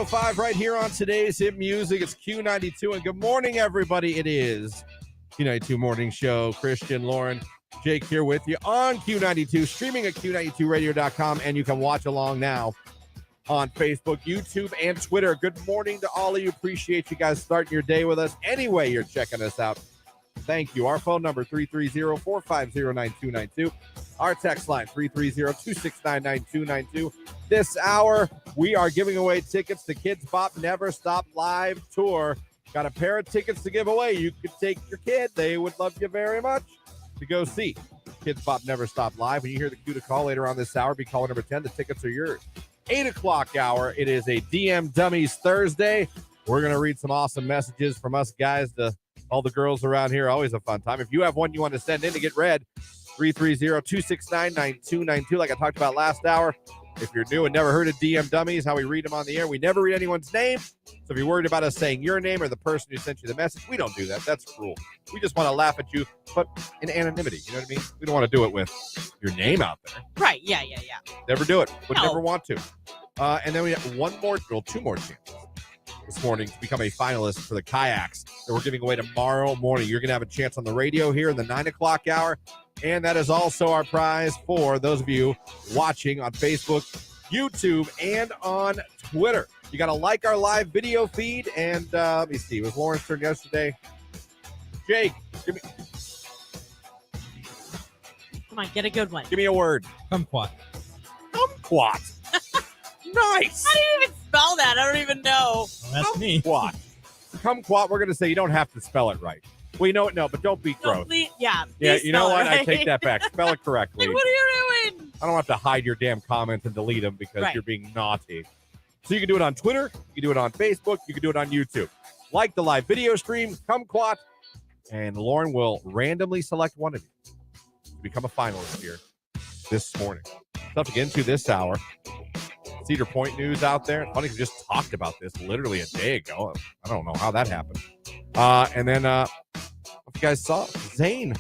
.05 right here on today's Hit Music. It's Q92, and good morning, everybody. It is Q92 Morning Show. Christian, Lauren, Jake here with you on Q92, streaming at Q92radio.com, and you can watch along now on Facebook, YouTube, and Twitter. Good morning to all of you. Appreciate you guys starting your day with us. Anyway, you're checking us out. Thank you. Our phone number, 330-450-9292. Our text line, 330-269-9292. This hour, we are giving away tickets to Kids Bop Never Stop Live Tour. Got a pair of tickets to give away. You could take your kid. They would love you very much to go see Kids Bop Never Stop Live. When you hear the cue to call later on this hour, be caller number 10. The tickets are yours. 8 o'clock hour. It is a DM Dummies Thursday. We're going to read some awesome messages from us guys to all the girls around here. Always a fun time. If you have one you want to send in to get read, 330-269-9292. Like I talked about last hour, if you're new and never heard of DM Dummies, how we read them on the air, we never read anyone's name. So if you're worried about us saying your name or the person who sent you the message, we don't do that. That's cruel. We just want to laugh at you, but in anonymity. You know what I mean? We don't want to do it with your name out there. Right. Yeah. Never do it. Would never want to. And then we have two more chances this morning to become a finalist for the kayaks that we're giving away tomorrow morning. You're going to have a chance on the radio here in the 9 o'clock hour. And that is also our prize for those of you watching on Facebook, YouTube, and on Twitter. You got to like our live video feed. And let me see. It was Lauren's turn yesterday. Jake, give me. Come on, get a good one. Give me a word. Kumquat. Kumquat. Nice. I didn't even spell that. I don't even know. Well, that's me. Kumquat. We're going to say you don't have to spell it right. Well, you know what? No, but don't be gross. Please You know what? Right? I take that back. Spell it correctly. Like, what are you doing? I don't have to hide your damn comments and delete them because you're being naughty. So you can do it on Twitter. You can do it on Facebook. You can do it on YouTube. Like the live video stream, Kumquat, and Lauren will randomly select one of you to become a finalist here this morning. Stuff to get into this hour. Cedar Point news out there. Funny, we just talked about this literally a day ago. I don't know how that happened. And then, if you guys saw, Zayn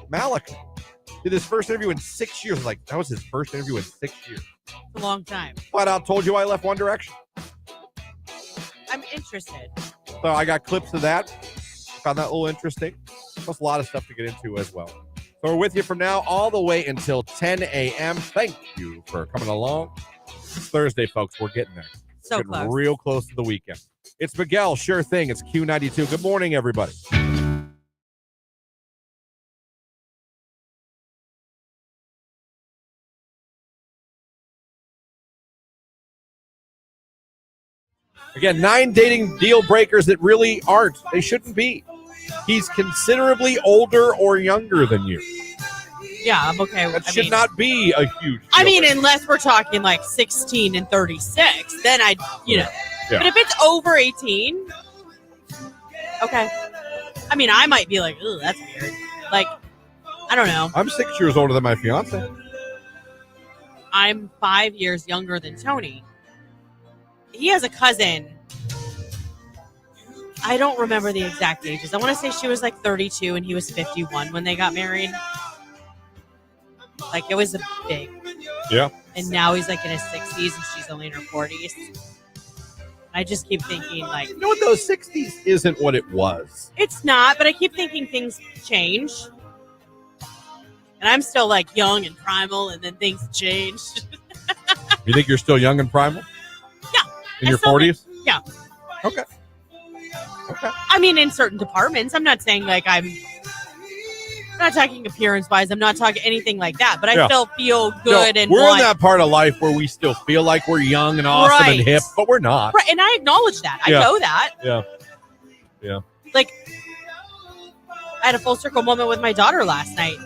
Malik did his first interview in 6 years. Like, that was his first interview in 6 years. It's a long time. Flat out told you I left One Direction. I'm interested. So I got clips of that. Found that a little interesting. Plus a lot of stuff to get into as well. So we're with you from now all the way until 10 a.m. Thank you for coming along. It's Thursday, folks. We're getting there. So getting close. real close to the weekend. It's Miguel. Sure thing. It's Q92. Good morning, everybody. Again, 9 dating deal breakers that really aren't. They shouldn't be. He's considerably older or younger than you. Yeah, I'm okay with that. Should not be a huge deal I mean, breaker. unless we're talking like 16 and 36, then I'd, you know. Yeah. But if it's over 18, okay. I mean, I might be like, ooh, that's weird. Like, I don't know. I'm 6 years older than my fiance. I'm 5 years younger than Tony. He has a cousin. I don't remember the exact ages. I want to say she was like 32 and he was 51 when they got married. Like, it was a big. Yeah. And now he's like in his 60s and she's only in her 40s. I just keep thinking, like, you know what, those 60s isn't what it was. It's not, but I keep thinking things change. And I'm still like young and primal, and then things change. You think you're still young and primal? Yeah. In your 40s? Yeah. Okay. I mean, in certain departments. I'm not saying like I'm not talking appearance-wise. I'm not talking anything like that. But I still feel good. No, and we're in that part of life where we still feel like we're young and awesome and hip, but we're not. Right, and I acknowledge that. I know that. Yeah. Like, I had a full circle moment with my daughter last night.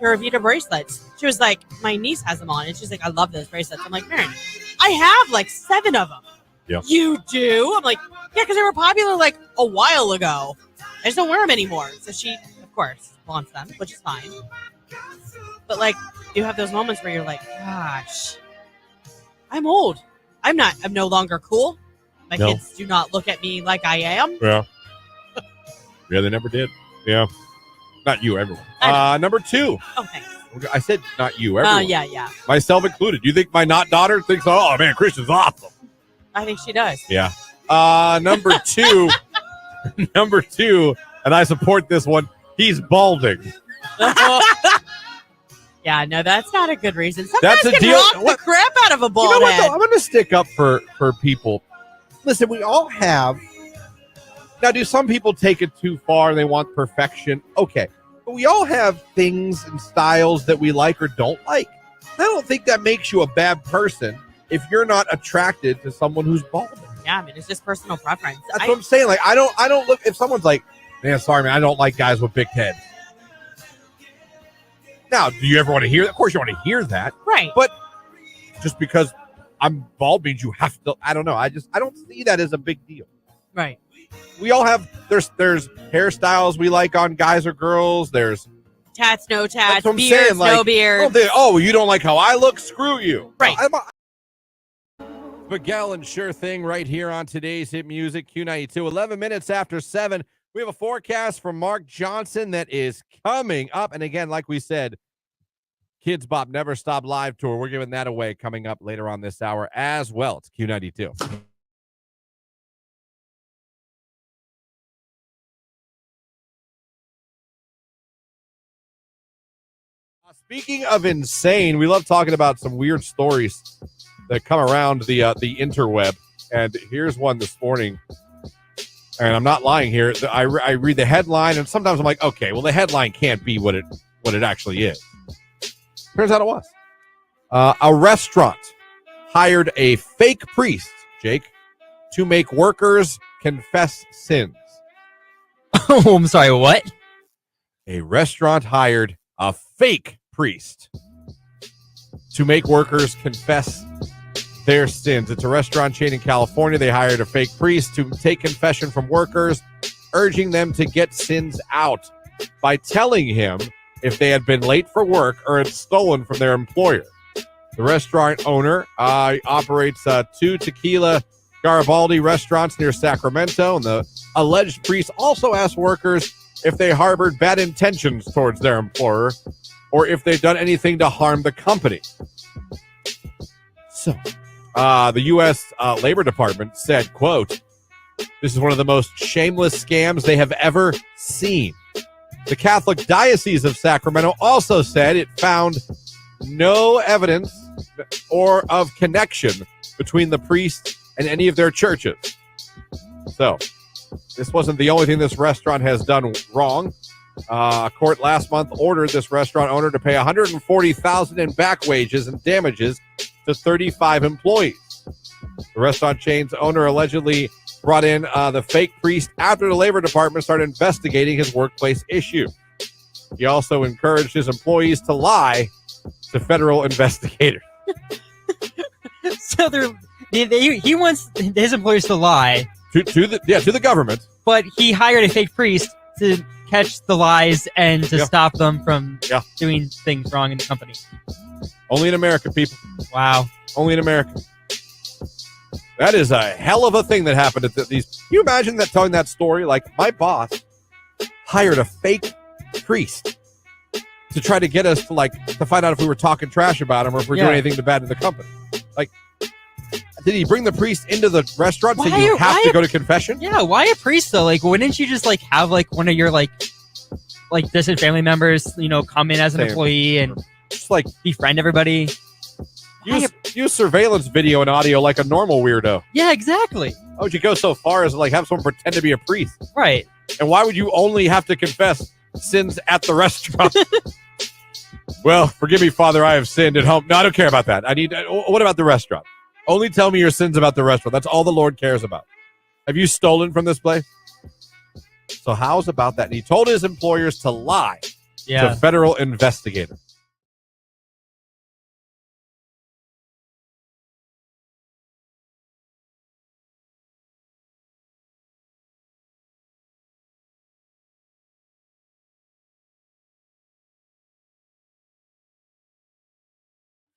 Her Avita bracelets. She was like, my niece has them on, and she's like, I love those bracelets. I'm like, Mary, I have like 7 of them. Yeah. You do? I'm like, yeah, because they were popular like a while ago. I just don't wear them anymore. So she, of course, wants them, which is fine. But like, you have those moments where you're like, gosh, I'm old. I'm no longer cool. My No. kids do not look at me like I am. Yeah. Yeah, they never did. Yeah. Not you, everyone. Number 2. Oh, thanks. I said not you, everyone. Yeah. Myself included. You think my not daughter thinks, oh, man, Christian's awesome? I think she does. Yeah. Number 2. Number 2, and I support this one. He's balding. Yeah, no, that's not a good reason. Some guys can deal. rock the crap out of a bald You know what, head. though? I'm going to stick up for people. Listen, we all have. Now, do some people take it too far and they want perfection? Okay. But we all have things and styles that we like or don't like. I don't think that makes you a bad person if you're not attracted to someone who's balding. Yeah, I mean, it's just personal preference. That's what I'm saying. Like, I don't look, if someone's like, man, sorry, man, I don't like guys with big heads. Now, do you ever want to hear that? Of course you want to hear that. Right. But just because I'm bald means you have to, I don't know. I don't see that as a big deal. Right. We all have, there's hairstyles we like on guys or girls. There's tats, no tats, that's what I'm beards, saying. Like, no beard. Oh, you don't like how I look? Screw you. Right. Miguel and Sure Thing right here on today's Hit Music Q92. 11 minutes after 7. We have a forecast from Mark Johnson that is coming up. And again, like we said, Kids Bop Never Stop Live Tour. We're giving that away coming up later on this hour as well. It's Q92. Speaking of insane, we love talking about some weird stories that come around the interweb. And here's one this morning. And I'm not lying here. I read the headline, and sometimes I'm like, okay, well, the headline can't be what it actually is. Turns out it was. A restaurant hired a fake priest, Jake, to make workers confess sins. Oh, I'm sorry, what? A restaurant hired a fake priest to make workers confess their sins. It's a restaurant chain in California. They hired a fake priest to take confession from workers, urging them to get sins out by telling him if they had been late for work or had stolen from their employer. The restaurant owner operates 2 Tequila Garibaldi restaurants near Sacramento, and the alleged priest also asked workers if they harbored bad intentions towards their employer or if they'd done anything to harm the company. So, the U.S. Labor Department said, quote, "This is one of the most shameless scams they have ever seen." The Catholic Diocese of Sacramento also said it found no evidence or of connection between the priest and any of their churches. So, this wasn't the only thing this restaurant has done wrong. A court last month ordered this restaurant owner to pay $140,000 in back wages and damages to 35 employees. The restaurant chain's owner allegedly brought in the fake priest after the Labor Department started investigating his workplace issue. He also encouraged his employees to lie to federal investigators. So he wants his employees to lie To the government. but he hired a fake priest to catch the lies and to stop them from doing things wrong in the company. Only in America, people. Wow. Only in America. That is a hell of a thing that happened at these. Can you imagine that, telling that story? Like, my boss hired a fake priest to try to get us to find out if we were talking trash about him or if we're doing anything bad to the company. Like, did he bring the priest into the restaurant so you have to go to confession? Yeah, why a priest though? Like, wouldn't you just have one of your distant family members, come in as an employee and just befriend everybody? Use surveillance video and audio like a normal weirdo. Yeah, exactly. Why would you go so far as to have someone pretend to be a priest? Right. And why would you only have to confess sins at the restaurant? Well, forgive me, Father, I have sinned at home. No, I don't care about that. What about the restaurant? Only tell me your sins about the restaurant. That's all the Lord cares about. Have you stolen from this place? So how's about that? And he told his employers to lie to federal investigators.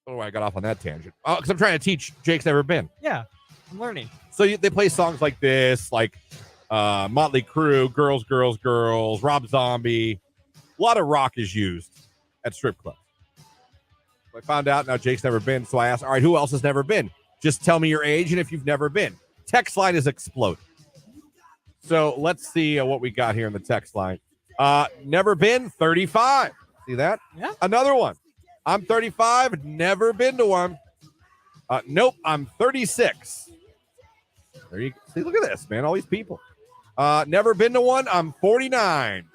Oh, I got off on that tangent. Oh, because I'm trying to teach Jake's never been. Yeah, I'm learning. So they play songs like this, like Motley Crue, Girls, Girls, Girls, Rob Zombie. A lot of rock is used at strip clubs. So I found out now Jake's never been, so I asked, all right, who else has never been? Just tell me your age and if you've never been. Text line is exploding. So let's see what we got here in the text line. Never been, 35. See that? Yeah. Another one. I'm 35, never been to one. Nope, I'm 36. There you see. Look at this, man. All these people. Never been to one. I'm 49.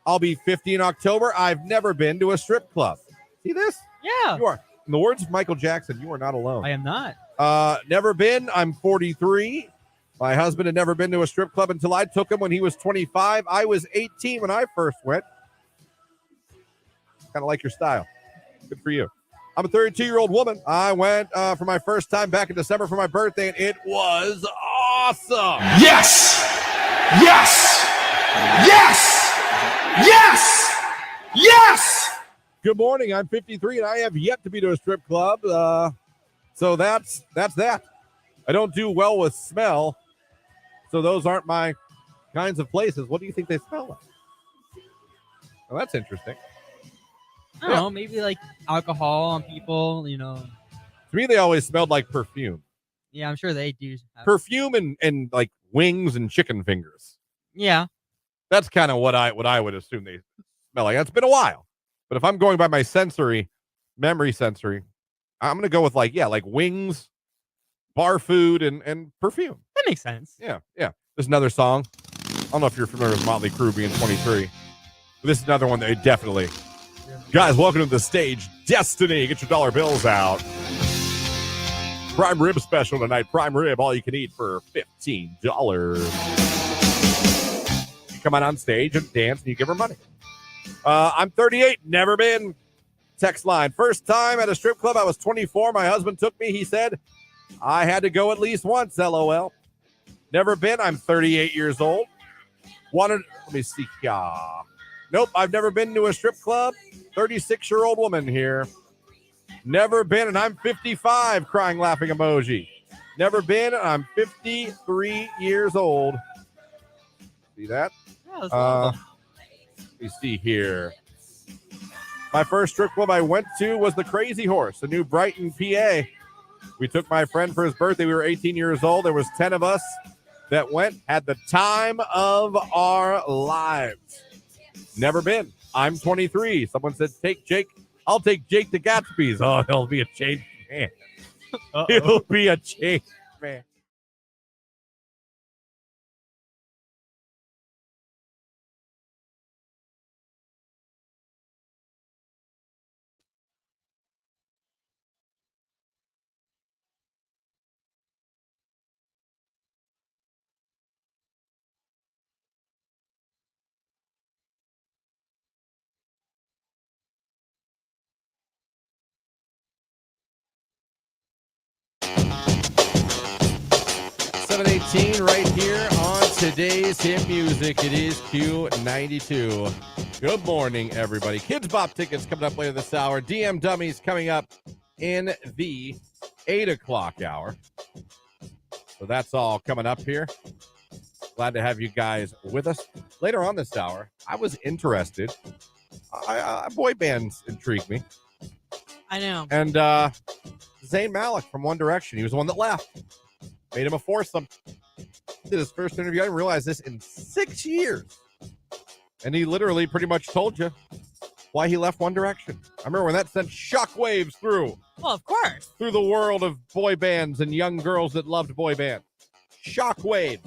I'll be 50 in October. I've never been to a strip club. See this? Yeah. You are. In the words of Michael Jackson, you are not alone. I am not. Never been. I'm 43. My husband had never been to a strip club until I took him when he was 25. I was 18 when I first went. Kind of like your style. Good for you. I'm a 32-year-old woman. I went for my first time back in December for my birthday, and it was awesome. Yes! Yes! Yes! Yes! Yes! Good morning. I'm 53, and I have yet to be to a strip club. So that's that. I don't do well with smell, so those aren't my kinds of places. What do you think they smell like? Well, that's interesting. I don't know, maybe like alcohol on people, you know. To me, they always smelled like perfume. Yeah, I'm sure they do. Perfume and like wings and chicken fingers. Yeah. That's kind of what I would assume they smell like. It's been a while. But if I'm going by my memory sensory, I'm going to go with like wings, bar food, and perfume. That makes sense. Yeah. There's another song. I don't know if you're familiar with Motley Crue being 23. But this is another one that they definitely... Guys, welcome to the stage. Destiny. Get your dollar bills out. Prime rib special tonight. Prime rib, all you can eat for $15. You come on stage and dance, and you give her money. I'm 38. Never been. Text line. First time at a strip club, I was 24. My husband took me. He said I had to go at least once. LOL. Never been. I'm 38 years old. Let me see. Nope, I've never been to a strip club. 36-year-old woman here. Never been, and I'm 55. Crying, laughing emoji. Never been, and I'm 53 years old. See that? Yeah, Let me see here. My first strip club I went to was the Crazy Horse in New Brighton, PA. We took my friend for his birthday. We were 18 years old. There was 10 of us that went. Had the time of our lives. Never been. I'm 23. Someone said, take Jake. I'll take Jake to Gatsby's. Oh, he'll be a changed man. He'll be a changed man. Right here on today's hit music. It is Q92. Good morning, everybody. Kids Bop tickets coming up later this hour. DM Dummies coming up in the 8 o'clock hour. So that's all coming up here. Glad to have you guys with us. Later on this hour, I was interested. Boy bands intrigue me. I know. And Zayn Malik from One Direction. He was the one that left. Made him a foursome. Did his first interview. I didn't realize this in 6 years. And he literally pretty much told you why he left One Direction. I remember when that sent shockwaves through. Well, of course. Through the world of boy bands and young girls that loved boy bands. Shockwave.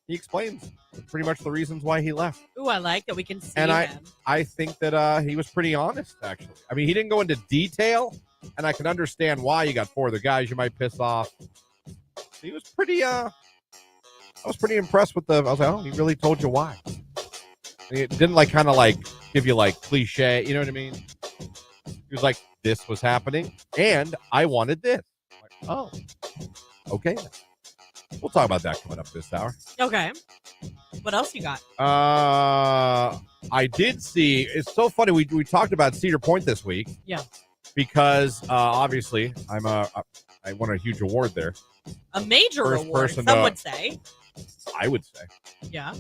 He explains pretty much the reasons why he left. Ooh, I like that we can see and him. I think that he was pretty honest, actually. I mean, he didn't go into detail, and I can understand why. You got 4 other guys you might piss off. He was pretty, I was pretty impressed with I was like, oh, he really told you why. It didn't kind of give you cliche, you know what I mean? He was like, this was happening, and I wanted this. Like, oh, okay. We'll talk about that coming up this hour. Okay. What else you got? I did see, it's so funny, we talked about Cedar Point this week. Yeah. because obviously I won a huge award there. A major First award, person some to- would say. I would say. Yeah.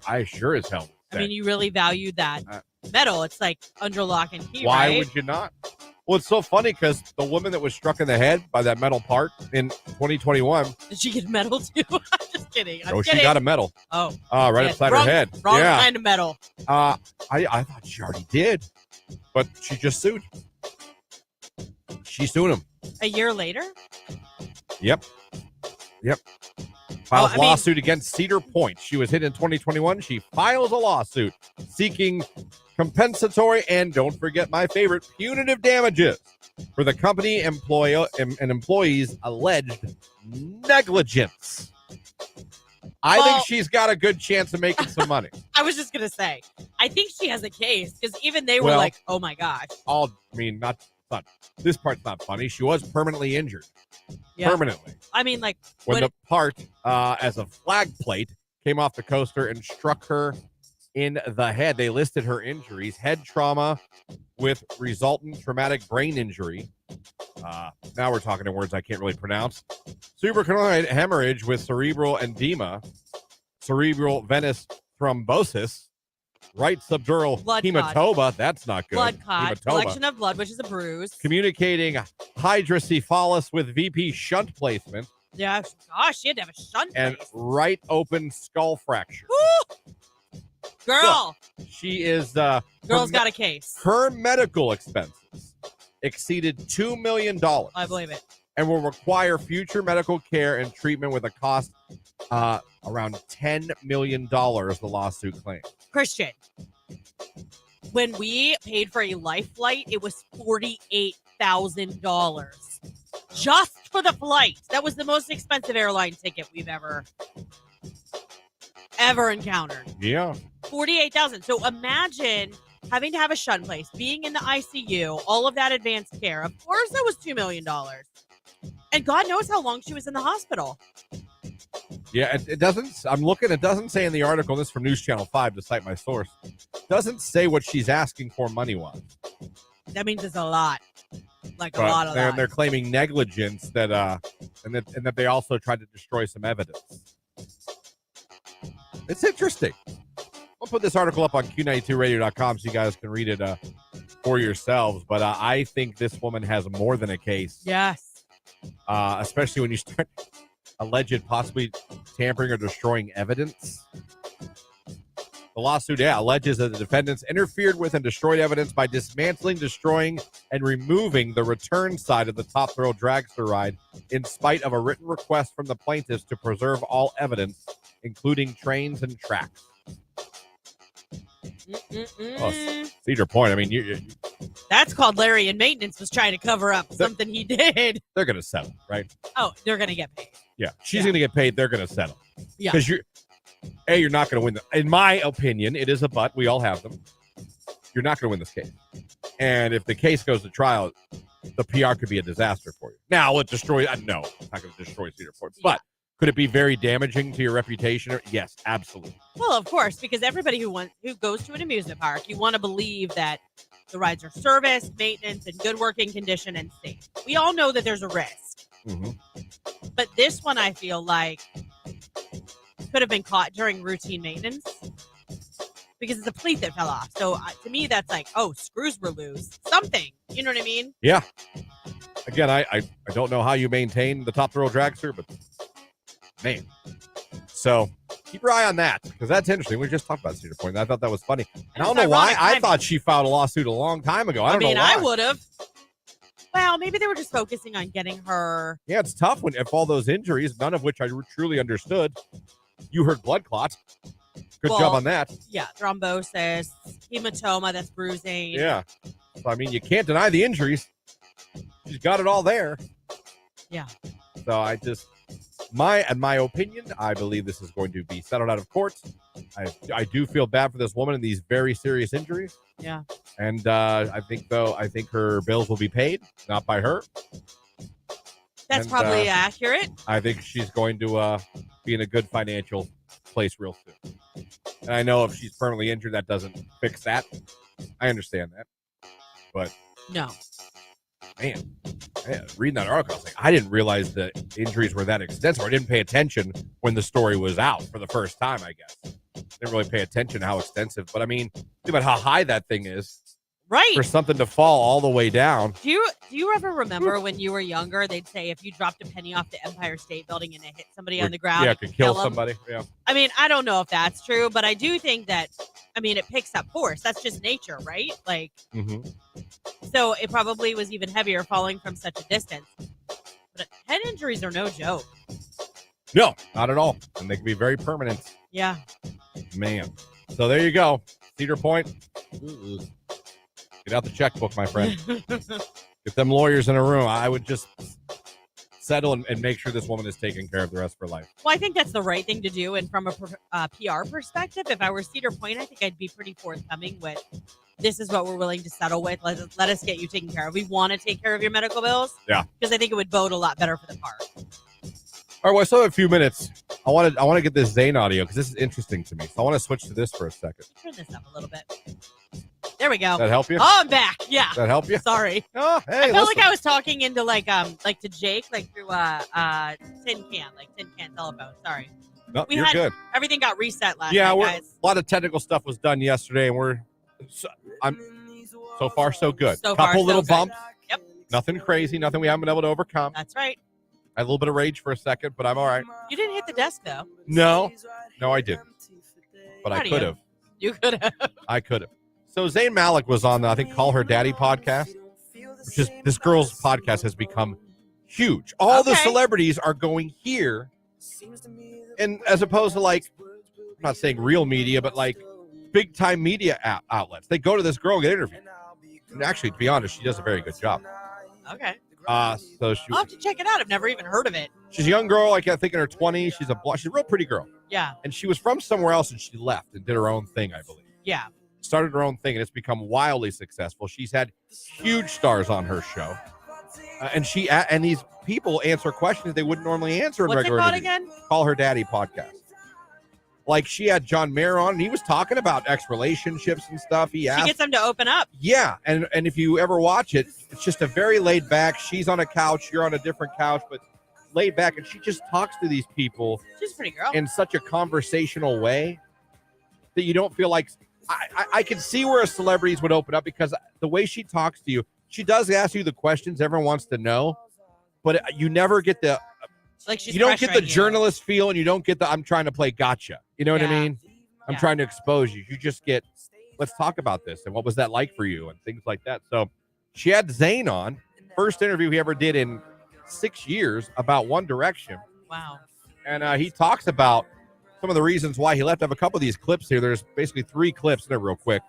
I sure as hell would say. I mean, you really value that medal. It's like under lock and key, Why right? would you not? Well, it's so funny because the woman that was struck in the head by that metal part in 2021. Did she get a medal too? I'm just kidding. I'm Oh, kidding. she got a medal. Oh. Right Yes, upside wrong, her head. Wrong Yeah. kind of medal. I thought she already did, but she just sued. She sued him. A year later? Yep. Files I mean- lawsuit against Cedar Point. She was hit in 2021. She files a lawsuit seeking compensatory and, don't forget my favorite, punitive damages for the company and employees' alleged negligence. I think she's got a good chance of making some money. I was just going to say, I think she has a case because even they were Well- like, oh my gosh. Not this part's not funny. She was permanently injured. Yeah. Permanently. I mean, like, When the part as a flag plate came off the coaster and struck her in the head. They listed her injuries: head trauma with resultant traumatic brain injury. Now we're talking in words I can't really pronounce. Suprachoroidal hemorrhage with cerebral edema, cerebral venous thrombosis, right subdural Blood hematoma. clot. That's not good. Blood clot, Hematoma. collection of blood, which is a bruise. Communicating hydrocephalus with VP shunt placement Yeah, gosh, she had to have a shunt and place. right open skull fracture. Woo! Girl, She is girl's got a case. her medical expenses exceeded $2 million I believe it. and will require future medical care and treatment with a cost around $10 million, the lawsuit claims. Christian, when we paid for a life flight, it was $48,000 just for the flight. That was the most expensive airline ticket we've ever encountered. Yeah. $48,000. So imagine having to have a shunt place, being in the ICU, all of that advanced care. Of course, that was $2 million. And God knows how long she was in the hospital. Yeah, it doesn't. I'm looking. It doesn't say in the article. This is from News Channel 5 to cite my source. Doesn't say what she's asking for money wise. That means it's a lot, like a But lot of that. they're claiming negligence and that they also tried to destroy some evidence. It's interesting. I'll put this article up on Q92radio.com so you guys can read it for yourselves. But I think this woman has more than a case. Yes. Especially when you start alleged possibly tampering or destroying evidence. The lawsuit alleges that the defendants interfered with and destroyed evidence by dismantling, destroying, and removing the return side of the Top Thrill dragster ride in spite of a written request from the plaintiffs to preserve all evidence, including trains and tracks. Oh, Cedar Point. I mean, you That's called Larry in maintenance was trying to cover up something he did. they're going to settle, right? Oh, they're going to get paid. Yeah, she's going to get paid. They're going to settle. Yeah. Because you're not going to win. In my opinion, it is a but. We all have them. You're not going to win this case. And if the case goes to trial, the PR could be a disaster for you. Now, will it destroy? No, it's not going to destroy Cedar Point. But could it be very damaging to your reputation? Yes, absolutely. Well, of course, because everybody who goes to an amusement park, you want to believe that the rides are serviced, maintenance, and good working condition and safe. We all know that there's a risk. Mm-hmm. But this one, I feel like, could have been caught during routine maintenance because it's a pleat that fell off. So to me, that's like, oh, screws were loose. Something. You know what I mean? Yeah. Again, I don't know how you maintain the Top Thrill dragster, but man. So keep your eye on that because that's interesting. We just talked about Cedar Point. I thought that was funny. And I don't know why. I thought she filed a lawsuit a long time ago. I don't know why. I would have. Well, maybe they were just focusing on getting her. Yeah, it's tough if all those injuries, none of which I truly understood. You heard blood clot. Good job on that. Yeah, thrombosis, hematoma, that's bruising. Yeah. So, I mean, you can't deny the injuries. She's got it all there. Yeah. So in my opinion, I believe this is going to be settled out of court. I do feel bad for this woman in these very serious injuries. Yeah. And I think her bills will be paid, not by her. That's probably accurate. I think she's going to be in a good financial place real soon. And I know if she's permanently injured, that doesn't fix that. I understand that. But no. man, reading that article, I was like, I didn't realize the injuries were that extensive. I didn't pay attention when the story was out for the first time, I guess. Didn't really pay attention to how extensive. But, I mean, think about how high that thing is. Right. For something to fall all the way down. Do you ever remember when you were younger, they'd say if you dropped a penny off the Empire State Building and it hit somebody on the ground, yeah, it could kill them? somebody. Yeah. I mean, I don't know if that's true, but I do think that, I mean, it picks up force. That's just nature, right? Like, So it probably was even heavier falling from such a distance. But head injuries are no joke. No, not at all. And they can be very permanent. Yeah. Man. So there you go. Cedar Point. Get out the checkbook, my friend. Get them lawyers in a room. I would just settle and make sure this woman is taken care of the rest of her life. Well, I think that's the right thing to do. And from a PR perspective, if I were Cedar Point, I think I'd be pretty forthcoming with, this is what we're willing to settle with. Let us get you taken care of. We want to take care of your medical bills. Yeah. Because I think it would bode a lot better for the park. All right, well, I still have a few minutes. I want to get this Zane audio because this is interesting to me. So I want to switch to this for a second. Turn this up a little bit. There we go. Does that help you? Oh, I'm back. Yeah. Does that help you? Sorry. Oh, hey, I felt listen. like I was talking into like to Jake, like through tin can telephone. Sorry. No, you're good. Everything got reset last Yeah, night, guys. a lot of technical stuff was done yesterday, and I'm so far so good. So far, Couple little so good. bumps. Yep. Nothing crazy. Nothing we haven't been able to overcome. That's right. I had a little bit of rage for a second, but I'm all right. You didn't hit the desk though. No, I didn't. But I could have. You could have. I could have. So Zayn Malik was on the, I think, Call Her Daddy podcast, which is this girl's podcast has become huge. All the celebrities are going here, and as opposed to like, I'm not saying real media, but like big time media outlets. They go to this girl and get interviewed. And actually, to be honest, she does a very good job. Okay. So I'll have to check it out. I've never even heard of it. She's a young girl, like I think in her 20s. She's a real pretty girl. Yeah. And she was from somewhere else, and she left and did her own thing, I believe. Yeah. Started her own thing, and it's become wildly successful. She's had huge stars on her show, and these people answer questions they wouldn't normally answer in regular What's it interviews. called again? Call Her Daddy podcast. Like she had John Mayer on, and he was talking about ex-relationships and stuff. He asked, She gets them to open up. yeah, and if you ever watch it, it's just a very laid back. She's on a couch, you're on a different couch, but laid back, and she just talks to these people. She's a pretty girl. In such a conversational way that you don't feel like. I can see where a celebrities would open up because the way she talks to you, she does ask you the questions everyone wants to know, but you never get the like she's you don't get the pressuring you. journalist feel, and you don't get the I'm trying to play gotcha. You know what I mean? I'm Yeah. trying to expose you. You just get, let's talk about this and what was that like for you and things like that. So she had Zayn on, first interview he ever did in 6 years about One Direction. Wow. And he talks about some of the reasons why he left. I have a couple of these clips here. There's basically 3 clips in there real quick.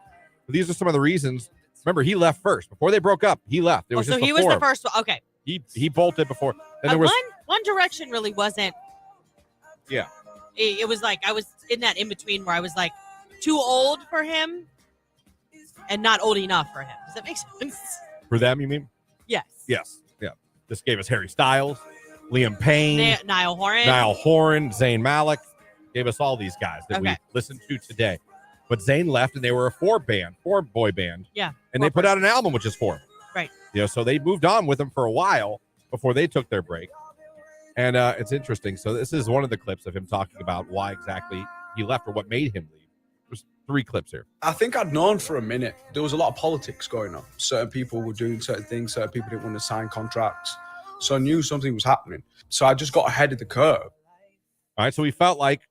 But these are some of the reasons. Remember, he left first. Before they broke up, he left. It was so just he was before the him. first one. Okay. He bolted before. And there was One Direction really wasn't. Yeah. It was like I was in that in between where I was like too old for him and not old enough for him. Does that make sense? For them, you mean? Yes. Yes. Yeah. This gave us Harry Styles, Liam Payne, Niall Horan. Zayn Malik. Gave us all these guys that we listened to today. But Zayn left, and they were a 4-boy band. Yeah. And they put out an album, which is 4. Right. You know, so they moved on with him for a while before they took their break. And it's interesting. So this is one of the clips of him talking about why exactly he left or what made him leave. There's 3 clips here. I think I'd known for a minute there was a lot of politics going on. Certain people were doing certain things. Certain people didn't want to sign contracts. So I knew something was happening. So I just got ahead of the curve. All right. So we felt like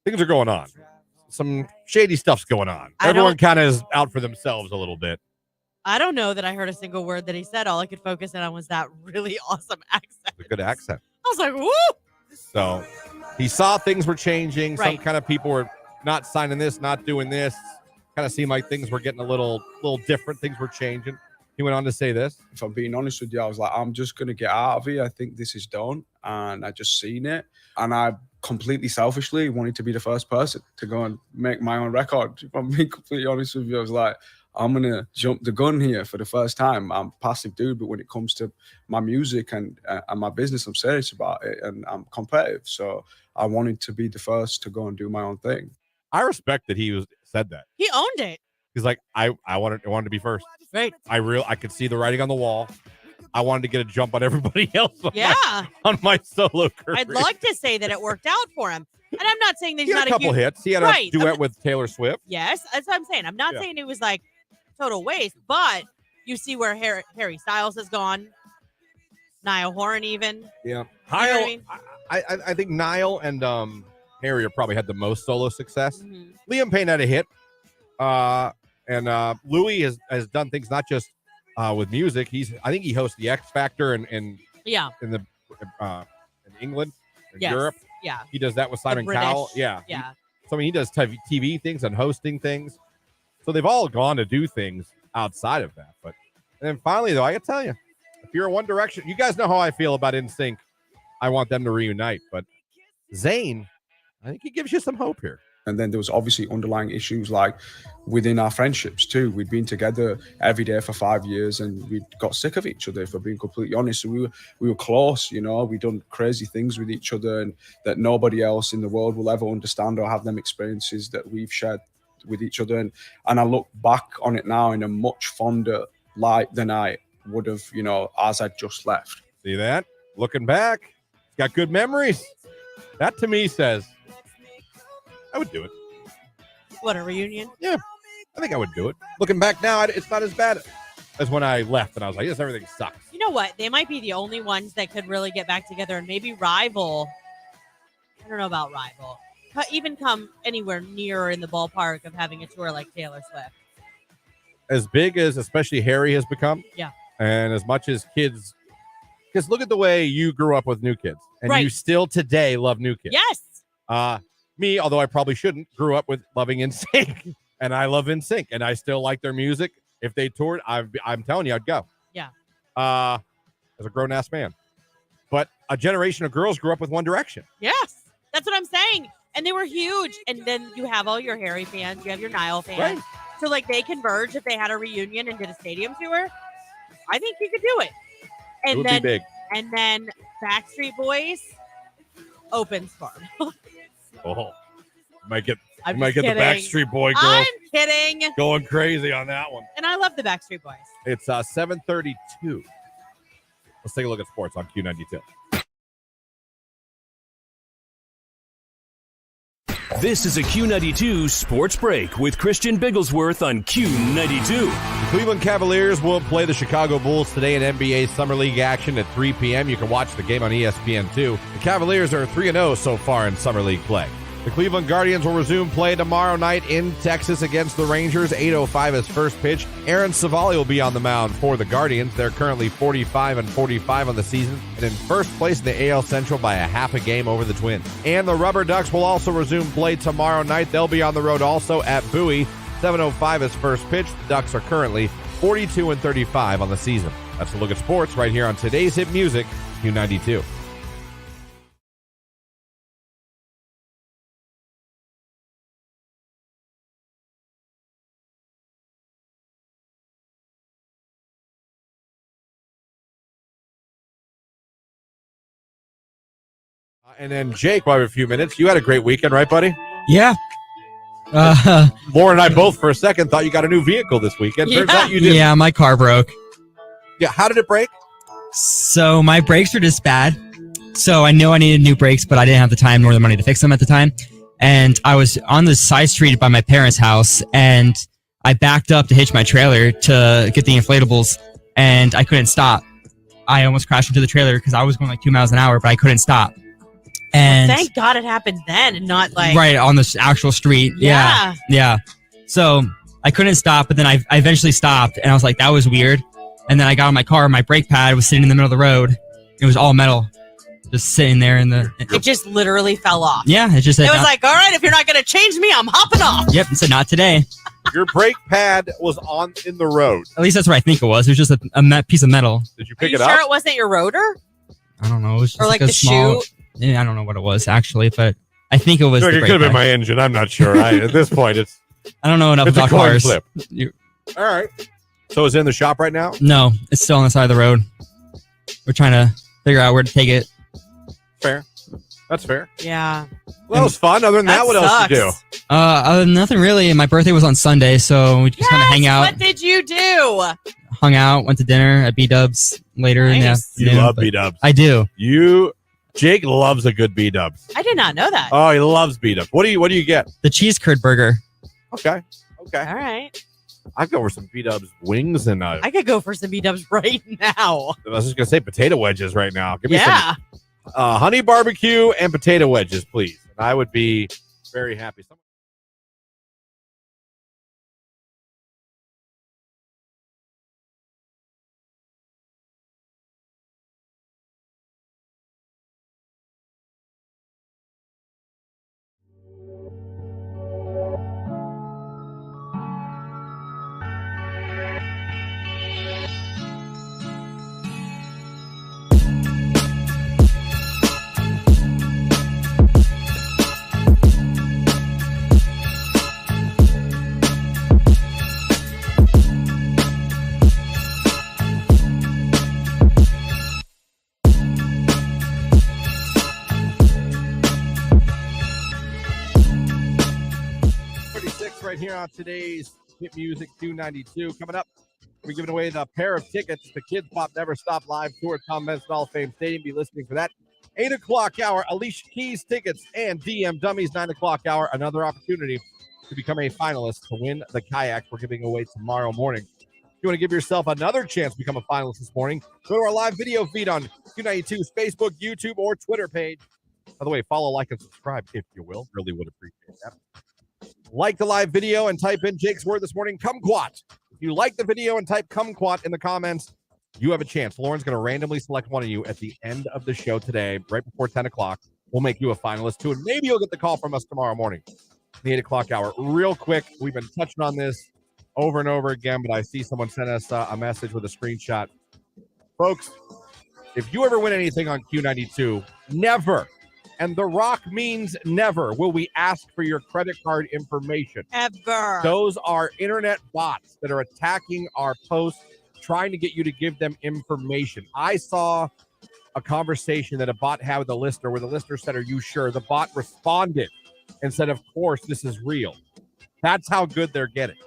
things are going on. Some shady stuff's going on. Everyone kind of is out for themselves a little bit. I don't know that I heard a single word that he said. All I could focus in on was that really awesome accent. A good accent. I was like, woo! So he saw things were changing. Right. Some kind of people were not signing this, not doing this. Kind of seemed like things were getting a little different. Things were changing. He went on to say this. If I'm being honest with you, I was like, I'm just going to get out of here. I think this is done. And I just seen it. And I completely selfishly wanted to be the first person to go and make my own record. If I'm being completely honest with you, I was like, I'm going to jump the gun here for the first time. I'm a passive dude, but when it comes to my music and my business, I'm serious about it and I'm competitive. So I wanted to be the first to go and do my own thing. I respect that he said that. He owned it. He's like, I wanted to be first. Right. I could see the writing on the wall. I wanted to get a jump on everybody else on my solo career. I'd like to say that it worked out for him. And I'm not saying that He he's had not a couple hits. He had a duet with Taylor Swift. Yes, that's what I'm saying. I'm not saying it was like total waste, but you see where Harry Styles has gone. Niall Horan even. Yeah. Niall, you know I think Niall and Harry have probably had the most solo success. Mm-hmm. Liam Payne had a hit. And Louis has done things not just with music. I think he hosts the X Factor in England, in Europe. Yeah. He does that with Simon Cowell. Yeah. Yeah. So he does TV things and hosting things. So they've all gone to do things outside of that. And then finally, though, I can tell you, if you're in One Direction, you guys know how I feel about NSYNC. I want them to reunite. But Zayn, I think he gives you some hope here. And then there was obviously underlying issues like within our friendships too. We'd been together every day for 5 years and we got sick of each other, if we're being completely honest. So we were close, you know, we'd done crazy things with each other and that nobody else in the world will ever understand or have them experiences that we've shared with each other. And I look back on it now in a much fonder light than I would have, you know, as I just left. See that? Looking back, he's got good memories. That to me says, I would do it. What, a reunion? Yeah, I think I would do it. Looking back now, it's not as bad as when I left and I was like, yes, everything sucks. You know what? They might be the only ones that could really get back together and maybe rival. I don't know about rival. But even come anywhere near in the ballpark of having a tour like Taylor Swift. As big as especially Harry has become. Yeah. And as much as kids, because look at the way you grew up with New Kids. And right. You still today love New Kids. Yes. Me, although I probably shouldn't, grew up with loving NSYNC, and I love NSYNC, and I still like their music. If they toured, I'm telling you, I'd go. Yeah. As a grown-ass man. But a generation of girls grew up with One Direction. Yes. That's what I'm saying. And they were huge. And then you have all your Harry fans. You have your Niall fans. Right. So, like, they converge if they had a reunion and did a stadium tour. I think you could do it. And it would then, be big. And then Backstreet Boys opens for them. Oh, might get the kidding. Backstreet Boy girls. I'm kidding. Going crazy on that one. And I love the Backstreet Boys. It's 7:32. Let's take a look at sports on Q92. This is a Q92 Sports Break with Christian Bigglesworth on Q92. The Cleveland Cavaliers will play the Chicago Bulls today in NBA Summer League action at 3 p.m. You can watch the game on ESPN2. The Cavaliers are 3-0 so far in Summer League play. The Cleveland Guardians will resume play tomorrow night in Texas against the Rangers. 8:05 is first pitch. Aaron Savali will be on the mound for the Guardians. They're currently 45-45 on the season and in first place in the AL Central by a half a game over the Twins. And the Rubber Ducks will also resume play tomorrow night. They'll be on the road also at Bowie. 7:05 is first pitch. The Ducks are currently 42-35 on the season. That's a look at sports right here on today's hit music, Q92. And then Jake, we'll have a few minutes. You had a great weekend, right, buddy? Yeah. Lauren and I both, for a second, thought you got a new vehicle this weekend. Turns out you did. Yeah, my car broke. Yeah, how did it break? So my brakes were just bad. So I knew I needed new brakes, but I didn't have the time nor the money to fix them at the time. And I was on the side street by my parents' house, and I backed up to hitch my trailer to get the inflatables, and I couldn't stop. I almost crashed into the trailer because I was going like 2 miles an hour, but I couldn't stop. And thank God it happened then and not like right on the actual street. Yeah. So I couldn't stop, but then I eventually stopped, and I was like, that was weird. And then I got in my car, my brake pad was sitting in the middle of the road. It was all metal, just sitting there in the. It just literally fell off. Yeah, it just. It was like, all right, if you're not going to change me, I'm hopping off. Yep, it said not today. Your brake pad was in the road. At least that's what I think it was. It was just a piece of metal. Did you pick it up? Sure, it wasn't your rotor? I don't know. It was just or like a the small, shoe? Yeah, I don't know what it was actually, but I think it was. It could have been my engine. I'm not sure. At this point, I don't know enough about cars. Flip. All right. So it's in the shop right now? No, it's still on the side of the road. We're trying to figure out where to take it. Fair. That's fair. Yeah. Well, that was fun. Other than that, what else did you do? Nothing really. My birthday was on Sunday, so we just kind of hang out. What did you do? hung out, went to dinner at B-Dubs later in the Nice. afternoon. You love but B-Dubs. I do. Jake loves a good B-Dubs. I did not know that. Oh, he loves B-Dubs. What do you get? The cheese curd burger. Okay. All right. I'd go for some B-Dubs wings and I could go for some B-dubs right now. I was just gonna say potato wedges right now. Give me Yeah. some honey barbecue and potato wedges, please. And I would be very happy. Right here on today's Hit Music Q92. Coming up, we're giving away the pair of tickets to Kids Pop Never Stop Live Tour at Tom Benson Hall of Fame Stadium. Be listening for that. 8 o'clock hour, Alicia Keys tickets and DM Dummies. 9 o'clock hour, another opportunity to become a finalist to win the kayaks we're giving away tomorrow morning. If you want to give yourself another chance to become a finalist this morning, go to our live video feed on Q92's Facebook, YouTube, or Twitter page. By the way, follow, like, and subscribe if you will. Really would appreciate that. Like the live video and type in Jake's word this morning, kumquat. If you like the video and type kumquat in the comments, you have a chance. Lauren's going to randomly select one of you at the end of the show today, right before 10 o'clock. We'll make you a finalist too, and maybe you'll get the call from us tomorrow morning, the 8 o'clock hour. Real quick, we've been touching on this over and over again, but I see someone sent us a message with a screenshot. Folks, if you ever win anything on Q92, never, and The Rock means never, will we ask for your credit card information. Ever. Those are internet bots that are attacking our posts, trying to get you to give them information. I saw a conversation that a bot had with a listener where the listener said, "Are you sure?" The bot responded and said, "Of course, this is real." That's how good they're getting.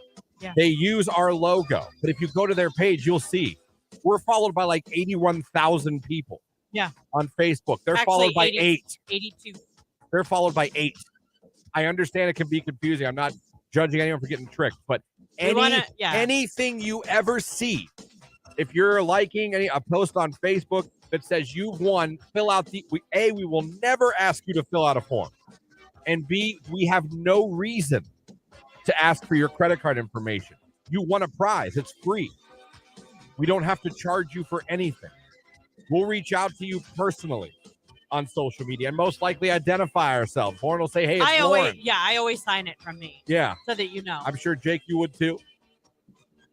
Yeah. They use our logo. But if you go to their page, you'll see we're followed by like 81,000 people. Yeah. On Facebook. They're Actually, followed by 82. 8. They're followed by 8. I understand it can be confusing. I'm not judging anyone for getting tricked, but anything you ever see, if you're liking a post on Facebook that says you've won, fill out we will never ask you to fill out a form. And B, we have no reason to ask for your credit card information. You won a prize. It's free. We don't have to charge you for anything. We'll reach out to you personally on social media and most likely identify ourselves. Lauren will say, "Hey, it's Lauren." I always sign it from me. Yeah. So that you know. I'm sure, Jake, you would too.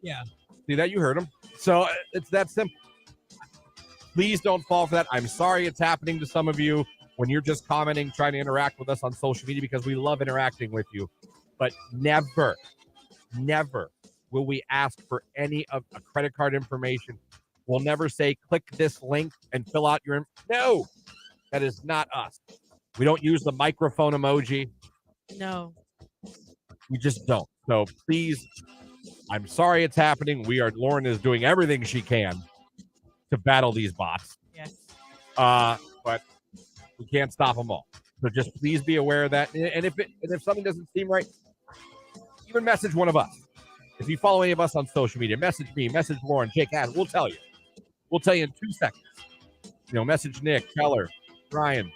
Yeah. See that? You heard him. So it's that simple. Please don't fall for that. I'm sorry it's happening to some of you when you're just commenting, trying to interact with us on social media because we love interacting with you. But never will we ask for any of a credit card information. We'll never say, click this link and fill out your No, that is not us. We don't use the microphone emoji. No. We just don't. So please, I'm sorry it's happening. Lauren is doing everything she can to battle these bots. Yes. But we can't stop them all. So just please be aware of that. And if something doesn't seem right, even message one of us. If you follow any of us on social media, message me, message Lauren, Jake Adams. We'll tell you. We'll tell you in 2 seconds. Message Nick, Keller, Brian,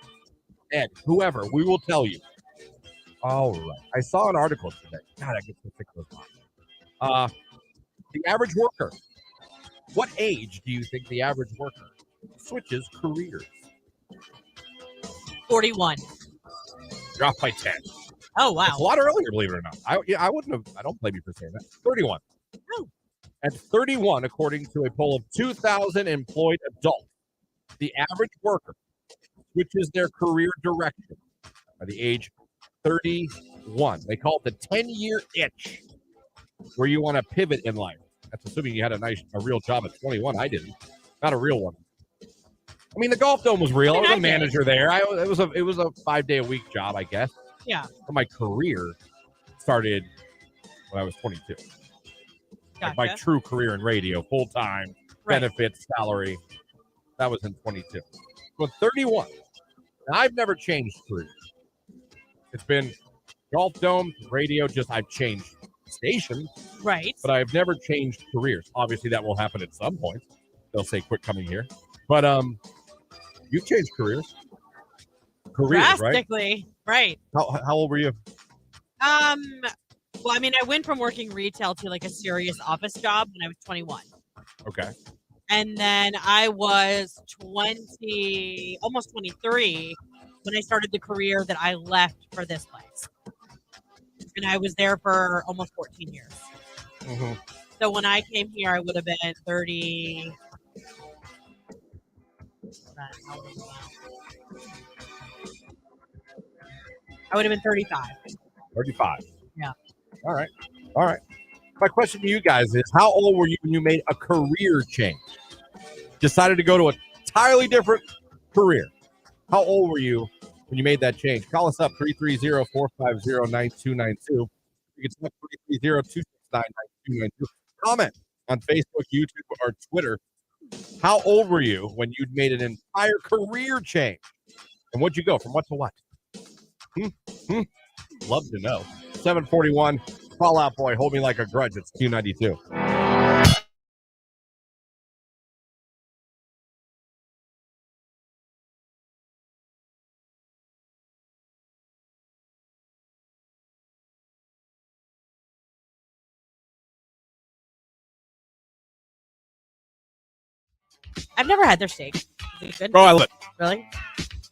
Ed, whoever. We will tell you. All right. I saw an article today. God, I get so sick of those bots. The average worker. What age do you think the average worker switches careers? 41. You're off by 10. Oh, wow. It's a lot earlier, believe it or not. I wouldn't have. I don't blame you for saying that. 31. Oh. At 31, according to a poll of 2,000 employed adults, the average worker switches their career direction by the age 31. They call it the 10-year itch, where you want to pivot in life. That's assuming you had a real job at 21. I didn't. Not a real one. I mean, the Golf Dome was real. I was a manager there. It was a 5-day-a-week job, I guess. Yeah. But my career started when I was 22. Like my Gotcha. true career in radio, full-time, Right. benefits, salary. That was in 22. So 31. And I've never changed careers. It's been Golf Dome, radio, just I've changed stations, Right. but I've never changed careers. Obviously, that will happen at some point. They'll say, quit coming here. But you've changed careers. Careers, right? Drastically. Right. How old were you? Well, I mean, I went from working retail to like a serious office job when I was 21. Okay. And then I was 20, almost 23 when I started the career that I left for this place. And I was there for almost 14 years. Mm-hmm. So when I came here, I would have been 30. How old am I now? I would have been 35. 35. Yeah. All right. All right. My question to you guys is, how old were you when you made a career change? Decided to go to an entirely different career. How old were you when you made that change? Call us up, 330-450-9292. You can select 330-269-9292. Comment on Facebook, YouTube, or Twitter. How old were you when you'd made an entire career change? And what'd you go from what to what? Love to know. 741, Fall Out Boy, Hold Me Like a Grudge. It's Q92. I've never had their steak. Is it good? Oh, I love it. Really?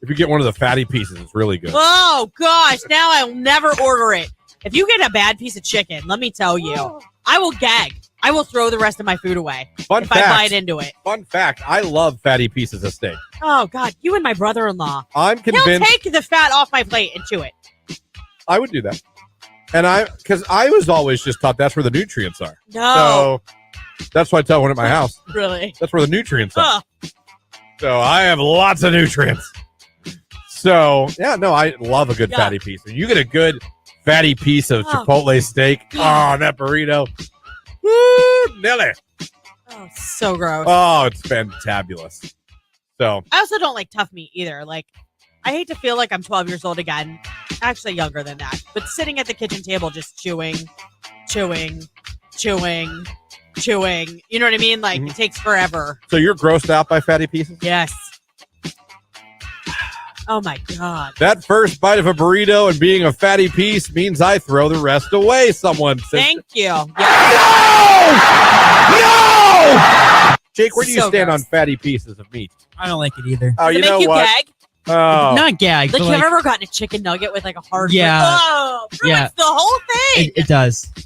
If you get one of the fatty pieces, it's really good. Oh, gosh. Now I'll never order it. If you get a bad piece of chicken, let me tell you, I will gag. I will throw the rest of my food away if I bite into it. Fun fact, I love fatty pieces of steak. Oh, God. You and my brother-in-law. I'm convinced. He'll take the fat off my plate and chew it. I would do that. And because I was always just taught that's where the nutrients are. No. So that's why I tell one at my house. Really? That's where the nutrients are. Oh. So I have lots of nutrients. So, yeah, no, I love a good fatty piece. When you get a good fatty piece of Chipotle steak, that burrito, woo, Nelly. Oh, so gross. Oh, it's fantabulous. So I also don't like tough meat either. Like, I hate to feel like I'm 12 years old again. Actually, younger than that. But sitting at the kitchen table just chewing. You know what I mean? Like, it takes forever. So you're grossed out by fatty pieces? Yes. Oh, my God. That first bite of a burrito and being a fatty piece means I throw the rest away, someone said. Thank you. Yeah. No! Jake, where do you So stand gross. on fatty pieces of meat? I don't like it either. Oh, Does you it make know you what? gag? Oh, Not gag. Like, but you have ever gotten a chicken nugget with like a hard Yeah. Oh, ruins the whole thing. it does. you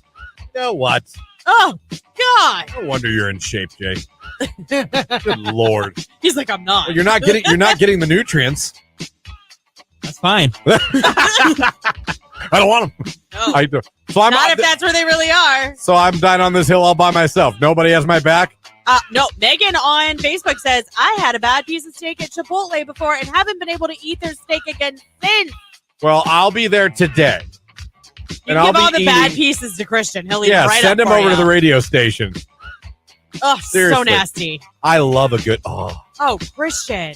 know what? Oh, God. No wonder you're in shape, Jake. Good Lord. He's like, I'm not. Well, you're not getting the nutrients. That's fine. I don't want them. No. I do. So I'm Not if that's where they really are. So I'm dying on this hill all by myself. Nobody has my back. No, Megan on Facebook says, I had a bad piece of steak at Chipotle before and haven't been able to eat their steak again since. Well, I'll be there today. You And give I'll all be the bad eating- pieces to Christian. He'll eat Yeah, right send up him for over you. to the radio station. Oh, Seriously. so nasty. I love a good. Oh, Christian.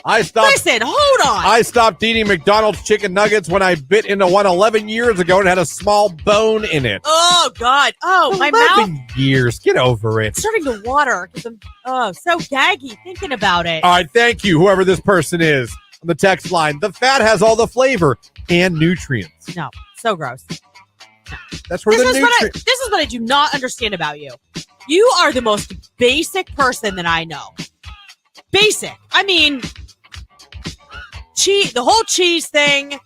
I stopped. Listen, hold on. I stopped eating McDonald's chicken nuggets when I bit into one 11 years ago and had a small bone in it. Oh, God. Oh, my mouth 11 years. Get over it. is starting to water. 'Cause I'm, so gaggy thinking about it. All right, thank you, whoever this person is on the text line. The fat has all the flavor and nutrients. No, so gross. That's where This the is, what I, nutrients. this is what I do not understand about you. You are the most basic person that I know. Basic. I mean, the whole cheese thing,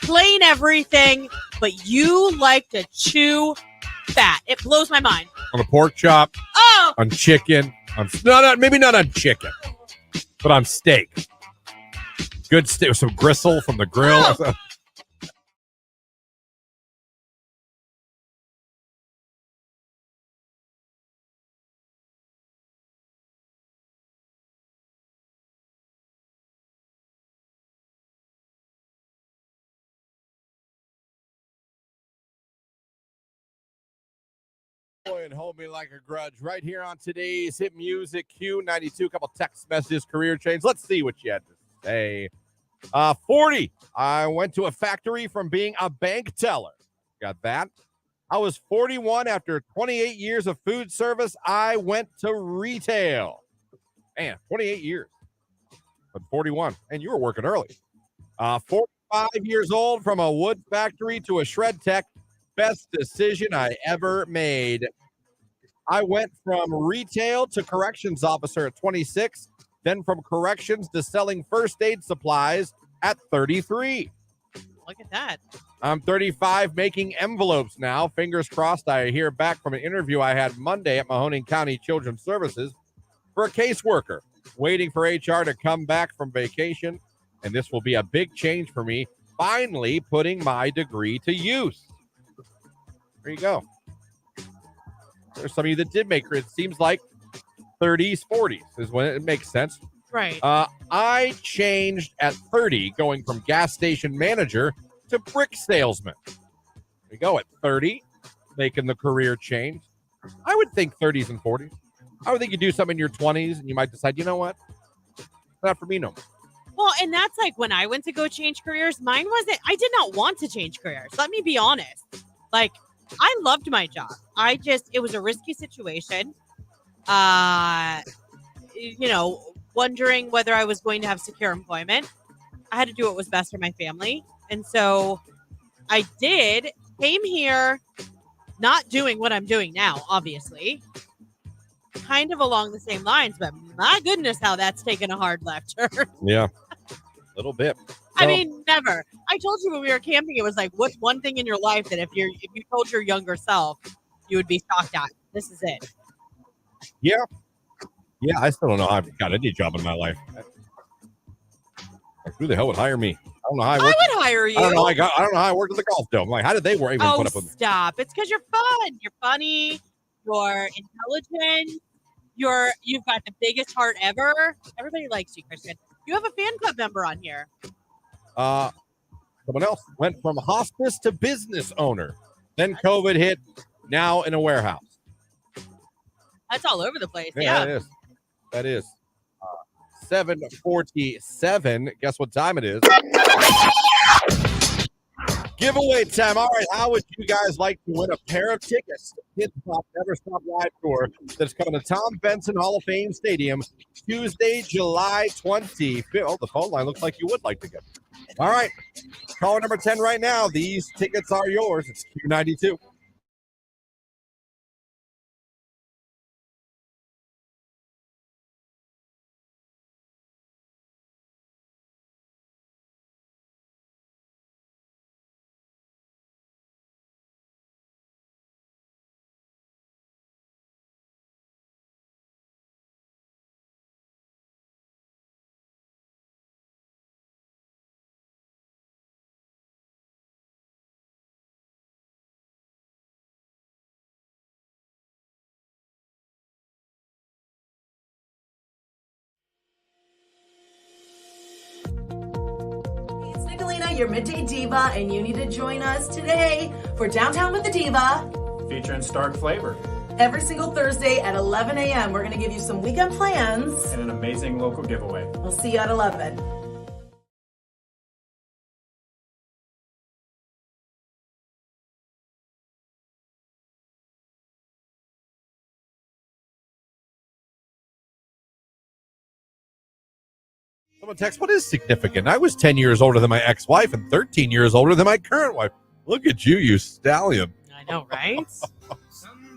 plain everything, but you like to chew fat. It blows my mind. On a pork chop, Oh, on chicken, maybe not on chicken, but on steak. Good steak with some gristle from the grill. Oh. And hold me like a grudge right here on today's hit music Q92. A couple text messages, career change. Let's see what you had to say. 40. I went to a factory from being a bank teller. Got that. I was 41 after 28 years of food service. I went to retail. Man, 28 years. But 41. And you were working early. 45 years old, from a wood factory to a shred tech. Best decision I ever made. I went from retail to corrections officer at 26, then from corrections to selling first aid supplies at 33. Look at that. I'm 35, making envelopes now. Fingers crossed I hear back from an interview I had Monday at Mahoning County Children's Services for a caseworker. Waiting for HR to come back from vacation, and this will be a big change for me. Finally putting my degree to use. There you go. There's some of you that did make it. It seems like 30s, 40s is when it makes sense. Right. I changed at 30, going from gas station manager to brick salesman. There you go, at 30, making the career change. I would think 30s and 40s. I would think you do something in your 20s and you might decide, you know what? Not for me no more. Well, and that's like when I went to go change careers, mine wasn't, I did not want to change careers. Let me be honest. Like, I loved my job. It was a risky situation. Wondering whether I was going to have secure employment. I had to do what was best for my family. And so I came here, not doing what I'm doing now, obviously. Kind of along the same lines, but my goodness, how that's taken a hard left turn. Yeah, a little bit. I mean, never. I told you when we were camping, it was like, what's one thing in your life that if you told your younger self, you would be shocked at? This is it. Yeah. Yeah, I still don't know how I've got any job in my life. Like, who the hell would hire me? I don't know how I worked. I would hire you. I don't know how I worked at the golf dome. Like, how did they even put up with me? Stop. It's because you're fun. You're funny. You're intelligent. You've got the biggest heart ever. Everybody likes you, Christian. You have a fan club member on here. Someone else went from hospice to business owner. Then COVID hit. Now in a warehouse. That's all over the place. Yeah. That is. 7:47. Guess what time it is? Giveaway time. All right. How would you guys like to win a pair of tickets to Kids Pop Never Stop Live Tour that's coming to Tom Benson Hall of Fame Stadium Tuesday, July 25th? Oh, the phone line looks like you would like to get. All right. Caller number 10 right now. These tickets are yours. It's Q92. Your midday diva, and you need to join us today for Downtown with the Diva, featuring Stark Flavor. Every single Thursday at 11 a.m. We're going to give you some weekend plans And an amazing local giveaway. We'll see you at 11. Someone text, what is significant? I was 10 years older than my ex-wife and 13 years older than my current wife. Look at you, you stallion. I know, right?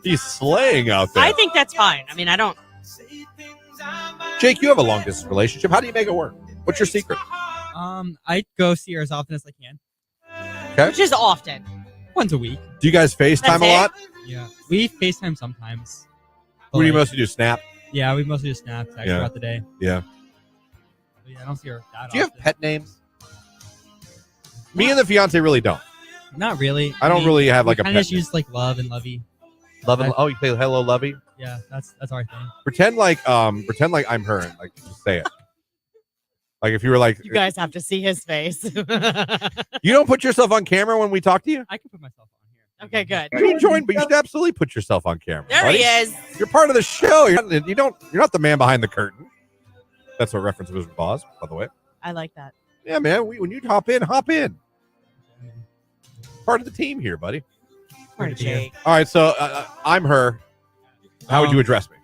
He's slaying out there. I think that's fine. I mean, I don't. Jake, you have a long-distance relationship. How do you make it work? What's your secret? I go see her as often as I can. Okay. Which is often. Once a week. Do you guys FaceTime a lot? Yeah. We FaceTime sometimes. What do you mostly do, Snap? Yeah, we mostly just Snap text throughout the day. Yeah. But yeah, I don't see her that often. Do you have pet names? Me and the fiance really don't. Not really. I don't really have like a pet I just name. use like Love and Lovey. Love and, oh, you say hello, Lovey? Yeah, that's our thing. Pretend like I'm her and like just say it. Like if you were like, You guys have to see his face. you don't put yourself on camera when we talk to you? I can put myself on here. Okay, good. You should join, but you should absolutely put yourself on camera. There buddy. he is. You're part of the show. You're not the man behind the curtain. That's a reference to Wizard of Oz, by the way. I like that. Yeah, man. When you hop in. Part of the team here, buddy. Poor Jake. All right, so I'm her. How would you address me?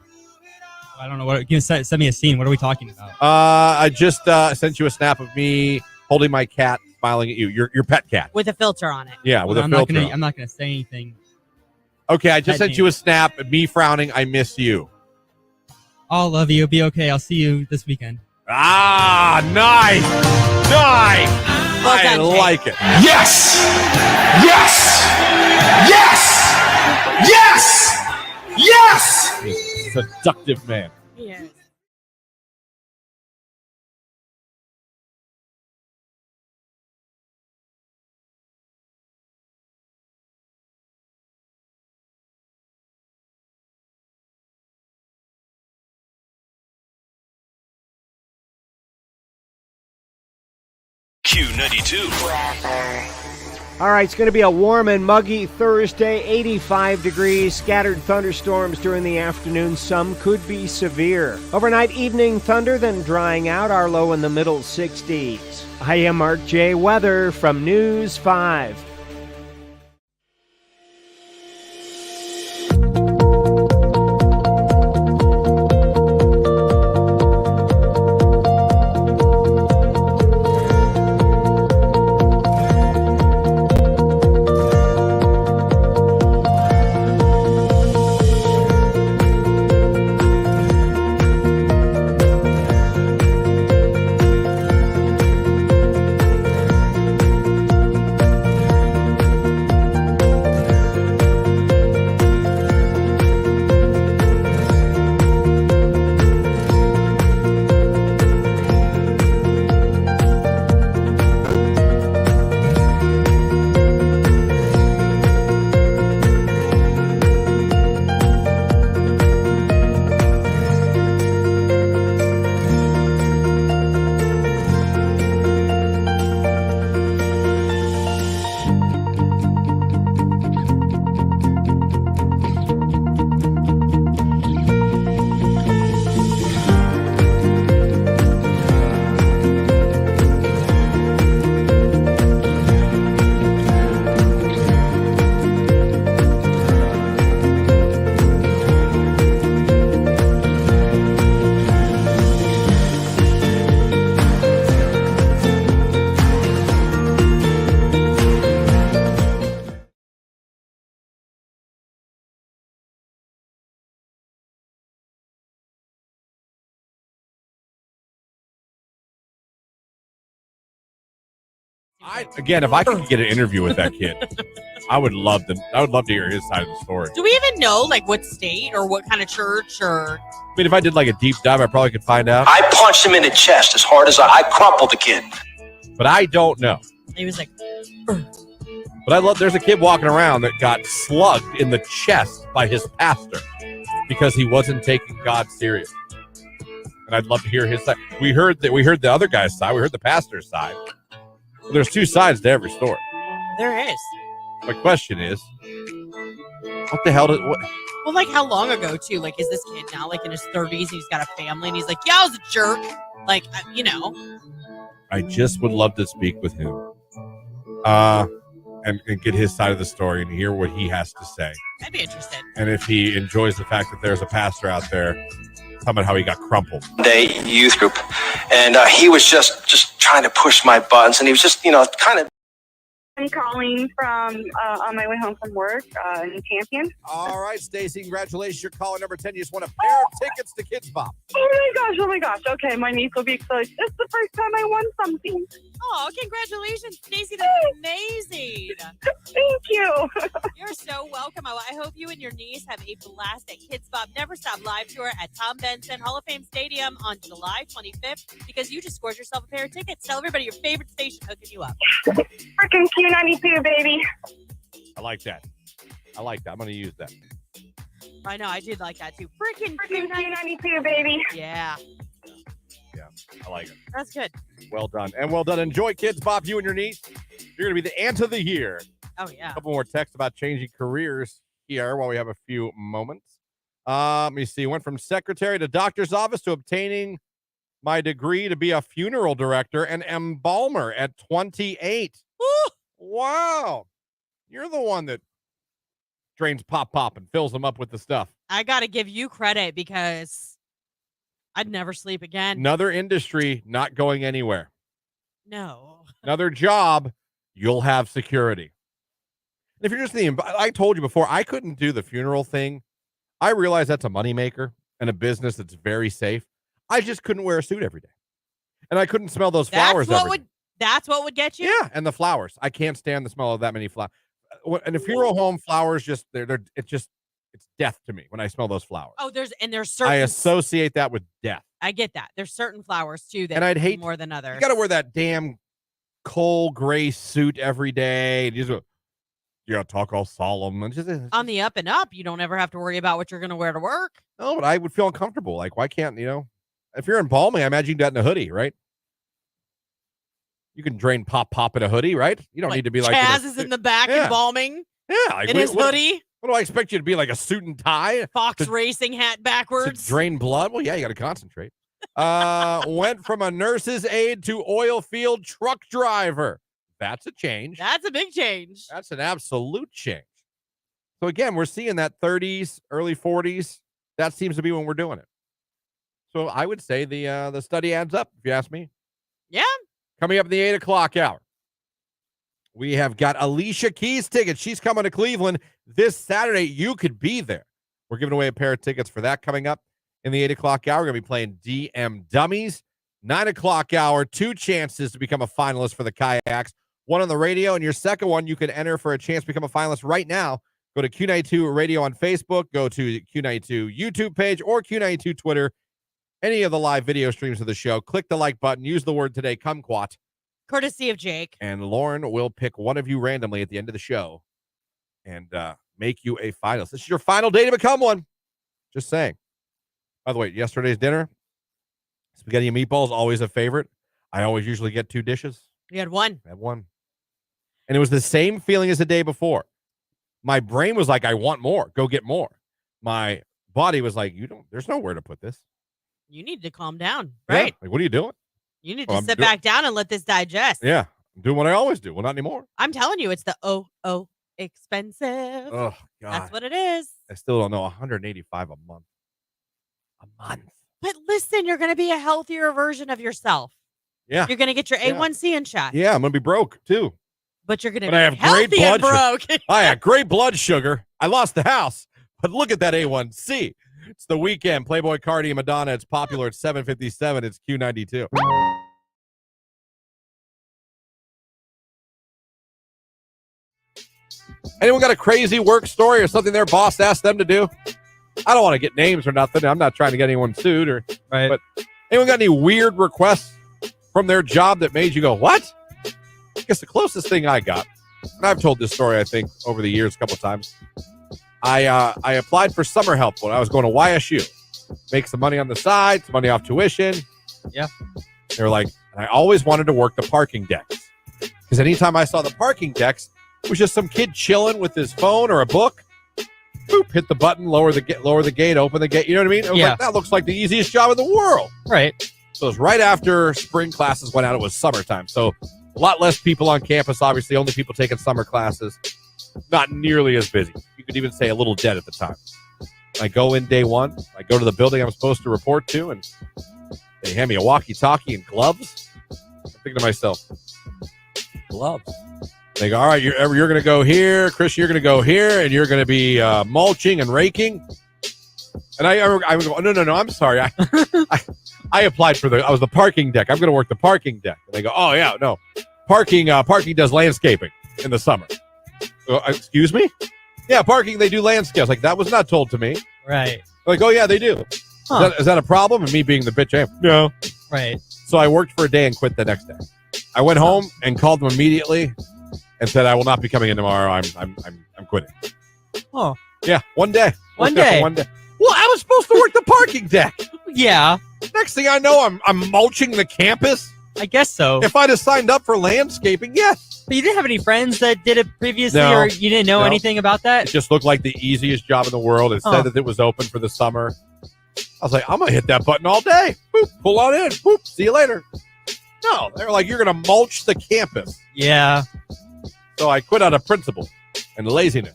I don't know. What. You send me a scene. What are we talking about? I just sent you a snap of me holding my cat, smiling at you. Your pet cat. With a filter on it. Yeah, with a I'm filter. I'm not gonna say anything. Okay, I just sent you a snap of me frowning. I miss you. I'll love you. It'll be okay. I'll see you this weekend. Ah, nice. Well done, Jake. Like it. Yes! Yes! Yes! Yes! Yes! Seductive man. Yes. Q92. All right, it's going to be a warm and muggy Thursday, 85 degrees, scattered thunderstorms during the afternoon. Some could be severe. Overnight evening thunder, then drying out, our low in the middle 60s. I am Mark J. Weather from News 5. If I could get an interview with that kid, I would love to hear his side of the story. Do we even know like what state or what kind of church or? I mean, if I did like a deep dive, I probably could find out. I punched him in the chest as hard as I crumpled the kid. But I don't know. He was like. But there's a kid walking around that got slugged in the chest by his pastor because he wasn't taking God serious. And I'd love to hear his side. We heard the other guy's side. We heard the pastor's side. Well, there's two sides to every story. There is. My question is, what the hell what? Well, like how long ago too? Like, is this kid now like in his 30s? And he's got a family, and he's like, "Yeah, I was a jerk." Like, you know. I just would love to speak with him, and get his side of the story and hear what he has to say. I'd be interested. And if he enjoys the fact that there's a pastor out there talking about how he got crumpled. Day youth group, and he was just trying to push my buttons, and he was just kind of. I'm calling from on my way home from work in Champion. All right, Stacy, congratulations. You're caller number 10. You just won a pair of tickets to Kids Bop. Oh my gosh. Okay, my niece will be excited. It's the first time I won something. Oh, congratulations, Stacy. That's amazing. Thank you. You're so welcome. I hope you and your niece have a blast at Kids Bop Never Stop Live Tour at Tom Benson Hall of Fame Stadium on July 25th because you just scored yourself a pair of tickets. Tell everybody your favorite station hooking you up. Freaking Q92, baby. I like that. I'm going to use that. I know. I did like that too. Freaking Q92, baby. Yeah. Yeah, I like it. That's good. Well done. And well done. Enjoy Kids Bop, you and your niece. You're going to be the Aunt of the Year Oh, yeah. A couple more texts about changing careers here while we have a few moments. Let me see. Went from secretary to doctor's office to obtaining my degree to be a funeral director and embalmer at 28. Woo! Wow. You're the one that drains pop and fills them up with the stuff. I got to give you credit because I'd never sleep again. Another industry not going anywhere. No. Another job, you'll have security. And if you're just I told you before, I couldn't do the funeral thing. I realize that's a moneymaker and a business that's very safe. I just couldn't wear a suit every day. And I couldn't smell those flowers every day. That's what would get you? Yeah, and the flowers. I can't stand the smell of that many flowers. In a funeral home, flowers it's death to me when I smell those flowers. Oh, there's certain. I associate that with death. I get that. There's certain flowers too that and I'd hate more than others. You got to wear that damn coal gray suit every day. You got to talk all solemn. On the up and up, you don't ever have to worry about what you're going to wear to work. No, but I would feel uncomfortable. Like, why can't, if you're embalming, I imagine you do that in a hoodie, right? You can drain pop in a hoodie, right? You don't need to be like Chaz is in the back embalming. Yeah, like, in his hoodie. What do I expect you to be, like a suit and tie? Fox racing hat backwards. To drain blood? Well, yeah, you got to concentrate. Went from a nurse's aide to oil field truck driver. That's a change. That's a big change. That's an absolute change. So again, we're seeing that 30s, early 40s. That seems to be when we're doing it. So I would say the study adds up, if you ask me. Yeah. Coming up in the 8 o'clock hour, we have got Alicia Keys tickets. She's coming to Cleveland this Saturday. You could be there. We're giving away a pair of tickets for that coming up in the 8 o'clock hour. We're going to be playing DM Dummies. 9 o'clock hour, 2 chances to become a finalist for the kayaks. 1 on the radio, and your second one, you can enter for a chance to become a finalist right now. Go to Q92 Radio on Facebook, go to Q92 YouTube page, or Q92 Twitter. Any of the live video streams of the show. Click the like button. Use the word today, kumquat. Courtesy of Jake. And Lauren will pick one of you randomly at the end of the show and make you a finalist. This is your final day to become one. Just saying. By the way, yesterday's dinner, spaghetti and meatballs, always a favorite. I always usually get 2 dishes. You had 1. I had 1. And it was the same feeling as the day before. My brain was like, I want more. Go get more. My body was like, there's nowhere to put this. You need to calm down, right? Yeah. Like, what are you doing? You need to sit back down and let this digest. Yeah. I'm doing what I always do. Well, not anymore. I'm telling you, it's the expensive. Oh, God. That's what it is. I still don't know. $185 a month. But listen, you're going to be a healthier version of yourself. Yeah. You're going to get your A1C in check. Yeah, I'm going to be broke, too. But you're going to be I have healthy great blood and broke. I had great blood sugar. I lost the house. But look at that A1C. It's the weekend. Playboy Cardi and Madonna. It's popular at 7:57. It's Q92. Anyone got a crazy work story or something their boss asked them to do? I don't want to get names or nothing. I'm not trying to get anyone sued right. But anyone got any weird requests from their job that made you go, what? I guess the closest thing I got, and I've told this story, I think, over the years a couple times. I applied for summer help when I was going to YSU. Make some money on the side, some money off tuition. Yeah. They were like, and I always wanted to work the parking decks. Because anytime I saw the parking decks, it was just some kid chilling with his phone or a book. Boop, hit the button, lower the gate, open the gate. You know what I mean? It was like, that looks like the easiest job in the world. Right. So it was right after spring classes went out. It was summertime. So a lot less people on campus, obviously. Only people taking summer classes. Not nearly as busy. You could even say a little dead at the time. I go in day one. I go to the building I'm supposed to report to, and they hand me a walkie-talkie and gloves. I'm thinking to myself, gloves? They go, all right, you're going to go here. Chris, you're going to go here, and you're going to be mulching and raking. And I would go, no, I'm sorry. I applied for I was the parking deck. I'm going to work the parking deck. And they go, oh, yeah, no. Parking does landscaping in the summer. Excuse me? Yeah, parking, they do landscapes. Like, that was not told to me. Right. Like, oh, yeah, they do. Huh. Is that a problem? And me being the bitch I am? No. Right. So I worked for a day and quit the next day. I went home and called them immediately and said, I will not be coming in tomorrow. I'm quitting. Oh. Yeah, one day. One day. Well, I was supposed to work the parking deck. Yeah. Next thing I know, I'm mulching the campus. I guess so. If I'd have signed up for landscaping, yes. But you didn't have any friends that did it previously, No. or you didn't know No. anything about that? It just looked like the easiest job in the world. It said that it was open for the summer. I was like, I'm going to hit that button all day. Boop, pull on in. Boop, see you later. No, they're like, you're going to mulch the campus. Yeah. So I quit out of principle and laziness.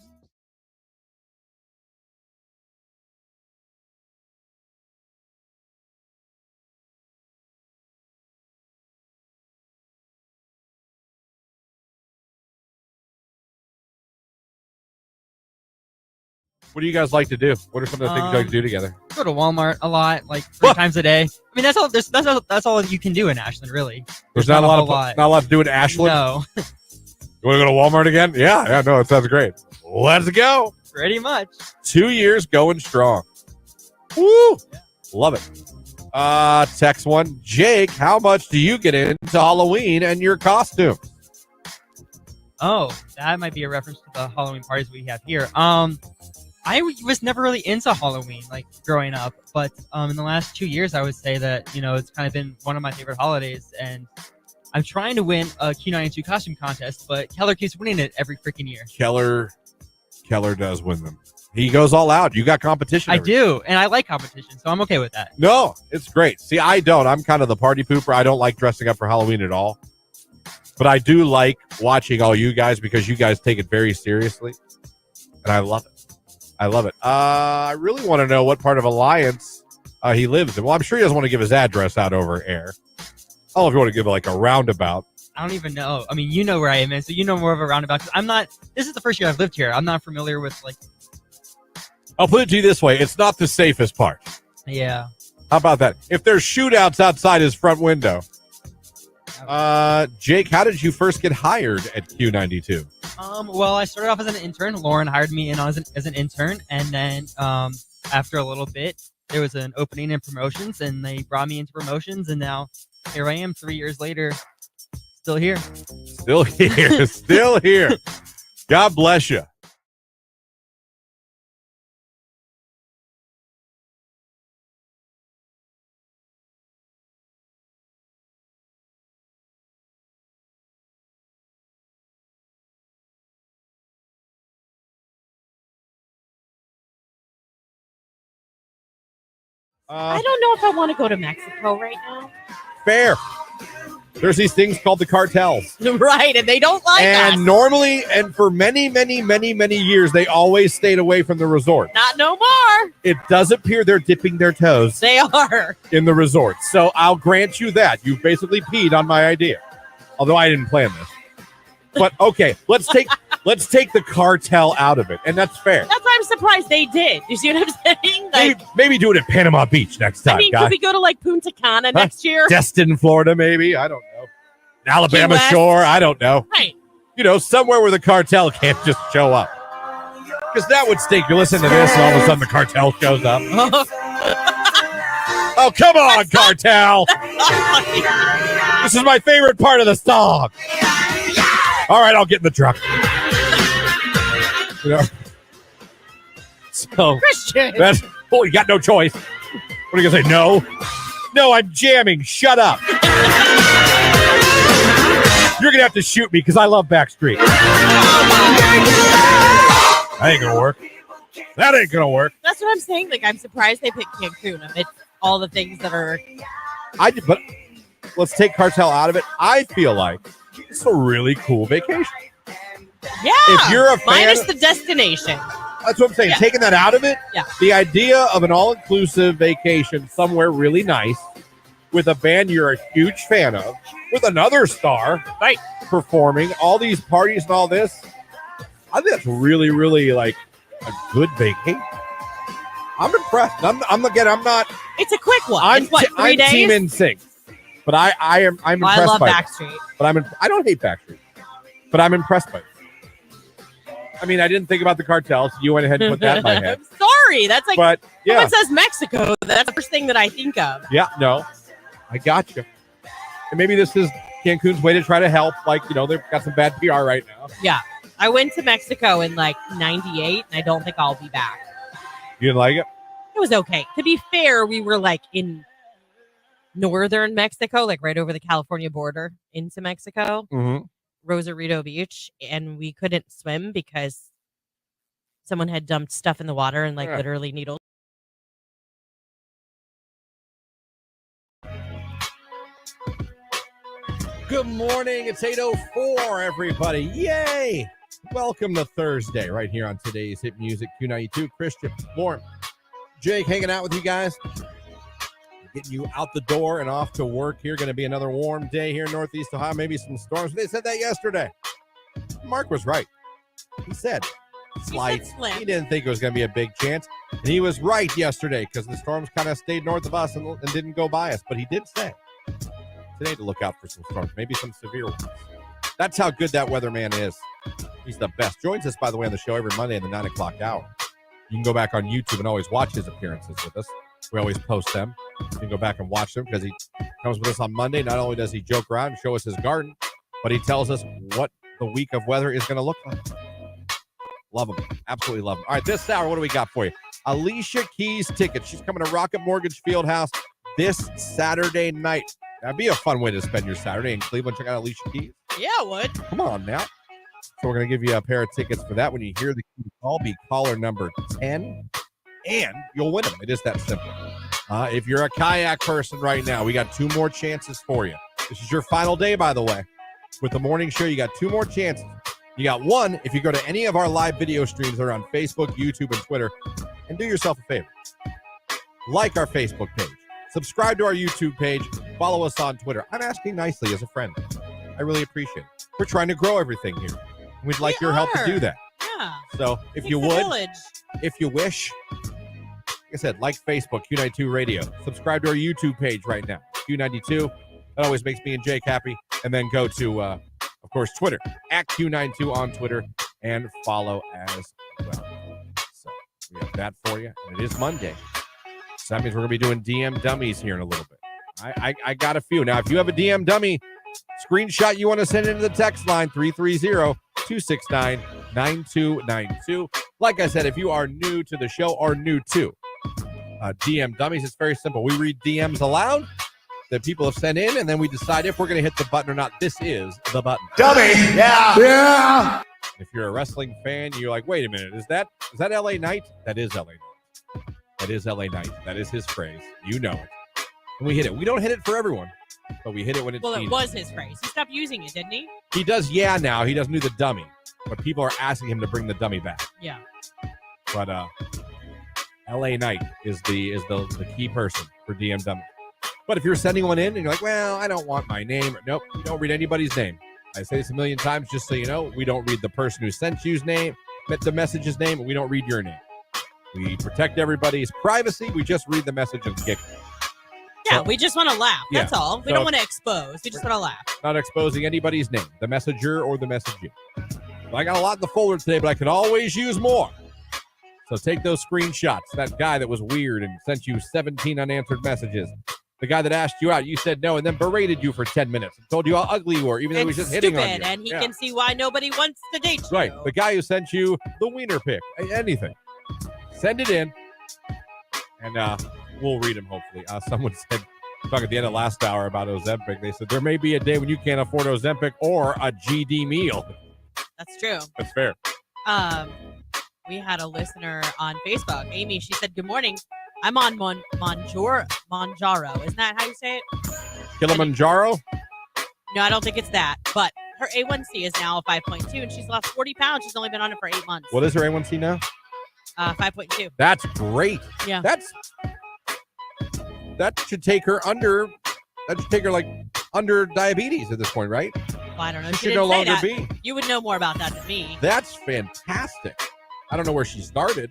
What do you guys like to do? What are some of the things you like to do together? Go to Walmart a lot, like 3 times a day. I mean, that's all. That's all you can do in Ashland, really. There's not a whole lot to do in Ashland. No, You want to go to Walmart again? Yeah, no, it sounds great. Let's go. pretty much. 2 years going strong. Woo! Love it. Text one. Jake, how much do you get into Halloween and your costume? Oh, that might be a reference to the Halloween parties we have here. I was never really into Halloween, like growing up, but in the last 2 years, I would say that it's kind of been one of my favorite holidays, and I'm trying to win a Q92 costume contest, but Keller keeps winning it every freaking year. Keller does win them. He goes all out. You got competition. I do, and I like competition, so I'm okay with that. No, it's great. See, I don't. I'm kind of the party pooper. I don't like dressing up for Halloween at all. But I do like watching all you guys because you guys take it very seriously, and I love it. I really want to know what part of Alliance he lives in. Well, I'm sure he doesn't want to give his address out over air. I don't know if you want to give like a roundabout. I don't even know. I mean, you know where I am, so you know more of a roundabout. 'Cause I'm not. This is the first year I've lived here. I'm not familiar with like. I'll put it to you this way: it's not the safest part. Yeah. How about that? If there's shootouts outside his front window. Jake, how did you first get hired at Q92? Well, I started off as an intern. Lauren hired me in as an intern, and then after a little bit, there was an opening in promotions, and they brought me into promotions, and now here I am 3 years later, still here. Still here. Still here. God bless you. I don't know if I want to go to Mexico right now. Fair. There's these things called the cartels. Right, and they don't like us. And normally, and for many, many, many, many years, they always stayed away from the resort. Not no more. It does appear they're dipping their toes They are. in the resort. So I'll grant you that. You basically peed on my idea. Although I didn't plan this. But okay, let's take the cartel out of it. And that's fair. That's why I'm surprised they did. You see what I'm saying? Like, Maybe do it at Panama Beach next time, I mean, guy. could we go to like Punta Cana next year? Destin, Florida, maybe. I don't know. Alabama West. Shore. I don't know. Right. Somewhere where the cartel can't just show up. Because that would stink. You listen to this, and all of a sudden the cartel shows up. Oh, come on, cartel. This is my favorite part of the song. All right, I'll get in the truck. So Christian. you got no choice. What are you gonna say? No, I'm jamming. Shut up. You're gonna have to shoot me because I love Backstreet. That ain't gonna work. That ain't gonna work. That's what I'm saying. Like, I'm surprised they picked Cancun amid all the things that are. But let's take cartel out of it. I feel like it's a really cool vacation. Yeah. If you're a fan, minus the destination. That's what I'm saying. Yeah. Taking that out of it, Yeah. the idea of an all-inclusive vacation somewhere really nice with a band you're a huge fan of, with another star performing, all these parties and all this, I think that's really, really like a good vacation. I'm impressed. I'm not. It's a quick one. I'm It's what, 3 I'm days? Team NSYNC, but I'm Well, impressed I love by it. Backstreet. But I don't hate Backstreet, but I'm impressed by it. I mean, I didn't think about the cartels. You went ahead and put that in my head. I'm sorry. That's like, But yeah, someone says Mexico. That's the first thing that I think of. yeah, no, I got you. And maybe this is Cancun's way to try to help. Like, they've got some bad PR right now. Yeah. I went to Mexico in like 98, and I don't think I'll be back. You didn't like it? It was okay. To be fair, we were like in northern Mexico, like right over the California border into Mexico. Mm-hmm. Rosarito Beach, and we couldn't swim because someone had dumped stuff in the water and literally needles. Good morning. It's 8:04, everybody. Yay! Welcome to Thursday right here on today's Hit Music Q92. Christian, Lauren, Jake hanging out with you guys. Getting you out the door and off to work here. Going to be another warm day here in Northeast Ohio. Maybe some storms. They said that yesterday. Mark was right. He said slight. He didn't think it was going to be a big chance. And he was right yesterday because the storms kind of stayed north of us and didn't go by us. But he did say today to look out for some storms, maybe some severe ones. That's how good that weatherman is. He's the best. Joins us, by the way, on the show every Monday in the 9 o'clock hour. You can go back on YouTube and always watch his appearances with us. We always post them. You can go back and watch them because he comes with us on Monday. Not only does he joke around and show us his garden, but he tells us what the week of weather is going to look like. Love him. Absolutely love him. All right, this hour, what do we got for you? Alicia Keys tickets. She's coming to Rocket Mortgage Fieldhouse this Saturday night. That'd be a fun way to spend your Saturday in Cleveland. Check out Alicia Keys. Yeah, I would. Come on now. So we're going to give you a pair of tickets for that. When you hear the call, be caller number 10, and you'll win them. It is that simple. If you're a kayak person right now, we got 2 more chances for you. This is your final day, by the way. With the morning show, you got 2 more chances. You got 1 if you go to any of our live video streams that are on Facebook, YouTube, and Twitter, and do yourself a favor. Like our Facebook page. Subscribe to our YouTube page. Follow us on Twitter. I'm asking nicely as a friend. I really appreciate it. We're trying to grow everything here. We'd like your help to do that. Yeah. So if you would, if you wish, like I said, like Facebook, Q92 Radio. Subscribe to our YouTube page right now, Q92. That always makes me and Jake happy. And then go to, of course, Twitter, at Q92 on Twitter, and follow as well. So we have that for you. And it is Monday. So that means we're going to be doing DM dummies here in a little bit. I got a few. Now, if you have a DM dummy screenshot you want to send into the text line, 330-269-9292. Like I said, if you are new to the show or new to DM dummies, it's very simple. We read DMs aloud that people have sent in, and then we decide if we're going to hit the button or not. This is the button. Dummy. Yeah. Yeah. If you're a wrestling fan, you're like, wait a minute, is that LA Knight? That is LA Knight. That is LA Knight. That is his phrase. You know it. And we hit it. We don't hit it for everyone, but we hit it when it's needed. It was his phrase. He stopped using it, didn't he? He does, now. He doesn't do the dummy, but people are asking him to bring the dummy back. Yeah. But LA Knight is the key person for DM dummy. But if you're sending one in and you're like, well, I don't want my name. Nope, we don't read anybody's name. I say this a million times just so you know. We don't read the person who sent you's name, the message's name, and we don't read your name. We protect everybody's privacy. We just read the message and kick it. Yeah, we just want to laugh. That's all. We don't want to expose. We just want to laugh. Not exposing anybody's name, the messenger or the messagee. Well, I got a lot in the folder today, but I could always use more. So take those screenshots. That guy that was weird and sent you 17 unanswered messages. The guy that asked you out, you said no, and then berated you for 10 minutes and told you how ugly you were, even though he was just hitting on you. And he can see why nobody wants to date you. Right. The guy who sent you the wiener pic, anything. Send it in, and we'll read them, hopefully. Someone said, talking at the end of last hour about Ozempic, they said, there may be a day when you can't afford Ozempic or a GD meal. That's true. That's fair. We had a listener on Facebook, Amy. She said, good morning. I'm on Manjaro. Isn't that how you say it? Kilimanjaro? No, I don't think it's that. But her A1C is now 5.2, and she's lost 40 pounds. She's only been on it for 8 months. What is her A1C now? 5.2. That's great. Yeah. That should take her under. That should take her under diabetes at this point, right? Well, I don't know. She should no longer be. You would know more about that than me. That's fantastic. I don't know where she started,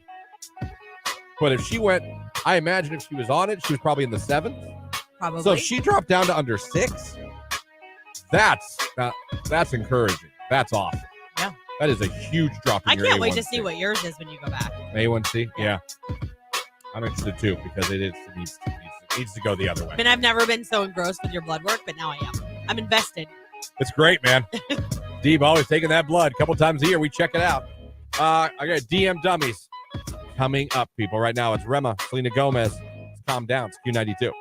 but if she went, I imagine if she was on it, she was probably in the 7th. Probably. So if she dropped down to under 6, that's encouraging. That's awesome. Yeah. That is a huge drop in your A1C. I can't wait to see what yours is when you go back. A1C? Yeah. I'm interested too because it needs to go the other way. And I've never been so engrossed with your blood work, but now I am. I'm invested. It's great, man. Deeb always taking that blood a couple times a year. We check it out. I got DM dummies coming up, people. Right now, it's Rema, Selena Gomez. Calm down. It's Q92.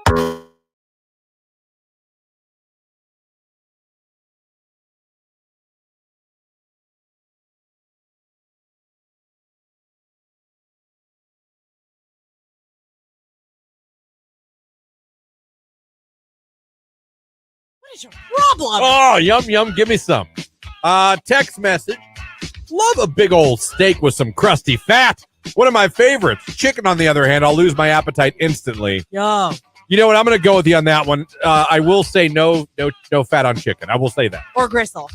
What is your problem? Oh, yum, yum. Give me some. Text message. Love a big old steak with some crusty fat. One of my favorites. Chicken, on the other hand, I'll lose my appetite instantly. Yo. You know what? I'm going to go with you on that one. I will say no fat on chicken. I will say that. Or gristle.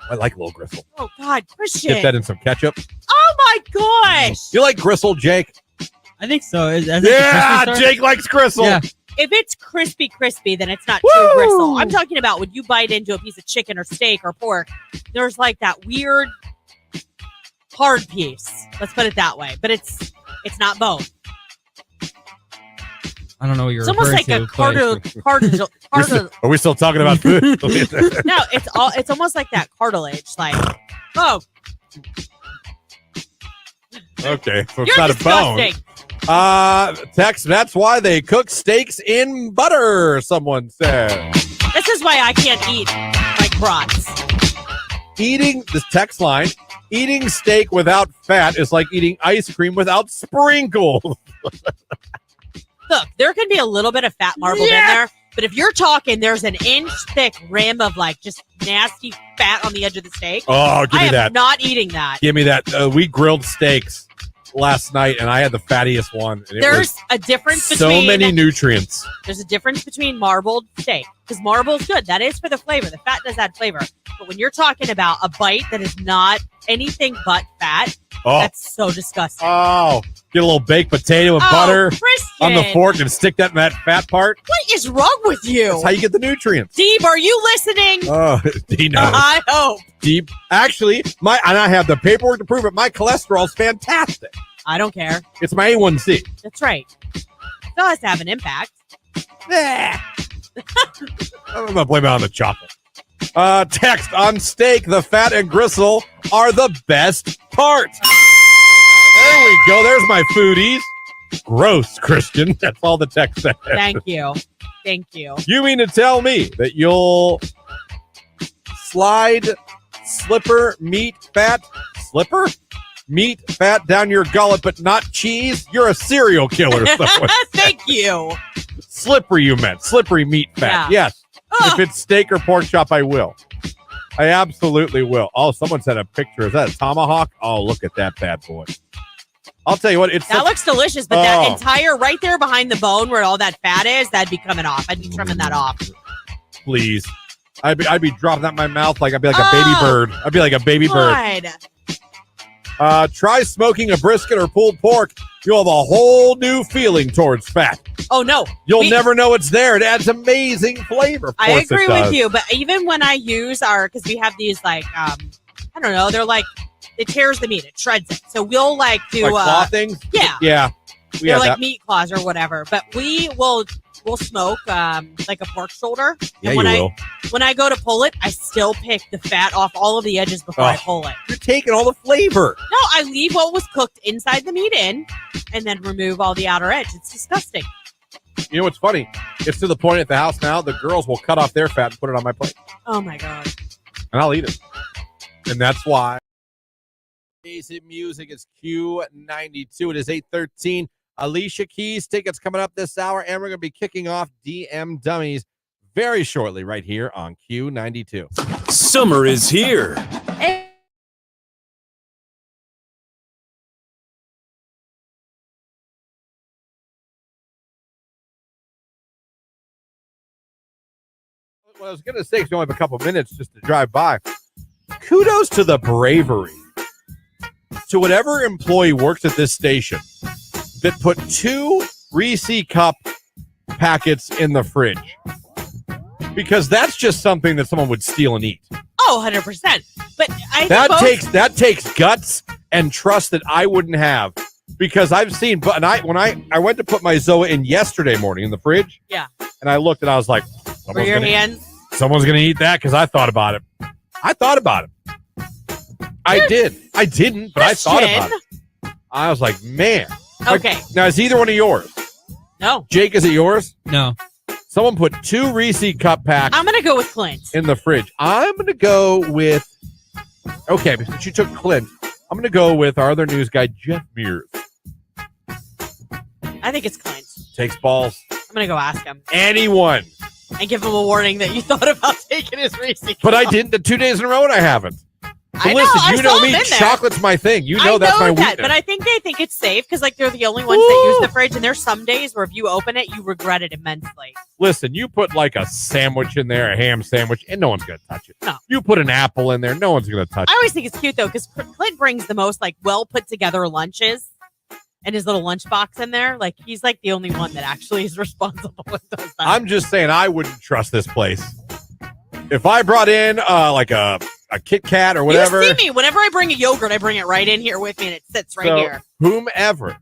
I like a little gristle. Oh, God, Christian. Dip that in some ketchup. Oh, my gosh. You like gristle, Jake? I think so. Yeah, Jake likes gristle. Yeah. If it's crispy, then it's not Woo! true gristle. I'm talking about when you bite into a piece of chicken or steak or pork, there's like that weird hard piece. Let's put it that way. But it's not bone. I don't know what you're It's almost like a cartilage. Are we still talking about food? No, it's almost like that cartilage. Like, oh, okay, so it's you're not disgusting. a bone. Text, that's why they cook steaks in butter, someone said. This is why I can't eat like brats. Eating, this text line, eating steak without fat is like eating ice cream without sprinkles. Look, there can be a little bit of fat marbled in there, but if you're talking, there's an inch thick rim of like just nasty fat on the edge of the steak. Oh, give me I that. am not eating that. Give me that. We grilled steaks last night, and I had the fattiest one. And There's a difference between so many nutrients. There's a difference between marbled steak because marble's good. That is for the flavor. The fat does add flavor. But when you're talking about a bite that is not anything but fat, that's so disgusting. Oh, get a little baked potato and butter Christian. on the fork and stick that in that fat part. What is wrong with you? That's how you get the nutrients. Deeb, are you listening? Oh, he knows. I hope. Deep. Actually, and I have the paperwork to prove it. My cholesterol's fantastic. I don't care. It's my A1C. That's right. Still has to have an impact. I'm going to blame it on the chocolate. Text on steak, the fat and gristle are the best part. There we go. There's my foodies. Gross, Christian. That's all the text said. Thank you. Thank you. You mean to tell me that you'll slide meat fat down your gullet, but not cheese? You're a serial killer. Thank you. Slippery, you meant. Slippery meat fat. Yeah. Yes. If it's steak or pork chop, I will. I absolutely will. Oh, someone sent a picture. Is that a tomahawk? Oh, look at that bad boy. I'll tell you what. That looks delicious, but that entire right there behind the bone where all that fat is, that'd be coming off. I'd be trimming that off. Please. I'd be dropping that in my mouth like I'd be like a baby bird. I'd be like a baby bird. Try smoking a brisket or pulled pork. You'll have a whole new feeling towards fat. Oh, no. You'll never know it's there. It adds amazing flavor. Of I course agree it does. with you, but even when I use because we have these like, I don't know, they're like, it tears the meat, it shreds it. So we'll like do claw things? Yeah. Yeah. They're like meat claws or whatever. But we'll smoke like a pork shoulder. Yeah, and when I go to pull it, I still pick the fat off all of the edges before I pull it. You're taking all the flavor. No, I leave what was cooked inside the meat in and then remove all the outer edge. It's disgusting. You know what's funny? It's to the point at the house now, the girls will cut off their fat and put it on my plate. Oh, my God. And I'll eat it. And that's why. Basic music is Q92. It is 8:13. Alicia Keys tickets coming up this hour, and we're going to be kicking off DM Dummies very shortly right here on Q92. Summer is here. What I was going to say, because we only have a couple minutes just to drive by. Kudos to the bravery to whatever employee works at this station that put 2 Reese cup packets in the fridge. Because that's just something that someone would steal and eat. Oh, 100%. But that takes guts and trust that I wouldn't have. Because I've seen, when I went to put my Zoa in yesterday morning in the fridge. Yeah. And I looked and I was like, someone's going to eat that because I thought about it. I thought about it. I did. I didn't, but Christian. I thought about it. I was like, man. Okay. Now, is either one of yours? No. Jake, is it yours? No. Someone put 2 Reese cup packs. I'm going to go with Clint. In the fridge. I'm going to go with, okay, since you took Clint, I'm going to go with our other news guy, Jeff Mears. I think it's Clint. Takes balls. I'm going to go ask him. Anyone and give him a warning that you thought about taking his Reese cup. But I didn't. The 2 days in a row, and I haven't. But I know, listen, I you saw know him me. in there. Chocolate's my thing. You know I that's know my that, weakness. but I think they think it's safe because like they're the only ones that use the fridge, and there's some days where if you open it, you regret it immensely. Listen, you put like a sandwich in there, a ham sandwich, and no one's going to touch it. No. You put an apple in there, no one's going to touch I it. always think it's cute though because Clint brings the most like well put together lunches and his little lunchbox in there. Like he's like the only one that actually is responsible with those things. I'm just saying I wouldn't trust this place. If I brought in like a Kit Kat or whatever. You see me whenever I bring a yogurt, I bring it right in here with me, and it sits right here. Whomever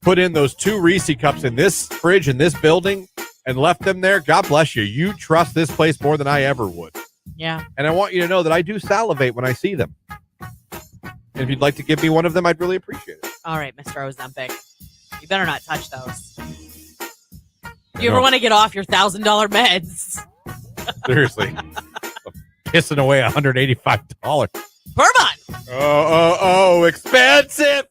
put in those 2 Reese cups in this fridge in this building and left them there, God bless you. You trust this place more than I ever would. Yeah. And I want you to know that I do salivate when I see them. And if you'd like to give me one of them, I'd really appreciate it. All right, Mr. Ozempic. You better not touch those. If you ever want to get off your $1,000 meds. Seriously. Pissing away $185 per month. Oh, expensive.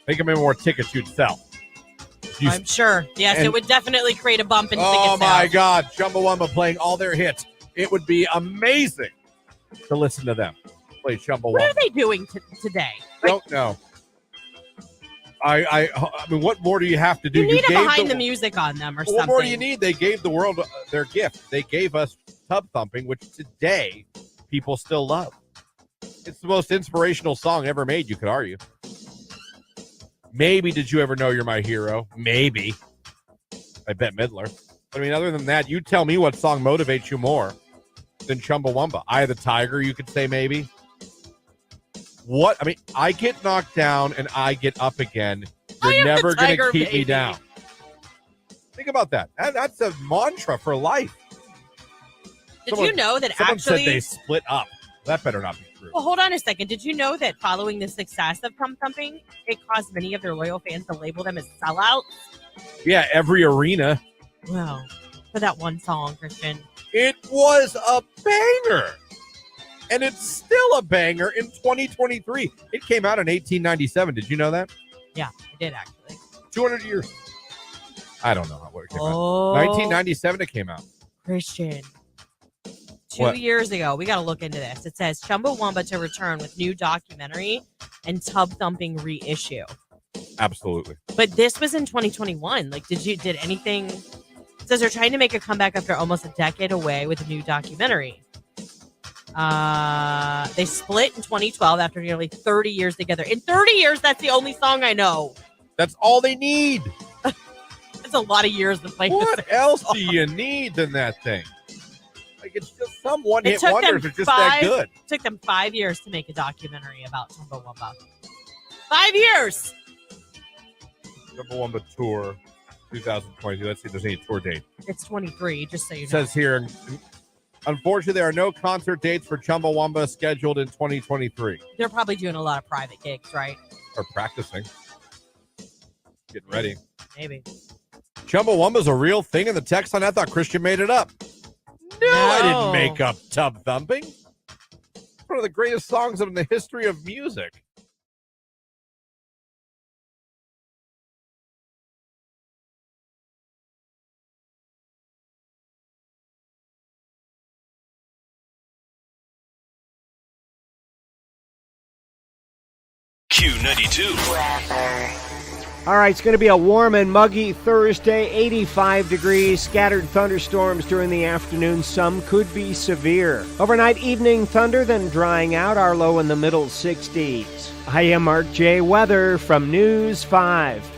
Think how many more tickets you'd sell. I'm sure. Yes, it would definitely create a bump in ticket sales. Oh, my God. Chumbawamba playing all their hits. It would be amazing to listen to them play Chumbawamba. What are they doing today? Don't know. I mean, what more do you have to do? You need a behind the music on them or something. What more do you need? They gave the world their gift. They gave us Tub Thumping, which today people still love. It's the most inspirational song ever made, you could argue. Maybe Did You Ever Know You're My Hero? Maybe. I bet Midler. But I mean, other than that, you tell me what song motivates you more than Chumbawamba. Eye of the Tiger, you could say maybe. What? I mean, I get knocked down and I get up again. You're never going to keep me down. Think about that. That's a mantra for life. Did you know that someone actually... said they split up. That better not be true. Well, hold on a second. Did you know that following the success of Tub Thumping, it caused many of their loyal fans to label them as sellouts? Yeah, every arena. Well, for that one song, Christian. It was a banger. And it's still a banger in 2023. It came out in 1897. Did you know that? Yeah, I did actually. 200 years. I don't know what it came out. 1997 it came out. Christian. 2 years ago. We got to look into this. It says Chumbawamba to return with new documentary and Tub Thumping reissue. Absolutely. But this was in 2021. Like, did anything... It says they're trying to make a comeback after almost a decade away with a new documentary. They split in 2012 after nearly 30 years together. In 30 years, that's the only song I know. That's all they need. It's a lot of years to play. What else do you need than that thing? Like, it's just some one-hit wonders are just that good. It took them 5 years to make a documentary about Chumbawamba. 5 years! Chumbawamba Tour 2022. Let's see if there's any tour date. It's 23, just so you know. It says here, unfortunately, there are no concert dates for Chumbawamba scheduled in 2023. They're probably doing a lot of private gigs, right? Or practicing. Getting ready. Maybe. Chumbawamba's a real thing in the text line. I thought Christian made it up. No, I didn't make up Tub Thumping. It's one of the greatest songs in the history of music. Q92. All right, it's going to be a warm and muggy Thursday, 85 degrees, scattered thunderstorms during the afternoon. Some could be severe. Overnight evening thunder, then drying out, our low in the middle 60s. I am Mark J. Weather from News 5.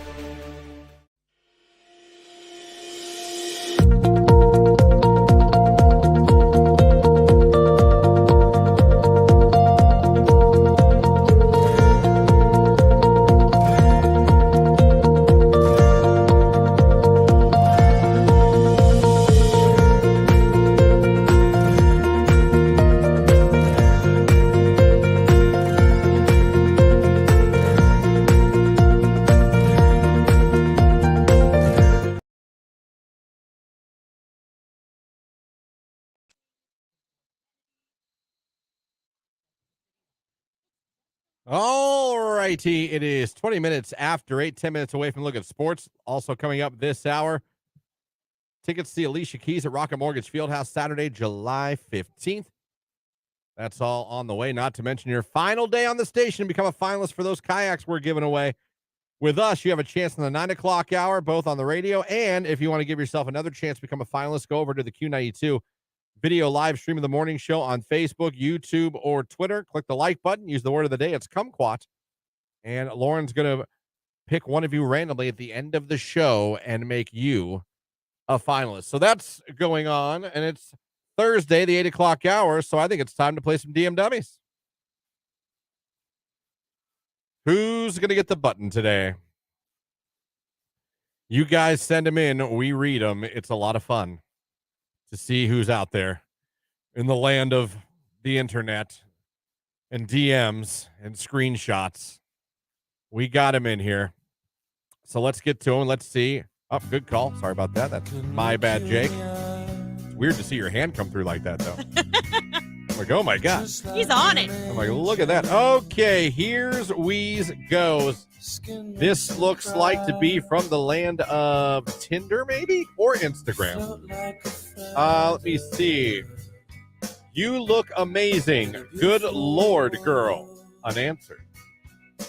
All righty. It is 20 minutes after 8, 10 minutes away from Look at Sports. Also coming up this hour, tickets to see Alicia Keys at Rocket Mortgage Fieldhouse Saturday, July 15th. That's all on the way, not to mention your final day on the station to become a finalist for those kayaks we're giving away. With us, you have a chance in the 9 o'clock hour, both on the radio, and if you want to give yourself another chance to become a finalist, go over to the Q92 video live stream of the morning show on Facebook, YouTube, or Twitter. Click the like button. Use the word of the day. It's kumquat. And Lauren's going to pick one of you randomly at the end of the show and make you a finalist. So that's going on, and it's Thursday, the 8 o'clock hour, so I think it's time to play some DM Dummies. Who's going to get the button today? You guys send them in. We read them. It's a lot of fun to see who's out there in the land of the internet and DMs and screenshots. We got him in here. So let's get to him. Let's see. Oh, good call. Sorry about that. That's my bad, Jake. It's weird to see your hand come through like that, though. I'm like, oh, my God. He's on it. I'm like, look at that. Okay, here's Wheeze Goes. This looks like to be from the land of Tinder, maybe? Or Instagram. Let me see. You look amazing. Good Lord, girl. Unanswered.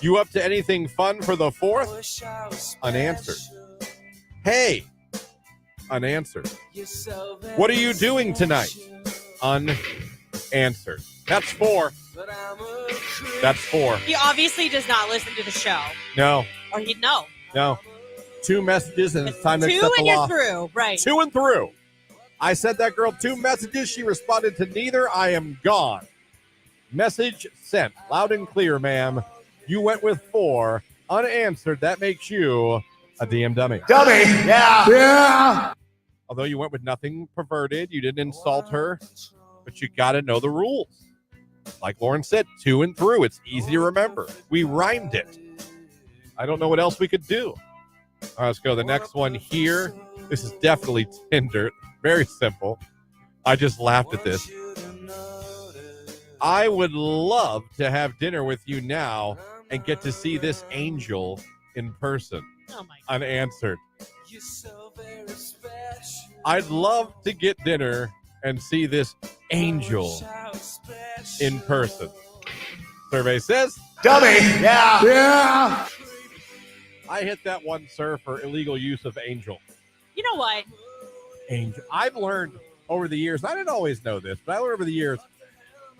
You up to anything fun for the 4th? Unanswered. Hey. Unanswered. What are you doing tonight? Unanswered. That's 4. That's 4. He obviously does not listen to the show. No. Or he'd know. No. 2 messages and it's time to 2 accept the and you're law. through. Right. 2 and through. I sent that girl 2 messages. She responded to neither. I am gone. Message sent. Loud and clear, ma'am. You went with 4. Unanswered. That makes you a DM dummy. Dummy. Yeah. Yeah. Although you went with nothing perverted. You didn't insult her. But you got to know the rules. Like Lauren said, 2 and through. It's easy to remember. We rhymed it. I don't know what else we could do. All right, let's go. The next one here. This is definitely Tinder. Very simple. I just laughed at this. I would love to have dinner with you now and get to see this angel in person. Oh my God. Unanswered. I'd love to get dinner and see this angel in person. Survey says, dummy. Yeah. Yeah. I hit that one, sir, for illegal use of angel. You know what? Angel. I've learned over the years, I didn't always know this, but I learned over the years,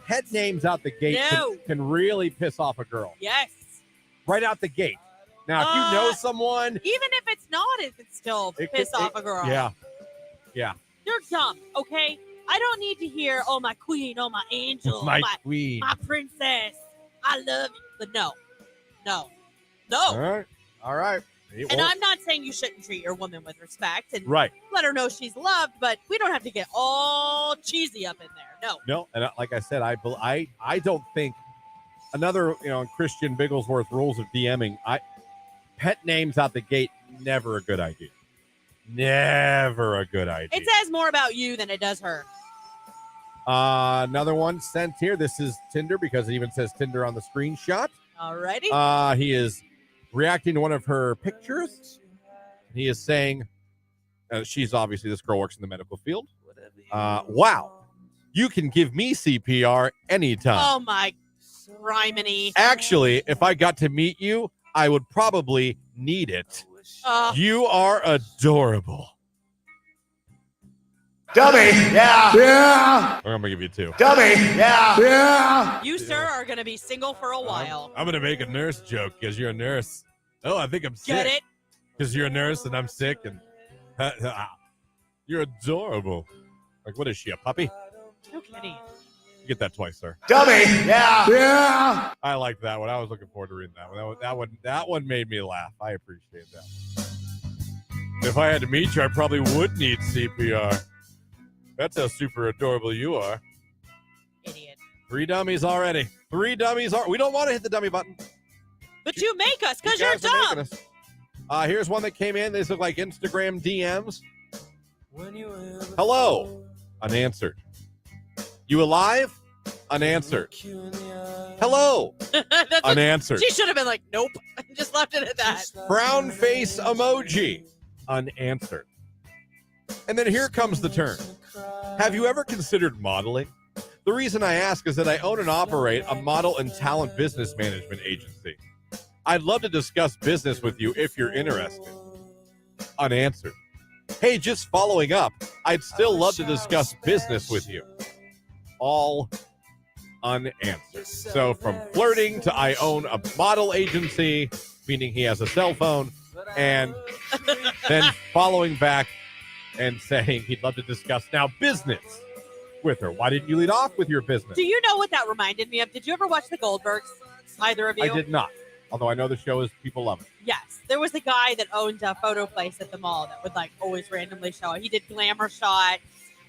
pet names out the gate can really piss off a girl. Yes. Right out the gate. Now, if you know someone. Even if it's not, it could still piss off a girl. Yeah. Yeah. You're dumb, okay? I don't need to hear, oh, my queen, oh, my angel, my queen, my princess, I love you. But no. All right. And I'm not saying you shouldn't treat your woman with respect and right. let her know she's loved, but we don't have to get all cheesy up in there. No. And like I said, I don't think another, Christian Bigglesworth rules of DMing. Pet names out the gate, never a good idea. Never a good idea. It says more about you than it does her. Another one sent here. This is Tinder because it even says Tinder on the screenshot. Alrighty. He is reacting to one of her pictures. He is saying, she's obviously, this girl works in the medical field. Wow. You can give me CPR anytime. Oh my criminy. Actually, if I got to meet you, I would probably need it. You are adorable. Dummy. Yeah. Yeah. I'm going to give you 2. Dummy. Yeah. Yeah. You, sir, are going to be single for a while. I'm going to make a nurse joke because you're a nurse. Oh, I think I'm sick. Get it? Because you're a nurse and I'm sick and you're adorable. Like, what is she, a puppy? No kidding. You get that twice, sir. Dummy. Yeah. Yeah. I like that one. I was looking forward to reading that one. That one made me laugh. I appreciate that. If I had to meet you, I probably would need CPR. That's how super adorable you are. Idiot. 3 dummies already. 3 dummies. We don't want to hit the dummy button. But you make us because you're dumb. Here's one that came in. These look like Instagram DMs. Hello. Unanswered. You alive? Unanswered. Hello. Unanswered. She should have been like, nope. Just left it at that. Frown face emoji. Unanswered. And then here comes the turn. Have you ever considered modeling? The reason I ask is that I own and operate a model and talent business management agency. I'd love to discuss business with you if you're interested. Unanswered. Hey, just following up, I'd still love to discuss business with you. All unanswered. So from flirting to I own a model agency, meaning he has a cell phone, and then following back and saying he'd love to discuss now business with her. Why didn't you lead off with your business? Do you know what that reminded me of? Did you ever watch The Goldbergs? Either of you? I did not. Although I know the show is people love it. Yes. There was a guy that owned a photo place at the mall that would like always randomly show it. He did glamour shots,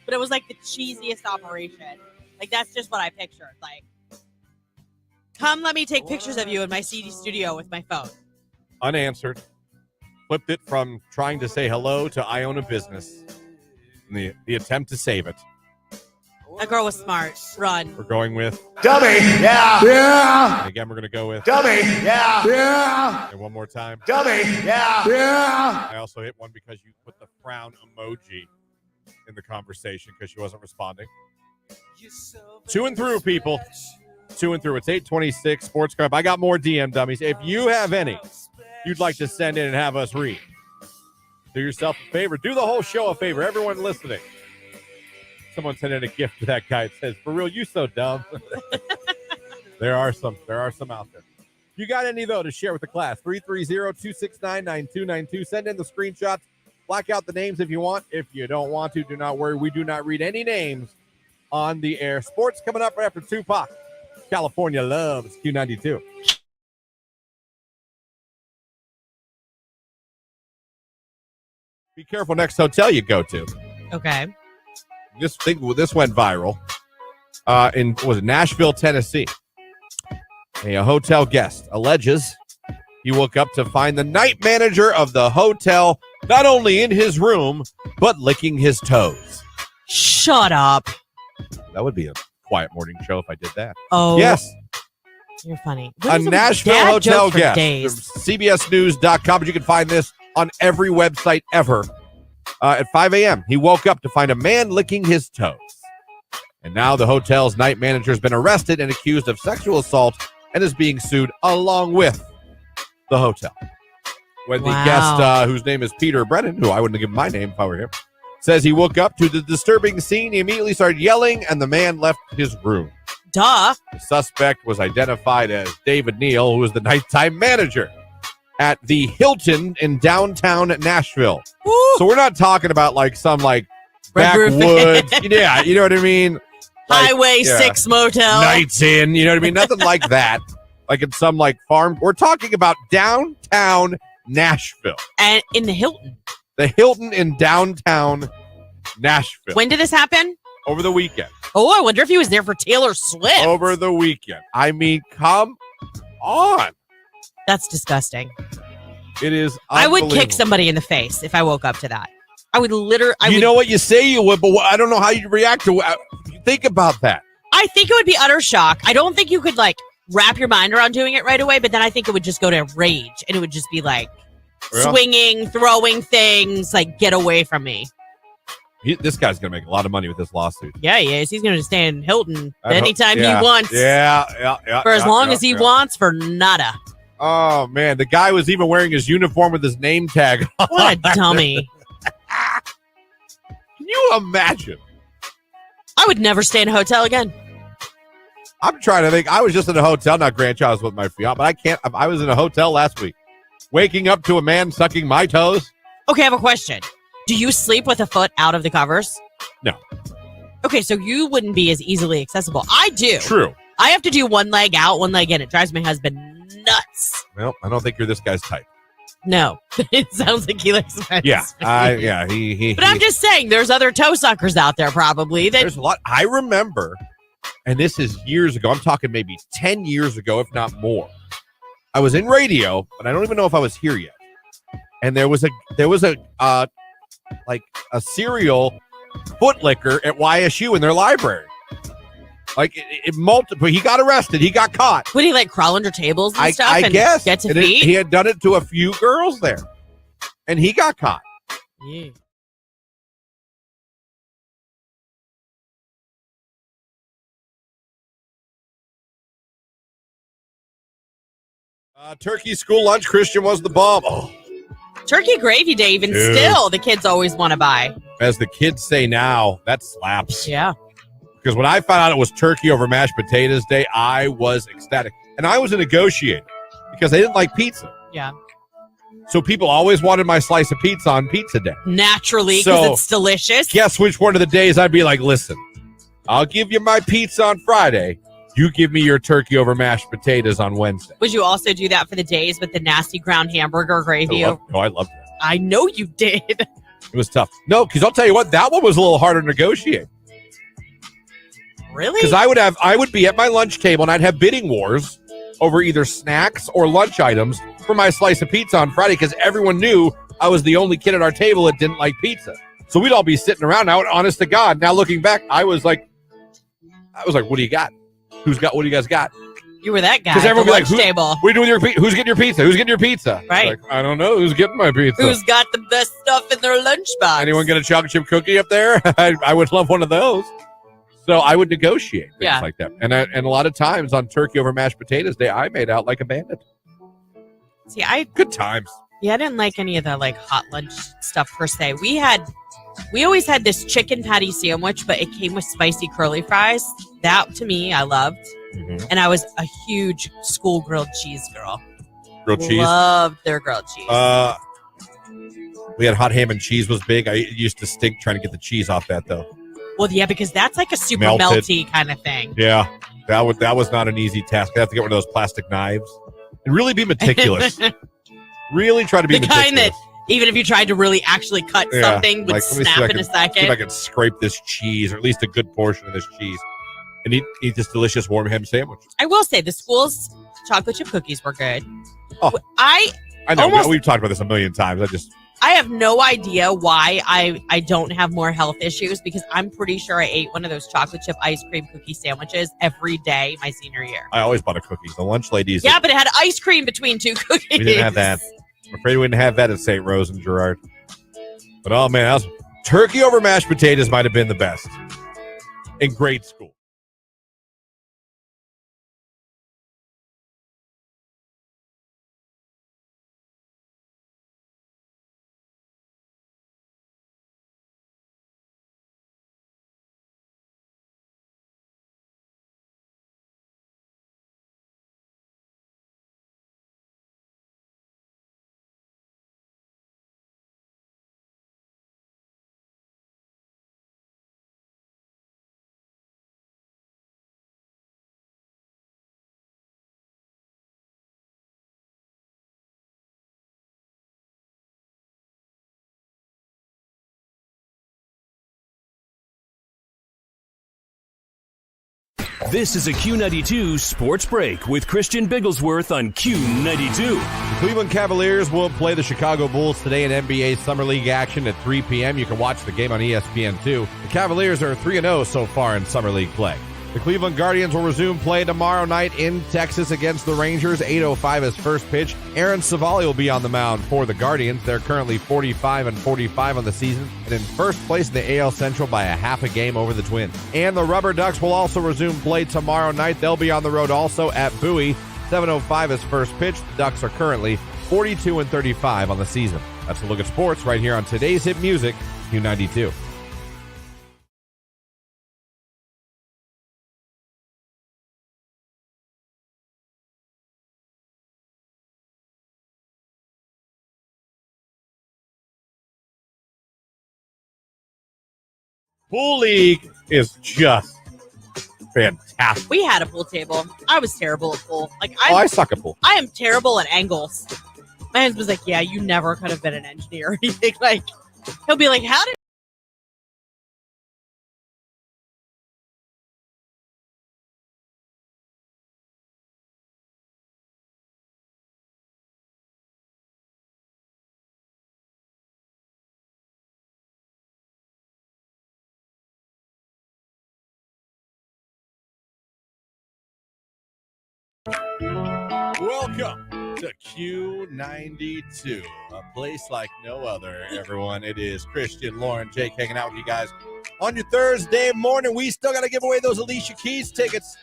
but it was like the cheesiest operation. Like that's just what I pictured. Like, come let me take pictures of you in my CD studio with my phone. Unanswered. Flipped it from trying to say hello to I own a business. And the attempt to save it. That girl was smart. Run. We're going with Dummy. Yeah. Yeah. And again, we're going to go with Dummy. Yeah. Yeah. And one more time. Dummy. Yeah. Yeah. I also hit one because you put the frown emoji in the conversation because she wasn't responding. To and through, people. To and through. It's 8:26 Sports Club. I got more DM dummies. If you have any you'd like to send in and have us read, do yourself a favor. Do the whole show a favor. Everyone listening. Someone sent in a gift to that guy. It says, "For real, you so dumb." There are some out there. You got any, though, to share with the class? 330-269-9292. Send in the screenshots. Black out the names if you want. If you don't want to, do not worry. We do not read any names on the air. Sports coming up right after Tupac. California loves Q92. Be careful next hotel you go to. Okay. This went viral in Nashville, Tennessee. A hotel guest alleges he woke up to find the night manager of the hotel not only in his room but licking his toes. Shut up. That would be a quiet morning show if I did that. Oh, yes. You're funny. A Nashville hotel guest. CBSnews.com, but you can find this on every website ever. At 5 a.m., he woke up to find a man licking his toes. And now the hotel's night manager has been arrested and accused of sexual assault and is being sued along with the hotel. When the guest, whose name is Peter Brennan, who I wouldn't have given my name if I were him, says he woke up to the disturbing scene, he immediately started yelling, and the man left his room. Duh. The suspect was identified as David Neal, who was the nighttime manager at the Hilton in downtown Nashville. Woo. So we're not talking about like some like Red backwoods, yeah, you know what I mean? Like, Highway 6 motel. Nights in, you know what I mean? Nothing like that. Like in some like farm. We're talking about downtown Nashville. And in the Hilton. The Hilton in downtown Nashville. When did this happen? Over the weekend. Oh, I wonder if he was there for Taylor Swift. Over the weekend. I mean, come on. That's disgusting. It is. I would kick somebody in the face if I woke up to that. I would literally. You know what? You say you would, but I don't know how you'd react to it. Think about that. I think it would be utter shock. I don't think you could like wrap your mind around doing it right away, but then I think it would just go to rage and it would just be like swinging, throwing things, like get away from me. This guy's going to make a lot of money with this lawsuit. Yeah, he is. He's going to stay in Hilton anytime he wants. Yeah. For as long as he wants, for nada. Oh, man. The guy was even wearing his uniform with his name tag on. What a dummy. Can you imagine? I would never stay in a hotel again. I'm trying to think. I was just in a hotel, not Grandchild, I was with my fiance, but I can't. I was in a hotel last week, waking up to a man sucking my toes. Okay, I have a question. Do you sleep with a foot out of the covers? No. Okay, so you wouldn't be as easily accessible. I do. True. I have to do one leg out, one leg in. It drives my husband nuts. Well, I don't think you're this guy's type. No. It sounds like he likes that. Yeah. He. But I'm just saying, there's other toe suckers out there probably. There's a lot. I remember, and this is years ago. I'm talking maybe 10 years ago, if not more. I was in radio, but I don't even know if I was here yet. And there was a serial foot licker at YSU in their library. Like multiple. He got arrested. He got caught. Would he like crawl under tables and stuff? I and guess. Get to And feet? he had done it to a few girls there, and he got caught. Yeah. Turkey school lunch. Christian was the bomb. Oh, Turkey gravy day, even Dude. still, the kids always want to buy. as the kids say now, that slaps. Yeah. Because when I found out it was turkey over mashed potatoes day, I was ecstatic. And I was a negotiator because I didn't like pizza. Yeah. So people always wanted my slice of pizza on pizza day. Naturally, because So, it's delicious. Guess which one of the days I'd be like, listen, I'll give you my pizza on Friday. You give me your turkey over mashed potatoes on Wednesday. Would you also do that for the days with the nasty ground hamburger gravy? I loved that. I know you did. It was tough. No, because I'll tell you what, that one was a little harder to negotiate. Really? Because I would be at my lunch table and I'd have bidding wars over either snacks or lunch items for my slice of pizza on Friday because everyone knew I was the only kid at our table that didn't like pizza. So we'd all be sitting around now, honest to God. Now looking back, I was like, what do you got? What do you guys got? You were that guy. Because everyone would be like, table. what are you doing with your pizza? Who's getting your pizza? Who's getting your pizza? Right. Like, I don't know. Who's getting my pizza? Who's got the best stuff in their lunchbox? Anyone get a chocolate chip cookie up there? I would love one of those. So I would negotiate things like that. And a lot of times on turkey over mashed potatoes day, I made out like a bandit. See, good times. Yeah, I didn't like any of the like hot lunch stuff per se. We always had this chicken patty sandwich, but it came with spicy curly fries. That to me, I loved. Mm-hmm. And I was a huge school grilled cheese girl. Grilled cheese? Loved their grilled cheese. We had hot ham and cheese was big. I used to stink trying to get the cheese off that though. Well, yeah, because that's like a super Melted. melty kind of thing. Yeah, that was not an easy task. I have to get one of those plastic knives and really be meticulous. Really try to be the meticulous. kind that even if you tried to really actually cut something, would snap in a second. See if I can scrape this cheese, or at least a good portion of this cheese, and eat this delicious warm ham sandwich. I will say the school's chocolate chip cookies were good. Oh, I know. We've talked about this a million times. I have no idea why I don't have more health issues because I'm pretty sure I ate one of those chocolate chip ice cream cookie sandwiches every day my senior year. I always bought a cookie. The lunch ladies. Yeah, but it had ice cream between two cookies. We didn't have that. I'm afraid we didn't have that at St. Rose and Girard. But oh man, turkey over mashed potatoes might have been the best in grade school. This is a Q92 Sports Break with Christian Bigglesworth on Q92. The Cleveland Cavaliers will play the Chicago Bulls today in NBA Summer League action at 3 p.m. You can watch the game on ESPN2. The Cavaliers are 3-0 so far in Summer League play. The Cleveland Guardians will resume play tomorrow night in Texas against the Rangers. 8:05 is first pitch. Aaron Savali will be on the mound for the Guardians. They're currently 45-45 on the season and in first place in the AL Central by a half a game over the Twins. And the Rubber Ducks will also resume play tomorrow night. They'll be on the road also at Bowie. 7:05 is first pitch. The Ducks are currently 42-35 on the season. That's a look at sports right here on today's hit music, Q92. Pool League is just fantastic. We had a pool table. I was terrible at pool. I suck at pool. I am terrible at angles. My husband was like, yeah, you never could have been an engineer or anything. He'll be like, how did Welcome to Q92, a place like no other, everyone. It is Christian, Lauren, Jake hanging out with you guys on your Thursday morning. We still got to give away those Alicia Keys tickets.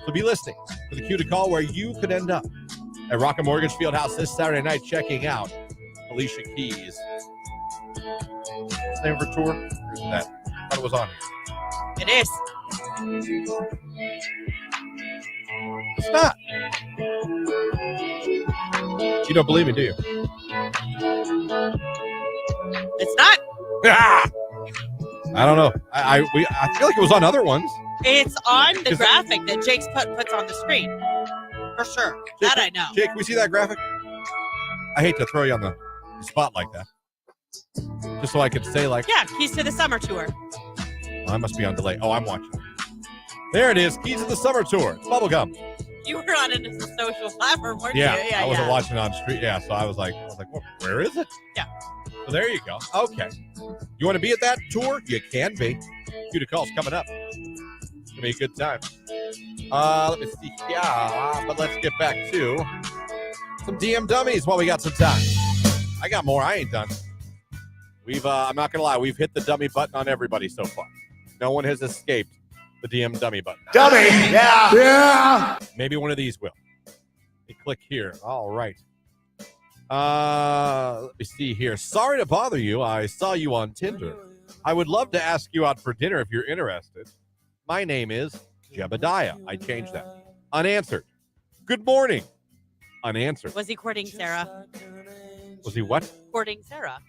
So be listening for the Q to call where you could end up at Rocket Mortgage Fieldhouse this Saturday night checking out Alicia Keys. What's the name of her tour? Or is that? I thought it was on here. It is. It's not. You don't believe me, do you? It's not. Ah! I don't know. I feel like it was on other ones. It's on the graphic that Jake's puts on the screen. For sure. Jake, that I know. Jake, can we see that graphic? I hate to throw you on the spot like that. Just so I could say, like... Yeah, Keys to the Summer Tour. Well, I must be on delay. Oh, I'm watching. There it is. Keys to the Summer Tour. It's bubblegum. You were on a social platform, weren't you? Yeah, I wasn't watching on street. Yeah, so I was like, where is it? Yeah. So there you go. Okay. You want to be at that tour? You can be. Q to call's coming up. It's gonna be a good time. Let me see. Yeah, but let's get back to some DM dummies while we got some time. I got more. I ain't done. I'm not gonna lie. We've hit the dummy button on everybody so far. No one has escaped the DM dummy button. Dummy, yeah, yeah. Maybe one of these will. Let me click here. All right. Let me see here. Sorry to bother you. I saw you on Tinder. I would love to ask you out for dinner if you're interested. My name is Jebediah. I changed that. Unanswered. Good morning. Unanswered. Was he courting Sarah? Was he what? Courting Sarah.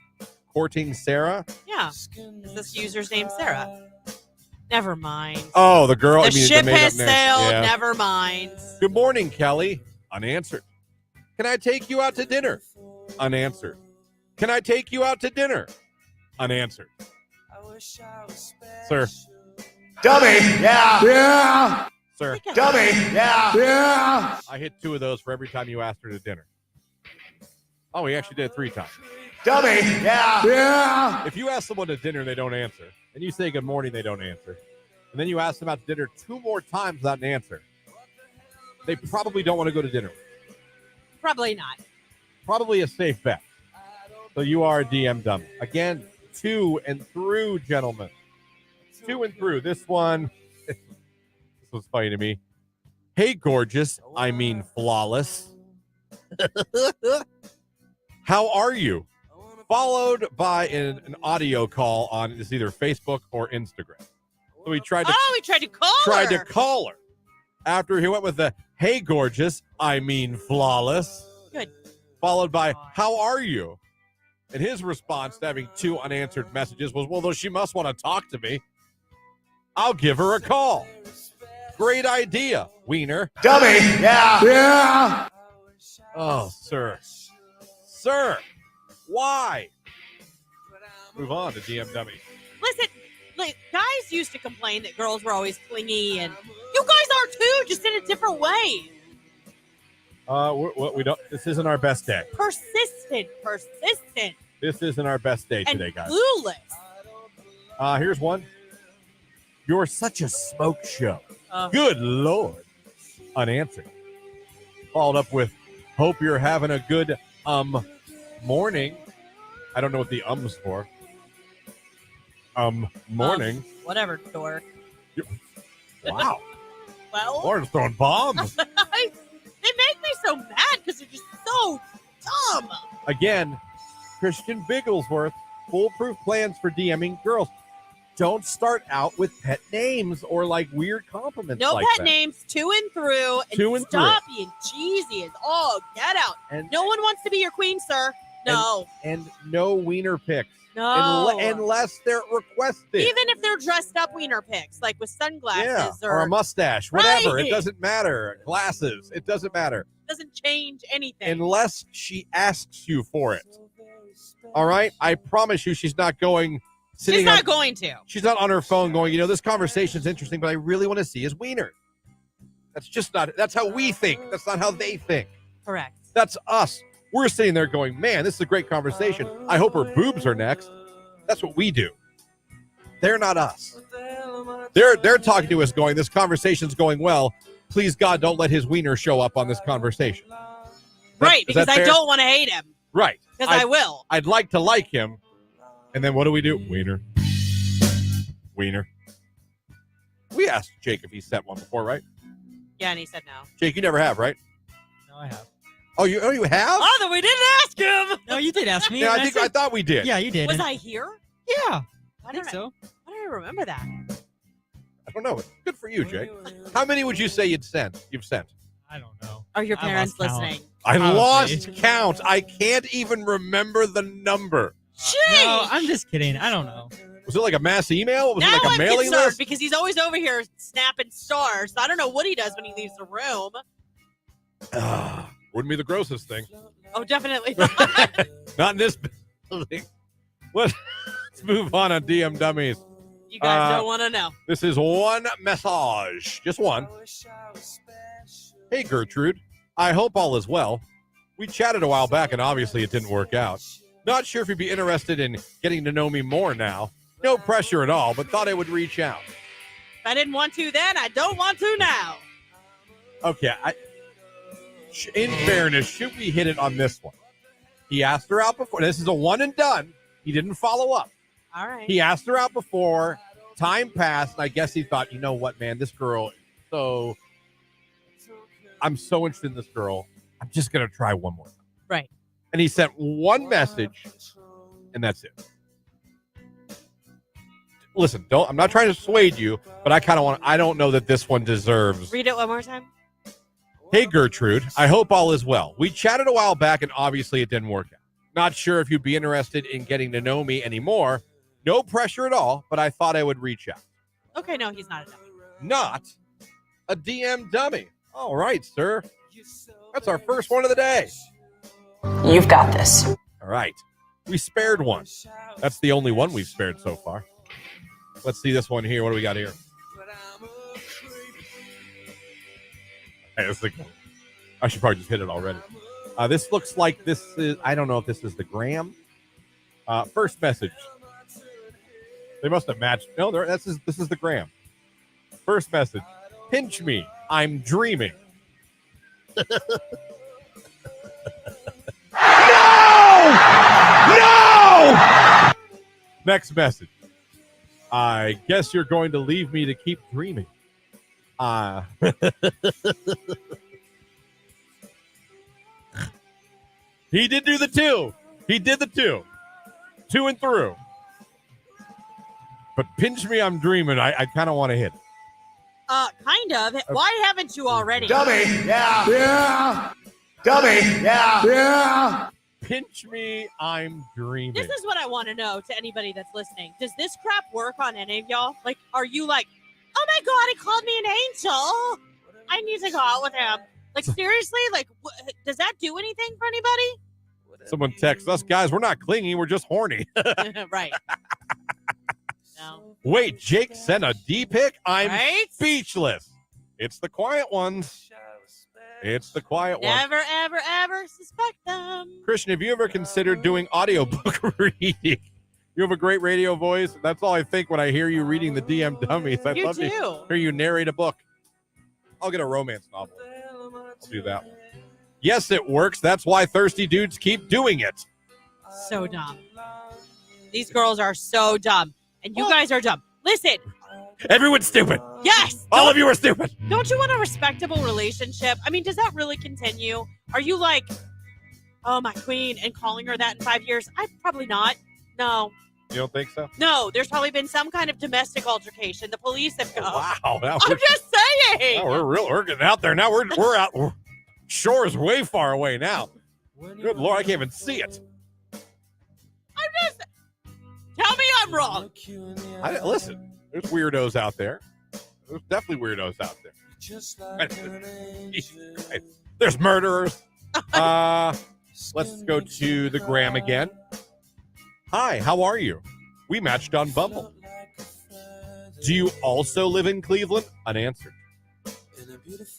Courting Sarah? Yeah. Is this user's name Sarah? Never mind. Oh, the girl. The ship has name. sailed. Yeah. Never mind. Good morning, Kelly. Unanswered. Can I take you out to dinner? Unanswered. Can I take you out to dinner? Unanswered. Sir. Dummy, yeah, yeah. Sir. Dummy, yeah, yeah. I hit 2 of those for every time you asked her to dinner. Oh, he actually did it 3 times. Dummy, yeah, yeah. If you ask someone to dinner and they don't answer, and you say good morning, they don't answer, and then you ask them out to dinner 2 more times without an answer, they probably don't want to go to dinner. Probably not. Probably a safe bet. So you are a DM dummy. Again, 2 and through, gentlemen. 2 and through. This one, this was funny to me. Hey, gorgeous. I mean, flawless. How are you? Followed by an audio call on it's either Facebook or Instagram. So he tried to call her. After he went with the hey, gorgeous, I mean, flawless. Good. Followed by how are you? And his response to having 2 unanswered messages was, well, though she must want to talk to me. I'll give her a call. Great idea, wiener. Dummy, yeah, yeah. Oh, sir. Sir, why? Move on to DM dummy. Listen, like, guys used to complain that girls were always clingy, and you guys are too, just in a different way. We don't. This isn't our best day. Persistent. This isn't our best day and today, guys. Clueless. Here's one. You're such a smoke show. Good Lord. Unanswered. Followed up with, hope you're having a good morning. I don't know what the um's for. Morning. Whatever, dork. Wow. Well, Lauren's throwing bombs. they make me so mad because they're just so dumb. Again, Christian Bigglesworth, foolproof plans for DMing girls. Don't start out with pet names or like weird compliments. No like pet that. names, 2 and through, and stop being cheesy as all get out. And no one wants to be your queen, sir. No. And no wiener pics. No. Unless they're requested. Even if they're dressed up wiener pics, like with sunglasses or a mustache, whatever. Right. It doesn't matter. Glasses. It doesn't matter. Doesn't change anything. Unless she asks you for it. All right? I promise you she's not going... She's not going to. She's not on her phone going, this conversation's interesting, but I really want to see his wiener. That's just not, that's how we think. That's not how they think. Correct. That's us. We're sitting there going, man, this is a great conversation. I hope her boobs are next. That's what we do. They're not us. They're talking to us going, this conversation's going well. please God, don't let his wiener show up on this conversation. Right, Is that because I fair? don't want to hate him. Right. Because I will. I'd like to like him. And then what do? Wiener. Wiener. We asked Jake if he sent one before, right? Yeah, and he said no. Jake, you never have, right? No, I have. Oh, you have? Oh, then we didn't ask him. No, you did ask me. Yeah, and I thought we did. Yeah, you did. Was I here? Yeah, Why I think don't so. Why don't I remember that? I don't know. Good for you, Jake. How many would you say you've sent? I don't know. Are your I parents lost count. listening? I Probably. lost count. I can't even remember the number. Jeez. No, I'm just kidding. I don't know. Was it like a mass email? Was Now it like a I'm mailing concerned list? because he's always over here snapping stars. So I don't know what he does when he leaves the room. Wouldn't be the grossest thing. Oh, definitely not. Not in this building. Let's move on DM Dummies. You guys don't want to know. This is one message. Just one. Hey, Gertrude. I hope all is well. We chatted a while back, and obviously it didn't work out. Not sure if you'd be interested in getting to know me more now. No pressure at all, but thought I would reach out. If I didn't want to then, I don't want to now. Okay, in fairness, should we hit it on this one? He asked her out before. This is a one and done. He didn't follow up. All right. He asked her out before. Time passed, and I guess he thought, you know what, man, this girl, I'm so interested in this girl. I'm just going to try one more time. Right. And he sent one message, and that's it. Listen, I'm not trying to dissuade you, but I don't know that this one deserves. Read it one more time. Hey, Gertrude, I hope all is well. We chatted a while back, and obviously it didn't work out. Not sure if you'd be interested in getting to know me anymore. No pressure at all, but I thought I would reach out. Okay, no, he's not a dummy. Not a DM dummy. All right, sir. That's our first one of the day. You've got this. All right. We spared one. That's the only one we've spared so far. Let's see this one here. What do we got here? Hey, I should probably just hit it already. This looks like this is, I don't know if this is the gram. First message. They must have matched. No, this is the gram. First message. Pinch me. I'm dreaming. No! Next message. I guess you're going to leave me to keep dreaming. He did do the two. He did the two. To and through. But pinch me, I'm dreaming. I kind of want to hit it. Kind of. Why haven't you already? Dummy. Yeah. Yeah. Dummy. Yeah. Yeah. Pinch me, I'm dreaming. This is what I want to know to anybody that's listening. Does this crap work on any of y'all? Like, are you like, oh my God, he called me an angel. I need to go out with him. Like, seriously? Like, does that do anything for anybody? Someone texts us, guys, we're not clingy, we're just horny. Right. No. Wait, Jake sent a D-pic? I'm Right? speechless. It's the quiet ones. It's the quiet ones. Never, ever, ever suspect them. Christian, have you ever considered doing audiobook reading? You have a great radio voice. That's all I think when I hear you reading the DM Dummies. I'd You love to do. hear you narrate a book. I'll get a romance novel. I'll do that one. Yes, it works. That's why thirsty dudes keep doing it. So dumb. These girls are so dumb. And you guys are dumb. Listen. Everyone's stupid. Yes. All of you are stupid. Don't you want a respectable relationship? I mean, does that really continue? Are you like, oh, my queen, and calling her that in 5 years? Probably not. No. You don't think so? No, there's probably been some kind of domestic altercation. The police have come. Wow. Now I'm just saying. Now we're getting out there. Now we're out. Shore's way far away now. Good Lord, I can't even see it. I'm just. Tell me I'm wrong. Listen. There's weirdos out there. There's definitely weirdos out there. There's murderers. Let's go to the gram again. Hi, how are you? We matched on Bumble. Do you also live in Cleveland? Unanswered.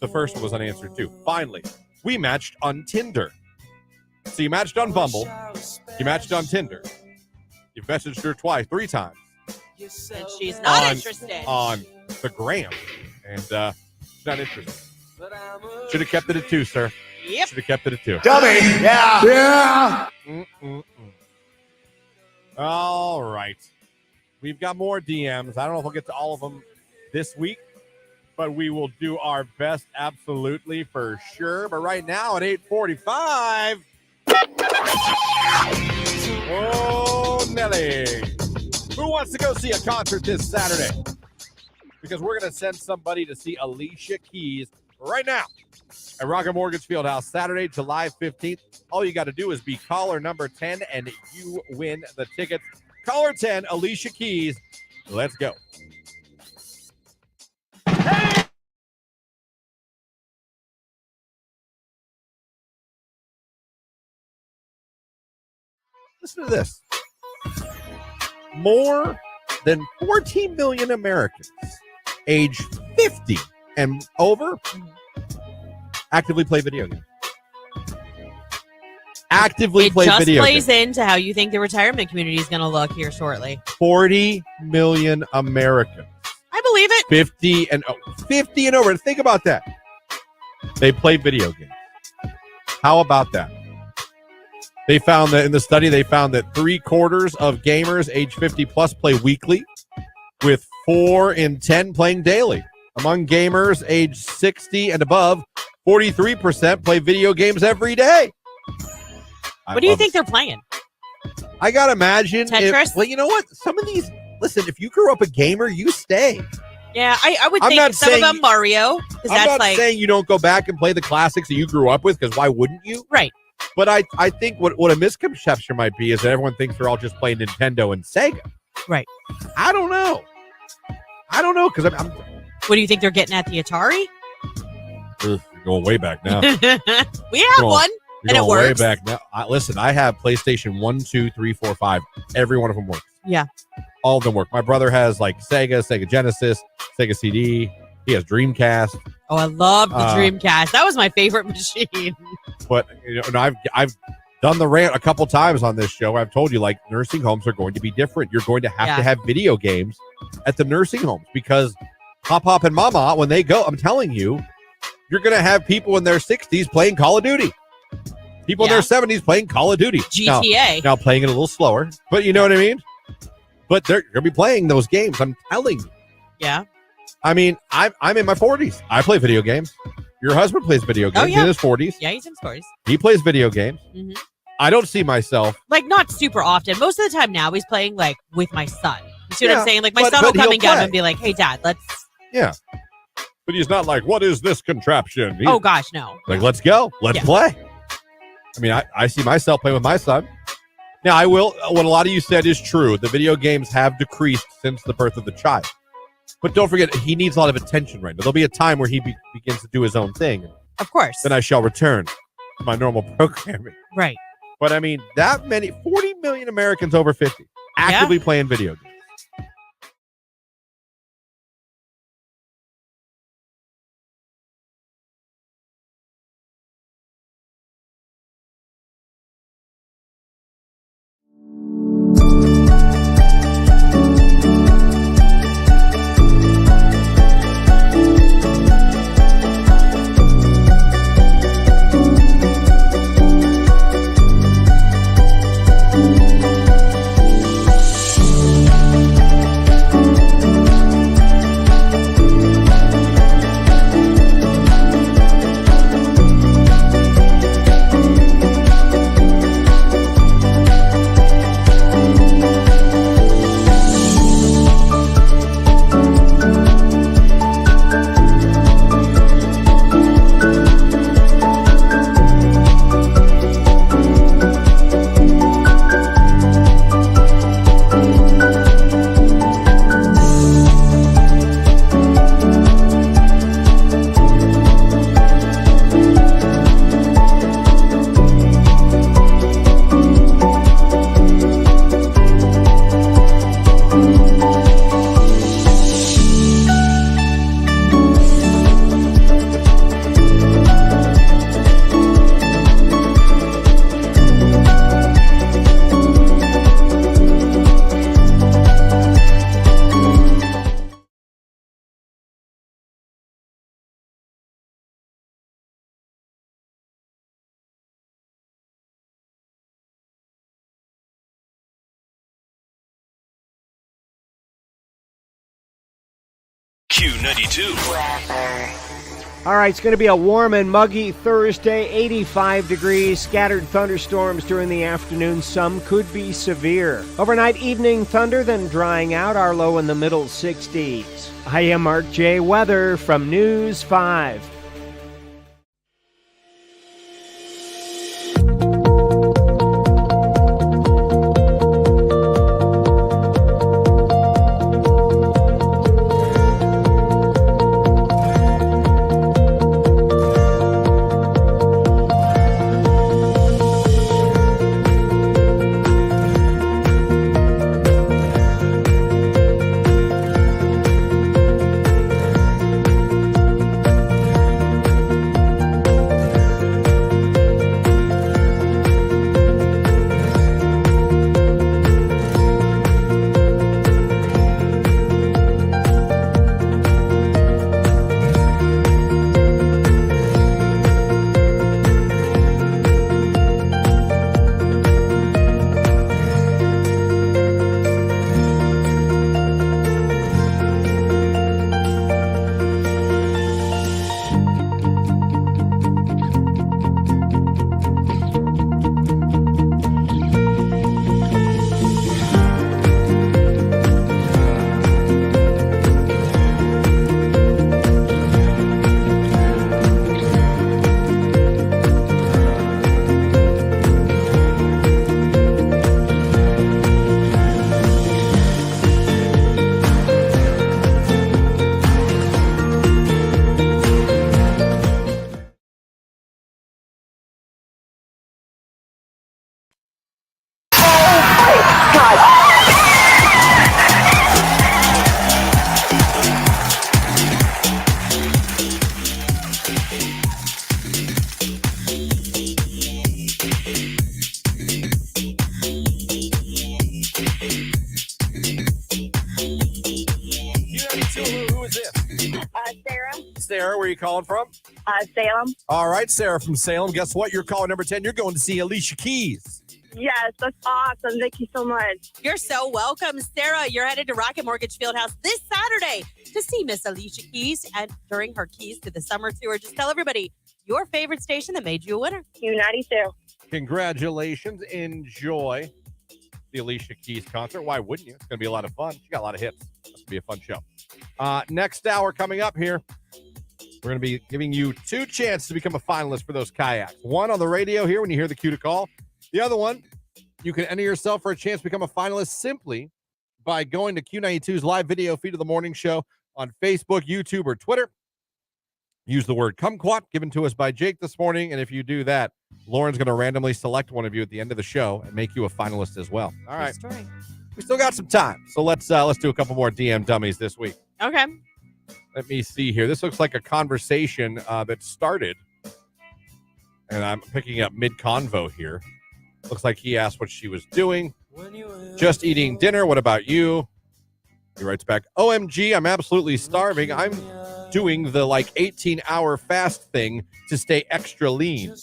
The first one was unanswered too. Finally, we matched on Tinder. So you matched on Bumble. You matched on Tinder. You've messaged her three times. And she's not interested. On the gram. And she's not interested. Should have kept it at 2, sir. Yep. Should have kept it at 2. Dummy. Yeah. All right. We've got more DMs. I don't know if we'll get to all of them this week, but we will do our best, absolutely, for sure. But right now at 8:45, oh, Nelly. Who wants to go see a concert this Saturday? Because we're going to send somebody to see Alicia Keys right now at Rocket Mortgage Fieldhouse, Saturday, July 15th. All you got to do is be caller number 10, and you win the tickets. Caller 10, Alicia Keys. Let's go. Listen to this. More than 14 million Americans age 50 and over actively play video games. It just plays into how you think the retirement community is going to look here shortly. 40 million Americans. I believe it. 50 and over. Think about that. They play video games. How about that? They found that in the study, they found that 3/4 of gamers age 50 plus play weekly, with 4 in 10 playing daily. Among gamers age 60 and above, 43% play video games every day. What do you think they're playing? I gotta imagine. Tetris? Well, you know what? Some of these. Listen, if you grew up a gamer, you stay. Yeah, I would think some of them Mario. I'm not saying you don't go back and play the classics that you grew up with, because why wouldn't you? Right. But I think what a misconception might be is that everyone thinks they're all just playing Nintendo and Sega. Right. I don't know, because I'm. What do you think they're getting at the Atari? You're going way back now. We have one, and it works. Way back now. Listen, I have PlayStation 1, 2, 3, 4, 5. Every one of them works. Yeah. All of them work. My brother has like Sega Genesis, Sega CD. He has Dreamcast. Oh, I love the Dreamcast. That was my favorite machine. But and I've done the rant a couple times on this show. I've told you, like, nursing homes are going to be different. You're going to have to have video games at the nursing homes, because Pop and Mama, when they go, I'm telling you, you're going to have people in their 60s playing Call of Duty. People in their 70s playing Call of Duty. GTA. Now playing it a little slower, but you know what I mean? But they're going to be playing those games. I'm telling you. Yeah. I mean, I'm in my 40s. I play video games. Your husband plays video games in his 40s. Yeah, he's in his 40s. He plays video games. Mm-hmm. I don't see myself. Like, not super often. Most of the time now he's playing, like, with my son. You see what I'm saying? Like, my son will come and get him and be like, hey, Dad, let's... Yeah. But he's not like, what is this contraption? Oh, gosh, no. Like, let's go. Let's play. I mean, I see myself playing with my son. Now, I will... What a lot of you said is true. The video games have decreased since the birth of the child. But don't forget, he needs a lot of attention right now. There'll be a time where he begins to do his own thing. Of course. Then I shall return to my normal programming. Right. But I mean, that many, 40 million Americans over 50 actively playing video games. Q92. All right, it's going to be a warm and muggy Thursday, 85 degrees, scattered thunderstorms during the afternoon. Some could be severe. Overnight evening thunder, then drying out, our low in the middle 60s. I am Mark J. Weather from News 5. Sarah, where are you calling from? Salem. All right, Sarah from Salem. Guess what? You're calling number 10. You're going to see Alicia Keys. Yes, that's awesome. Thank you so much. You're so welcome, Sarah. You're headed to Rocket Mortgage Fieldhouse this Saturday to see Miss Alicia Keys. And during her Keys to the Summer Tour, just tell everybody your favorite station that made you a winner. Q92. Congratulations. Enjoy the Alicia Keys concert. Why wouldn't you? It's going to be a lot of fun. She got a lot of hits. It's going to be a fun show. Next hour coming up here, we're going to be giving you 2 chances to become a finalist for those kayaks. One on the radio here when you hear the cue to call. The other one, you can enter yourself for a chance to become a finalist simply by going to Q92's live video feed of the morning show on Facebook, YouTube, or Twitter. Use the word kumquat given to us by Jake this morning. And if you do that, Lauren's going to randomly select one of you at the end of the show and make you a finalist as well. All right. We still got some time. So let's do a couple more DM dummies this week. Okay. Let me see here. This looks like a conversation that started, and I'm picking up mid-convo here. Looks like he asked what she was doing. Just eating dinner. What about you? He writes back, OMG, I'm absolutely starving. I'm doing the 18-hour fast thing to stay extra lean.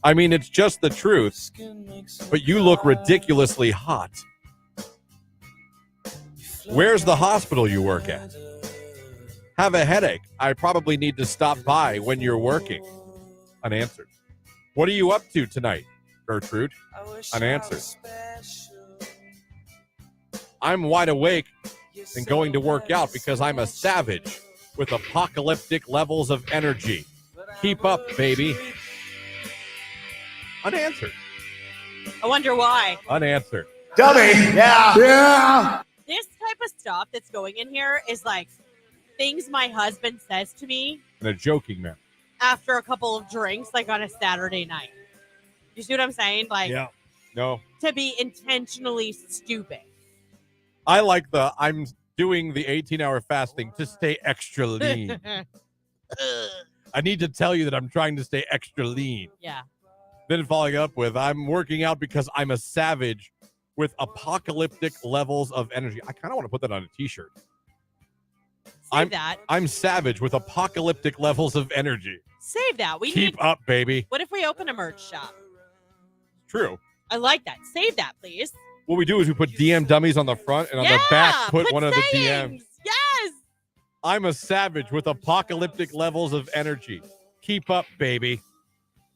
I mean, it's just the truth, but you look ridiculously hot. Where's the hospital you work at? Have a headache. I probably need to stop by when you're working. Unanswered. What are you up to tonight, Gertrude? Unanswered. I'm wide awake and going to work out because I'm a savage with apocalyptic levels of energy. Keep up, baby. Unanswered. I wonder why. Unanswered. Dummy. Yeah. This type of stuff that's going in here is things my husband says to me In a joking manner. after a couple of drinks, on a Saturday night. You see what I'm saying? Yeah. No. To be intentionally stupid. I like I'm doing the 18-hour fasting to stay extra lean. I need to tell you that I'm trying to stay extra lean. Yeah. Then following up with, I'm working out because I'm a savage with apocalyptic levels of energy. I kind of want to put that on a t-shirt. Save that. I'm savage with apocalyptic levels of energy. Save that. Keep up, baby. What if we open a merch shop? True. I like that. Save that, please. What we do is we put DM dummies on the front, and on the back put one of the DMs. Yes. I'm a savage with apocalyptic levels of energy. Keep up, baby.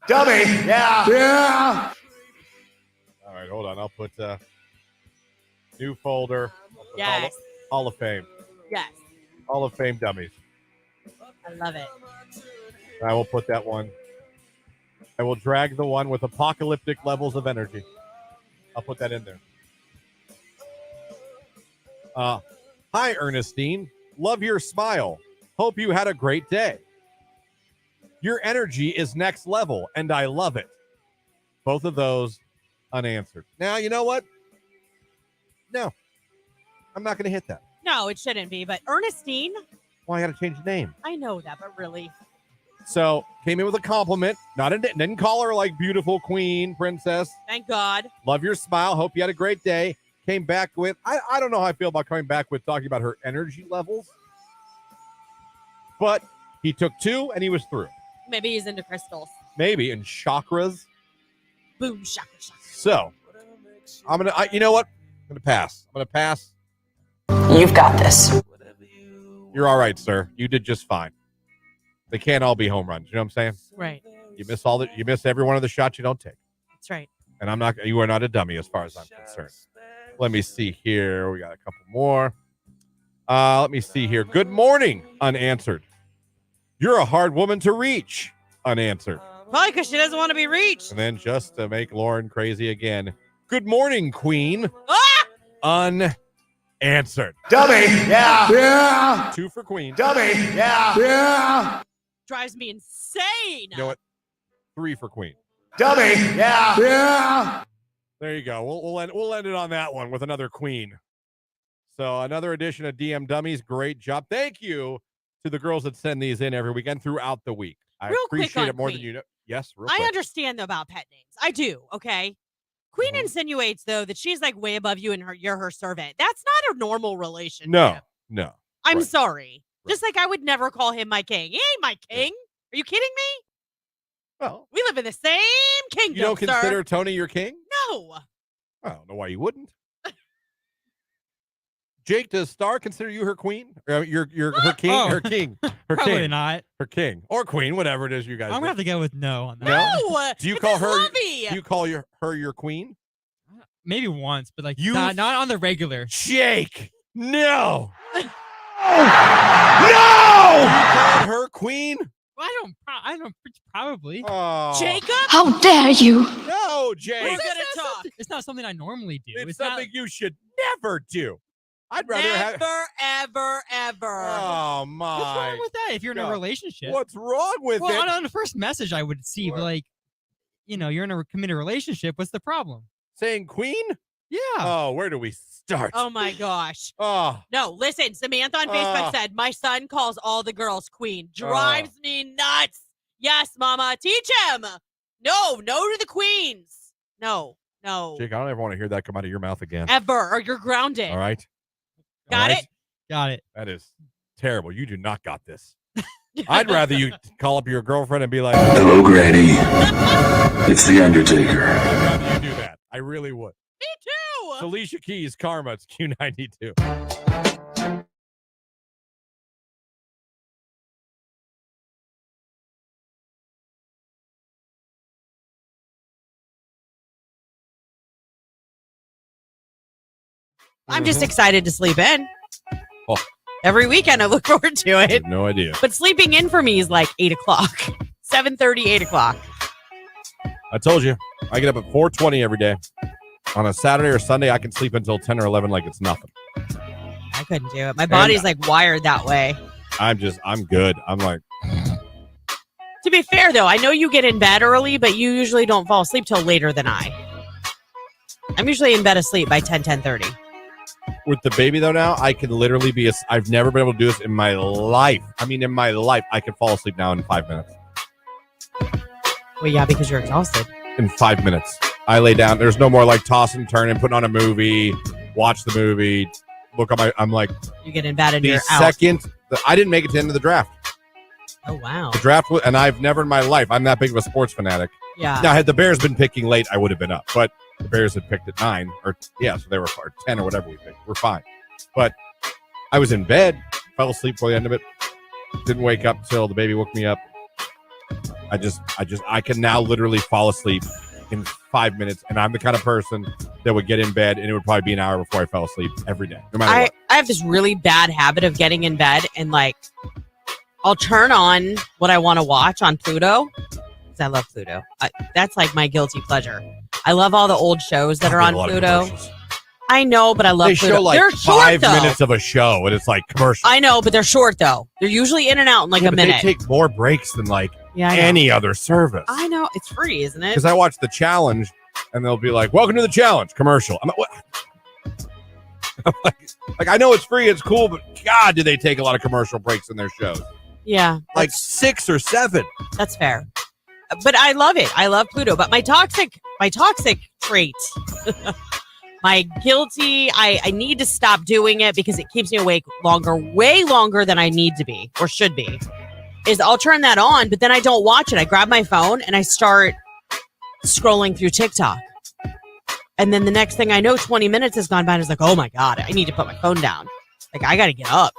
Dummy. Yeah. All right, hold on. I'll put new folder. Yes. Hall of Fame. Yes. Hall of Fame dummies. I love it. I will put that one. I will drag the one with apocalyptic levels of energy. I'll put that in there. Hi, Ernestine. Love your smile. Hope you had a great day. Your energy is next level, and I love it. Both of those unanswered. Now, you know what? No. I'm not going to hit that. No, it shouldn't be. But Ernestine. Well, I got to change the name. I know that, but really. So, came in with a compliment. Didn't call her like beautiful queen, princess. Thank God. Love your smile. Hope you had a great day. Came back with, I don't know how I feel about coming back with talking about her energy levels. But he took 2 and he was through. Maybe he's into crystals. Maybe. And chakras. Boom, shaka. So, you know what? I'm going to pass. You've got this. You're all right, sir. You did just fine. They can't all be home runs. You know what I'm saying? Right. You miss every one of the shots you don't take. That's right. And you are not a dummy as far as I'm concerned. Let me see here. We got a couple more. Let me see here. Good morning, unanswered. You're a hard woman to reach, unanswered. Probably because she doesn't want to be reached. And then just to make Lauren crazy again. Good morning, queen. Unanswered. Dummy. Yeah. 2 for queen. Dummy. Yeah. Drives me insane. You know what? 3 for queen. Dummy. Yeah. There you go. We'll end it on that one with another queen. So another edition of DM Dummies. Great job. Thank you to the girls that send these in every weekend throughout the week. I appreciate it more than you know. Yes, real quick. I understand though about pet names. I do. Okay. Queen insinuates though that she's like way above you and you're her servant. That's not a normal relationship. No. I'm Right. sorry. Right. Just like I would never call him my king. He ain't my king. Are you kidding me? Well, we live in the same kingdom. You don't consider sir. Tony your king? No. I don't know why you wouldn't. Jake, does Star consider you her queen? Her king? Oh. Her king. Her Probably king. not. Her king. Or queen, whatever it is you guys I'm do. gonna have to go with no on that. No. Do you it's call his her lovey. Do you call her your queen? Maybe once, but like You- not on the regular. Jake. No. No. You called her queen? I don't probably. Oh. Jacob? How dare you? No, Jake. We're gonna talk. It's not something I normally do. It's not- something you should never do. I'd rather have. Never, ever. Oh my! What's wrong with that? If you're in a God. relationship, What's wrong with well, it? on the first message I would see, but like, you're in a committed relationship. What's the problem? Saying queen? Yeah. Oh, where do we start? Oh my gosh. Oh, No, listen, Samantha on Facebook said, my son calls all the girls queen. Drives me nuts. Yes, mama. Teach him. No to the queens. No. Jake, I don't ever want to hear that come out of your mouth again. Ever. Or you're grounded. All right. Got it? Got it. That is terrible. You do not got this. I'd rather you call up your girlfriend and be like, Hello, Granny. It's the Undertaker. I'd rather you do that. I really would. Me too. It's Alicia Keys, Karma. It's Q92. I'm just excited to sleep in. Oh. Every weekend I look forward to I it. have no idea. But sleeping in for me is like 8 o'clock. 7:30, 8 o'clock. I told you. I get up at 4:20 every day. On a Saturday or Sunday, I can sleep until 10 or 11 like it's nothing. I couldn't do it. My body's like wired that way. I'm good. I'm like, To be fair, though, I know you get in bed early, but you usually don't fall asleep till later than I. I'm usually in bed asleep by 10:30. with the baby, though, now, I can literally be I've never been able to do this in my life. I mean, in my life, I can fall asleep now in 5 minutes. Well, yeah, because you're exhausted. In 5 minutes. I lay down. There's no more like tossing, turning, putting on a movie, watch the movie, look at I'm like. You get in bed and you're out. I didn't make it to the end of the draft. Oh, wow. The draft, and I've never in my life, I'm that big of a sports fanatic. Yeah. Now, had the Bears been picking late, I would have been up. But The Bears had picked at 9, so they were 10 or whatever we picked. We're fine. But I was in bed, fell asleep for the end of it, didn't wake up till the baby woke me up. I can now literally fall asleep in 5 minutes, and I'm the kind of person that would get in bed, and it would probably be an hour before I fell asleep every day, no matter what. I have this really bad habit of getting in bed and I'll turn on what I want to watch on Pluto, because I love Pluto. That's like my guilty pleasure. I love all the old shows that are on Pluto. I know, but I love Pluto. Show like they're 5 short, minutes of a show, and it's like commercial. I know, but they're short though. They're usually in and out in a minute. They take more breaks than Yeah, any other service. I know. It's free, isn't it? Because I watch The Challenge, and they'll be like, welcome to The Challenge, commercial. I'm like, what? I'm like, I know it's free, it's cool, but God, do they take a lot of commercial breaks in their shows. Yeah. Like 6 or 7. That's fair. But I love it. I love Pluto. But my toxic trait, my guilty, I need to stop doing it because it keeps me awake way longer than I need to be or should be, is I'll turn that on, but then I don't watch it. I grab my phone and I start scrolling through TikTok. And then the next thing I know, 20 minutes has gone by and it's like, oh my God, I need to put my phone down. Like, I got to get up.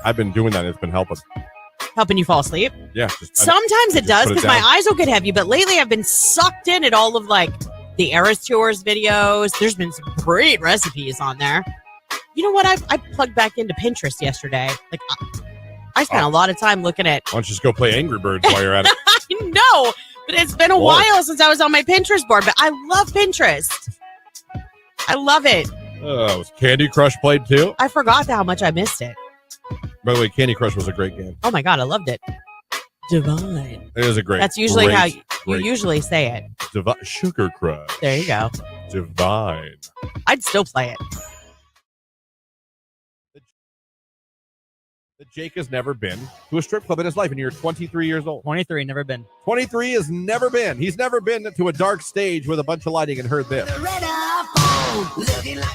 I've been doing that. It's been helping. Helping you fall asleep? Yeah. Sometimes it does because my eyes will get heavy, but lately I've been sucked in at all of the Eras Tours videos. There's been some great recipes on there. You know what? I plugged back into Pinterest yesterday. I spent a lot of time looking at... Why don't you just go play Angry Birds while you're at it? I know, but it's been a while since I was on my Pinterest board, but I love Pinterest. I love it. Was Candy Crush played too? I forgot how much I missed it. By the way, Candy Crush was a great game. Oh my God, I loved it. Divine. It is a great. That's usually how you usually say it. Sugar Crush. There you go. Divine. I'd still play it. That Jake has never been to a strip club in his life, and you're 23 years old. 23, never been. 23 has never been. He's never been to a dark stage with a bunch of lighting and heard this.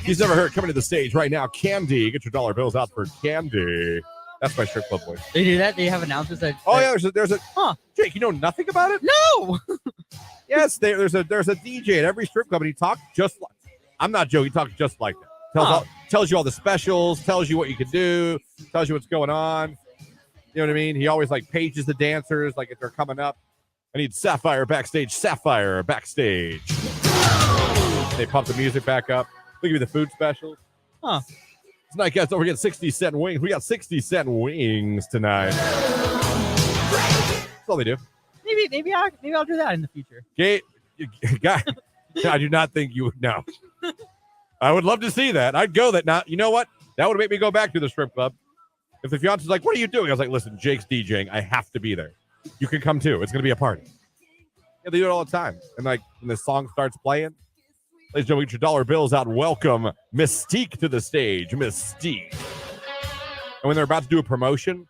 He's never heard coming to the stage right now. Candy, get your dollar bills out for Candy. That's my strip club voice. They do that? They have announcers that... Oh yeah, there's a. Huh? Jake, you know nothing about it? No. Yes, there's a DJ at every strip club, and he talks just like. I'm not joking. He talks just like that. Tells you all the specials. Tells you what you can do. Tells you what's going on. You know what I mean? He always pages the dancers if they're coming up. I need Sapphire backstage. Sapphire backstage. They pump the music back up. They give you the food specials. Huh. Tonight, guys, don't forget 60-cent wings. We got 60-cent wings tonight. That's all they do. Maybe I'll do that in the future. Okay, guy, I do not think you would know. I would love to see that. I'd go that. Now, you know what? That would make me go back to the strip club. If the fiance's like, what are you doing? I was like, listen, Jake's DJing. I have to be there. You can come too. It's going to be a party. Yeah, they do it all the time. And when the song starts playing, ladies and gentlemen, get your dollar bills out. Welcome Mystique to the stage. Mystique. And when they're about to do a promotion,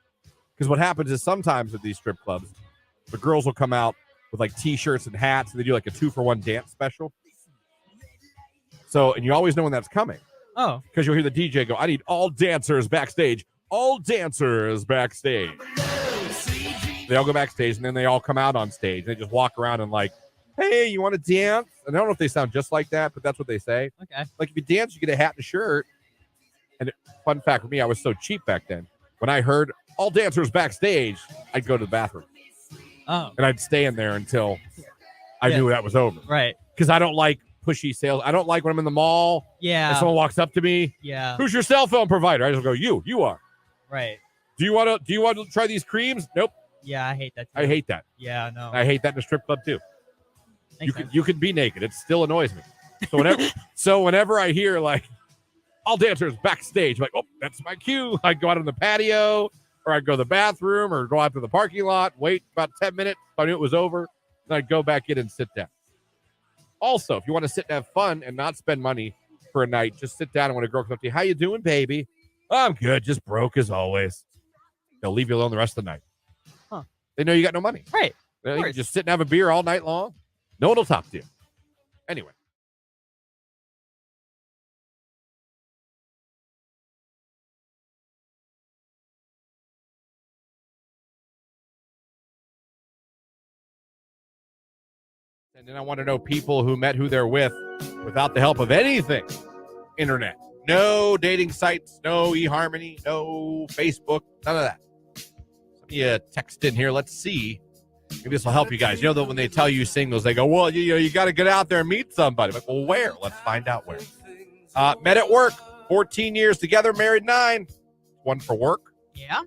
because what happens is sometimes at these strip clubs, the girls will come out with T-shirts and hats, and they do a 2-for-1 dance special. So, and you always know when that's coming. Oh. Because you'll hear the DJ go, I need all dancers backstage. All dancers backstage. They all go backstage, and then they all come out on stage. They just walk around and hey, you want to dance? And I don't know if they sound just like that, but that's what they say. Okay. If you dance, you get a hat and a shirt. And fun fact for me, I was so cheap back then. When I heard all dancers backstage, I'd go to the bathroom. Oh. And I'd stay in there until I knew that was over. Right. Because I don't like pushy sales. I don't like when I'm in the mall. Yeah. And someone walks up to me. Yeah. Who's your cell phone provider? I just go, you are. Right. Do you want to try these creams? Nope. Yeah, I hate that too. I hate that. Yeah, no. I hate that in a strip club too. Thanks, You can be naked. It still annoys me. So whenever I hear all dancers backstage, oh, that's my cue. I'd go out on the patio, or I'd go to the bathroom, or go out to the parking lot, wait about 10 minutes. If I knew it was over, then I'd go back in and sit down. Also, if you want to sit and have fun and not spend money for a night, just sit down and when a girl comes up to you, how you doing, baby? Oh, I'm good. Just broke as always. They'll leave you alone the rest of the night. Huh. They know you got no money. Right. You can just sit and have a beer all night long. No one will talk to you. Anyway. And then I want to know people who met who they're with without the help of anything internet. No dating sites, no eHarmony, no Facebook, none of that. You text in here. Let's see. Maybe this will help you guys. You know that when they tell you singles, they go, well, you got to get out there and meet somebody. But, well, where? Let's find out where. Met at work. 14 years together, married 9. One for work. Yeah.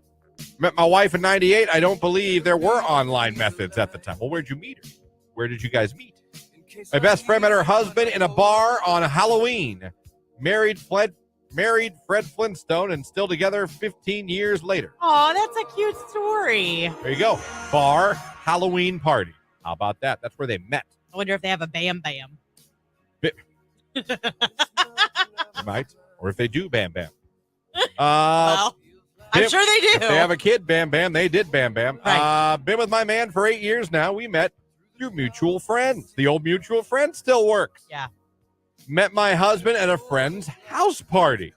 Met my wife in 98. I don't believe there were online methods at the time. Well, where'd you meet her? Where did you guys meet? My best friend met her husband in a bar on Halloween. Married Fred Flintstone and still together 15 years later. Oh, that's a cute story. There you go. Bar, Halloween party. How about that? That's where they met. I wonder if they have a Bam Bam. They might. Or if they do Bam Bam. Well, I'm sure they do. If they have a kid, Bam Bam. They did Bam Bam. Right. Been with my man for 8 years now. We met through mutual friends. The old mutual friend still works. Yeah. Met my husband at a friend's house party.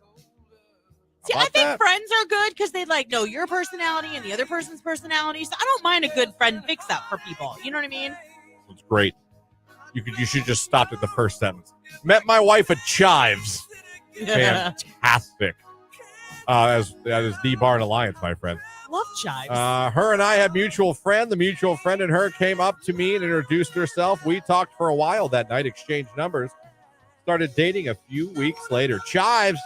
See, I think friends are good because they know your personality and the other person's personality. So I don't mind a good friend fix-up for people. You know what I mean? It's great. You should just stop at the first sentence. Met my wife at Chives. Fantastic. That is the Barn Alliance, my friend. Love Chives. Her and I had mutual friend. The mutual friend and her came up to me and introduced herself. We talked for a while that night, exchanged numbers. Started dating a few weeks later. Chives,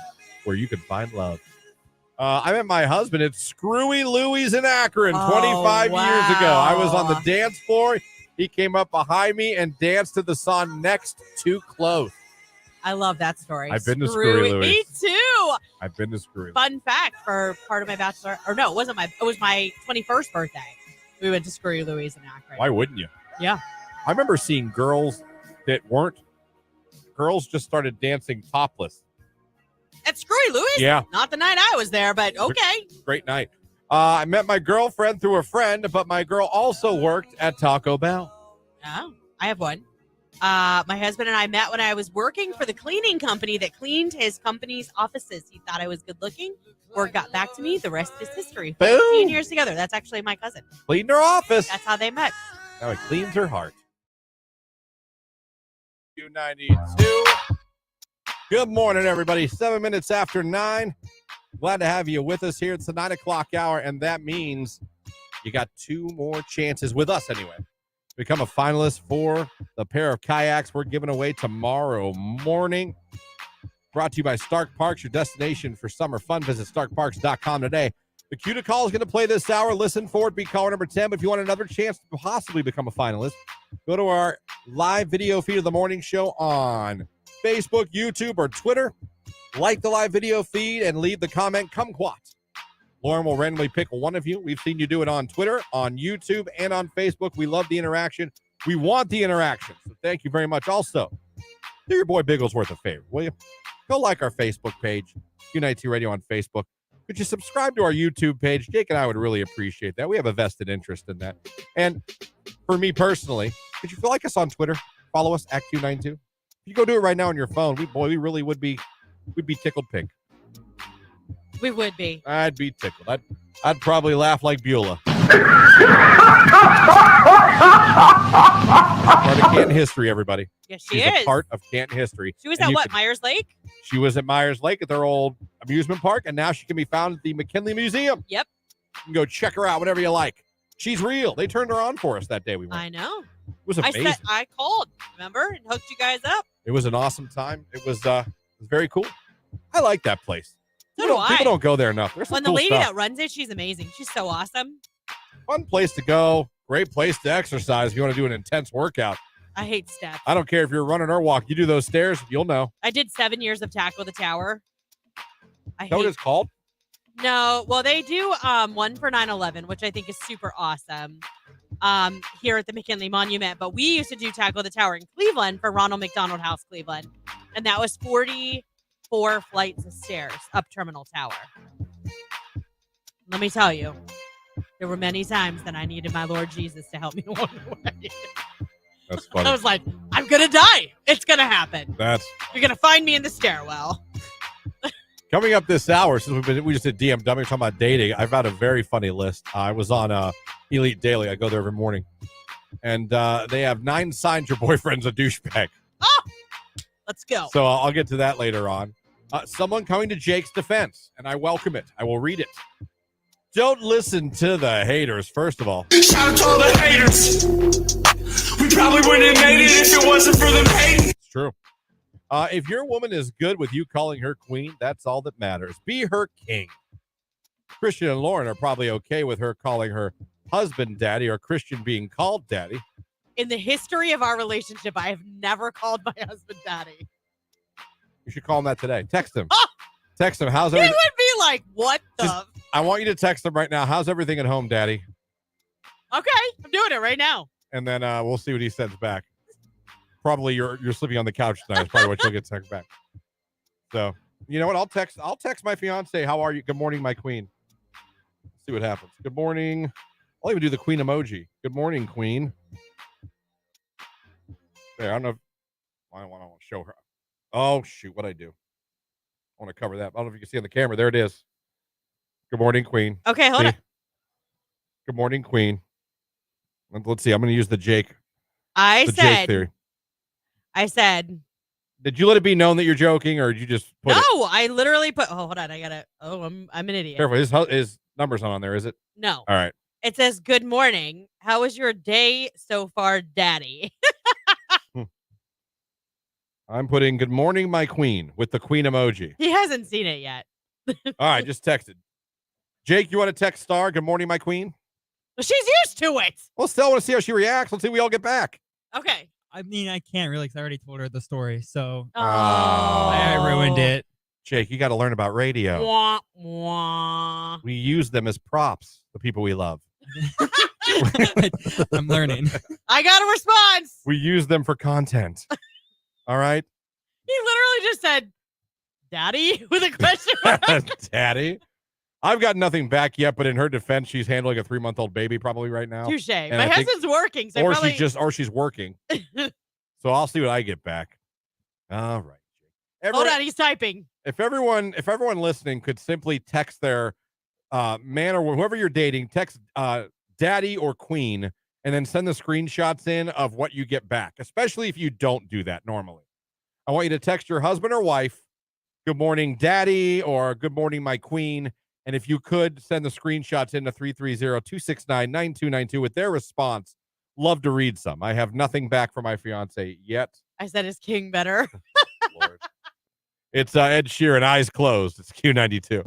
where you can find love. I met my husband at Screwy Louie's in Akron 25 years ago. I was on the dance floor. He came up behind me and danced to the song Next Too Close. I love that story. I've been to Screwy Louie's. Me too. I've been to Screwy. Fun fact for part of my bachelor, or no, it was my 21st birthday. We went to Screwy Louie's in Akron. Why wouldn't you? Yeah. I remember seeing girls that weren't. Girls just started dancing topless. At Screwy Louie's? Yeah. Not the night I was there, but okay. Great night. I met my girlfriend through a friend, but my girl also worked at Taco Bell. Oh, I have one. My husband and I met when I was working for the cleaning company that cleaned his company's offices. He thought I was good looking. Word got back to me. The rest is history. 15 years together. That's actually my cousin. Cleaned her office. That's how they met. Now it cleans her heart. Q92. Good morning, everybody. 7 minutes after 9. Glad to have you with us here. It's the 9 o'clock hour, and that means you got 2 more chances with us anyway. Become a finalist for the pair of kayaks we're giving away tomorrow morning. Brought to you by Stark Parks, your destination for summer fun. Visit starkparks.com today. The Q to Call is going to play this hour. Listen for it. Be caller number 10. But if you want another chance to possibly become a finalist, go to our live video feed of the morning show on Facebook, YouTube, or Twitter. Like the live video feed and leave the comment, kumquat. Lauren will randomly pick one of you. We've seen you do it on Twitter, on YouTube, and on Facebook. We love the interaction. We want the interaction. So thank you very much. Also, do your boy Bigglesworth a favor, will you? Go like our Facebook page, Q92 Radio on Facebook. Could you subscribe to our YouTube page? Jake and I would really appreciate that. We have a vested interest in that. And for me personally, could you like us on Twitter? Follow us at Q92. If you go do it right now on your phone, we really would be, we'd be tickled pink. We would be. I'd be tickled. I'd probably laugh like Beulah. Part of Canton history, everybody. Yes, she She's is. a part of Canton history. She was at what, Myers Lake? She was at Myers Lake at their old amusement park, and now she can be found at the McKinley Museum. Yep. You can go check her out whenever you like. She's real. They turned her on for us that day we went. I know. It was amazing. I called, remember, and hooked you guys up. It was an awesome time. It was very cool. I like that place. So do I. People don't go there enough. There's some When the cool lady stuff. that runs it, she's amazing. She's so awesome. Fun place to go. Great place to exercise if you want to do an intense workout. I hate steps. I don't care if you're running or walking. You do those stairs, you'll know. I did 7 years of Tackle the Tower. Is that what it's called? No, well, they do one for 9/11, which I think is super awesome here at the McKinley Monument. But we used to do Tackle the Tower in Cleveland for Ronald McDonald House, Cleveland. And that was 44 flights of stairs up Terminal Tower. Let me tell you, there were many times that I needed my Lord Jesus to help me along the way. That's funny. I was like, I'm going to die. It's going to happen. That's You're going to find me in the stairwell. coming up this hour. Since we just did DMW talking about dating, I've got a very funny list. I was on Elite Daily. I go there every morning, and they have 9 signs your boyfriend's a douchebag. Let's go. So I'll get to that later on. Someone coming to Jake's defense, and I welcome it. I will read it. Don't listen to the haters, first of all. Shout out to all the haters. We probably wouldn't have made it if it wasn't for them hating. It's true. If your woman is good with you calling her queen, that's all that matters. Be her king. Christian and Lauren are probably okay with her calling her husband daddy or Christian being called daddy. In the history of our relationship, I have never called my husband daddy. You should call him that today. Text him. Text him. How's He everything? would be like, what the? I want you to text him right now. How's everything at home, daddy? Okay, I'm doing it right now. And then we'll see what he sends back. Probably you're sleeping on the couch tonight. That's probably what you'll get text back. So you know what? I'll text my fiance. How are you? Good morning, my queen. See what happens. Good morning. I'll even do the queen emoji. Good morning, queen. There. I don't know if I want to show her. Oh shoot! What'd I do? I want to cover that. I don't know if you can see on the camera. There it is. Good morning, queen. Okay, hold on. Good morning, queen. Let's see. I'm going to use the Jake. Jake theory. I said. Did you let it be known that you're joking, or did you just put it? No, I literally put. Oh, hold on. I gotta. Oh, I'm an idiot. Careful. His number's not on there, is it? No. All right. It says, "Good morning. How was your day so far, Daddy?" I'm putting "Good morning, my queen" with the queen emoji. He hasn't seen it yet. All right, just texted. Jake, you want to text Star? Good morning, my queen. Well, she's used to it. Well, still want to see how she reacts. Let's see. We all get back. Okay. I mean, I can't really because I already told her the story, so I ruined it. Jake, you got to learn about radio. Wah, wah. We use them as props. The people we love. I'm learning. I got a response. We use them for content. All right. He literally just said, "Daddy," with a question mark. Daddy. I've got nothing back yet, but in her defense, she's handling a 3-month-old baby probably right now. Touche. My husband's working, so probably... she's working. So I'll see what I get back. All right. Hold on, he's typing. If everyone listening could simply text their man or whoever you're dating, text daddy or queen, and then send the screenshots in of what you get back, especially if you don't do that normally. I want you to text your husband or wife, "Good morning, daddy," or "Good morning, my queen." And if you could send the screenshots into 330-269-9292 with their response, love to read some. I have nothing back from my fiance yet. I said, "Is King better?" Lord. It's Ed Sheeran, Eyes Closed. It's Q92.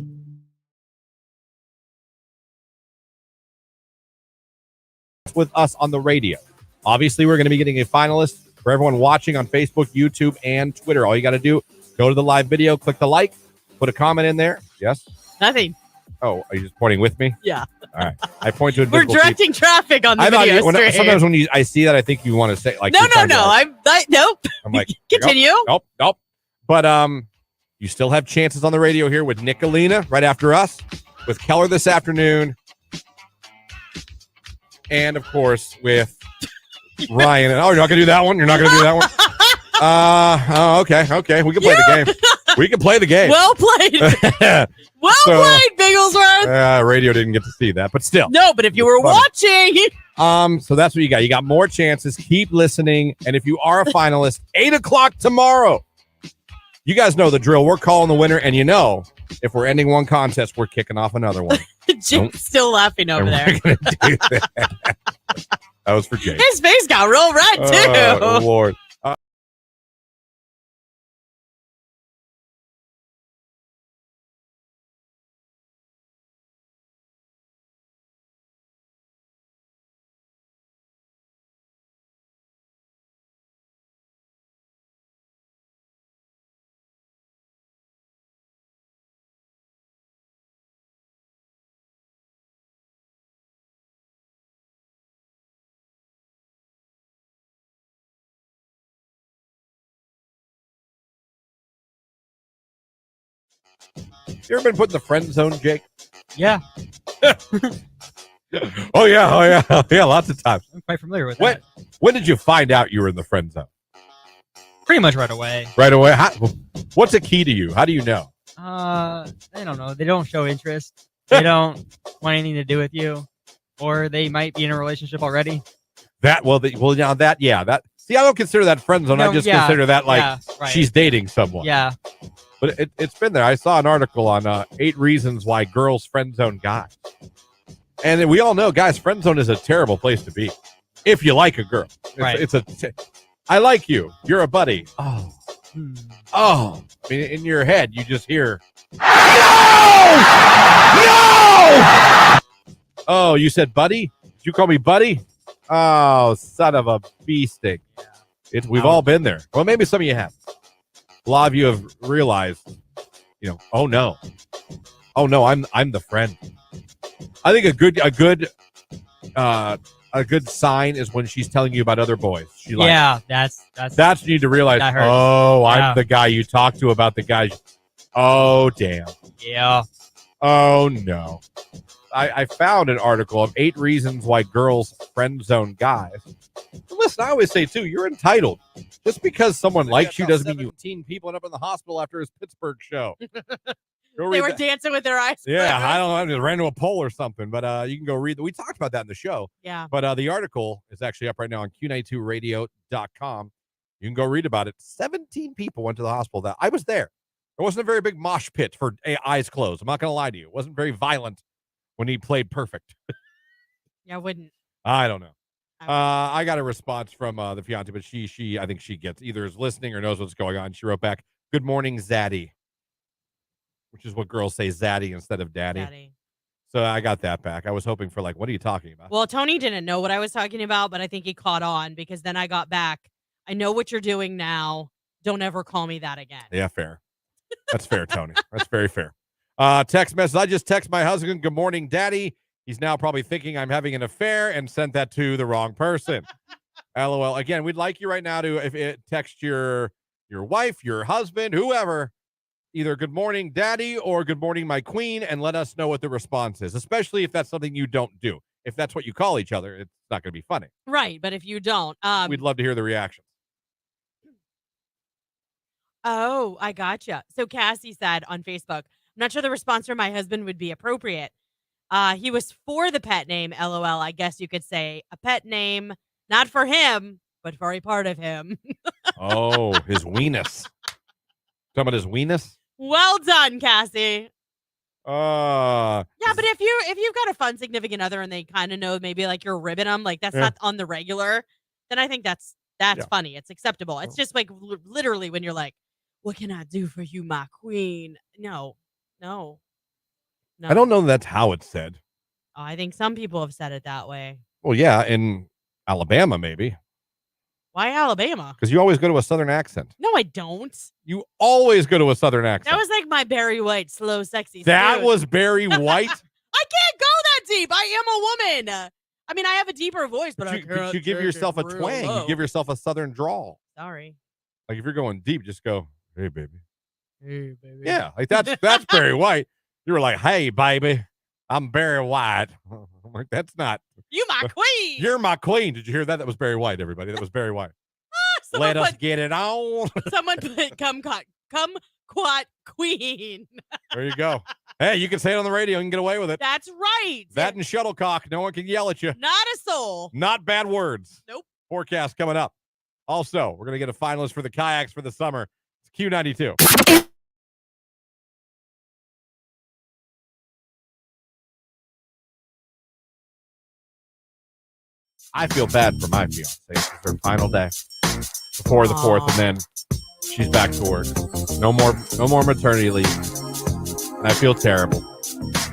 With us on the radio. Obviously, we're going to be getting a finalist for everyone watching on Facebook, YouTube, and Twitter. All you got to do, go to the live video, click the like, put a comment in there. Yes? Nothing. Oh, are you just pointing with me? Yeah. All right. I point to We're directing traffic on the video stream. Sometimes when I see that, I think you want to say like. No. Nope. I'm like, continue. Nope. But you still have chances on the radio here with Nicolina right after us, with Keller this afternoon, and of course with Ryan. And you're not gonna do that one. You're not gonna do that one. Okay. We can play the game. We can play the game. Well played. Played, Bigglesworth. Radio didn't get to see that, but still. No, but if you were watching. So that's what you got. You got more chances. Keep listening. And if you are a finalist, 8:00 tomorrow. You guys know the drill. We're calling the winner. And if we're ending one contest, we're kicking off another one. Jake's still laughing over there. We're gonna do that. That was for Jake. His face got real red, too. Oh, Lord. You ever been put in the friend zone, Jake? Yeah. Oh, yeah. Lots of times. I'm quite familiar with that. When did you find out you were in the friend zone? Pretty much right away. Right away? What's a key to you? How do you know? I don't know. They don't show interest. They don't want anything to do with you, or they might be in a relationship already. That See, I don't consider that friend zone. I just consider that like she's dating someone. Yeah. But it's been there. I saw an article on 8 reasons why girls friend zone guys. And we all know, guys, friend zone is a terrible place to be if you like a girl. I like you. You're a buddy. Oh. I mean, in your head, you just hear, no! Oh, you said buddy? Did you call me buddy? Oh, son of a bee stick. We've all been there. Well, maybe some of you have. A lot of you have realized, oh no, I'm the friend. I think a good sign is when she's telling you about other boys. That's you need to realize. I'm the guy you talk to about the guys. Oh damn. Yeah. Oh no. I found an article of 8 reasons why girls friend zone guys. And listen, I always say too, you're entitled. Just because someone likes you doesn't mean you. 17 people end up in the hospital after his Pittsburgh show. They were dancing with their eyes. Yeah, I don't know. I just ran to a pole or something, but you can go read. We talked about that in the show. Yeah. But the article is actually up right now on Q92radio.com. You can go read about it. 17 people went to the hospital. I was there. It wasn't a very big mosh pit for eyes closed. I'm not going to lie to you. It wasn't very violent when he played perfect. Yeah, I wouldn't. I don't know. I got a response from the fiance, but she I think she gets either is listening or knows what's going on. She wrote back, "Good morning, Zaddy," which is what girls say, Zaddy instead of daddy. So I got that back. I was hoping for what are you talking about? Well, Tony didn't know what I was talking about, but I think he caught on because then I got back. I know what you're doing now. Don't ever call me that again. Yeah, fair. That's fair, Tony. That's very fair. Text message. I just text my husband, "Good morning, Daddy." He's now probably thinking I'm having an affair and sent that to the wrong person. LOL. Again, we'd like you right now to text your wife, your husband, whoever, either "Good morning, Daddy" or "Good morning, my queen," and let us know what the response is, especially if that's something you don't do. If that's what you call each other, it's not going to be funny. Right, but if you don't. We'd love to hear the reactions. Oh, I gotcha. So Cassie said on Facebook, "I'm not sure the response from my husband would be appropriate. He was for the pet name, LOL. I guess you could say a pet name, not for him, but for a part of him." Oh, his weenus. Talking about his weenus? Well done, Cassie. Yeah, but if you've got a fun significant other and they kind of know maybe you're ribbing them, that's not on the regular, then I think that's funny. It's acceptable. It's just literally when you're like, "What can I do for you, my queen?" No. I don't know that's how it's said. Oh, I think some people have said it that way. Well, yeah, in Alabama, maybe. Why Alabama? Because you always go to a Southern accent. No, I don't. You always go to a Southern accent. That was my Barry White, slow, sexy. That was Barry White? I can't go that deep. I am a woman. I mean, I have a deeper voice, but you give yourself a twang. You give yourself a Southern drawl. Sorry. If you're going deep, just go, "Hey, baby." Hey, baby. Yeah, that's Barry White. You were like, "Hey, baby, I'm Barry White." I'm like, that's not. You my queen. You're my queen. Did you hear that? That was Barry White, everybody. That was Barry White. Let us get it on. Someone put kumquat queen. There you go. Hey, you can say it on the radio and get away with it. That's right. That and shuttlecock. No one can yell at you. Not a soul. Not bad words. Nope. Forecast coming up. Also, we're going to get a finalist for the kayaks for the summer. It's Q92. I feel bad for my fiance. It's her final day before the 4th, and then she's back to work. No more maternity leave. And I feel terrible.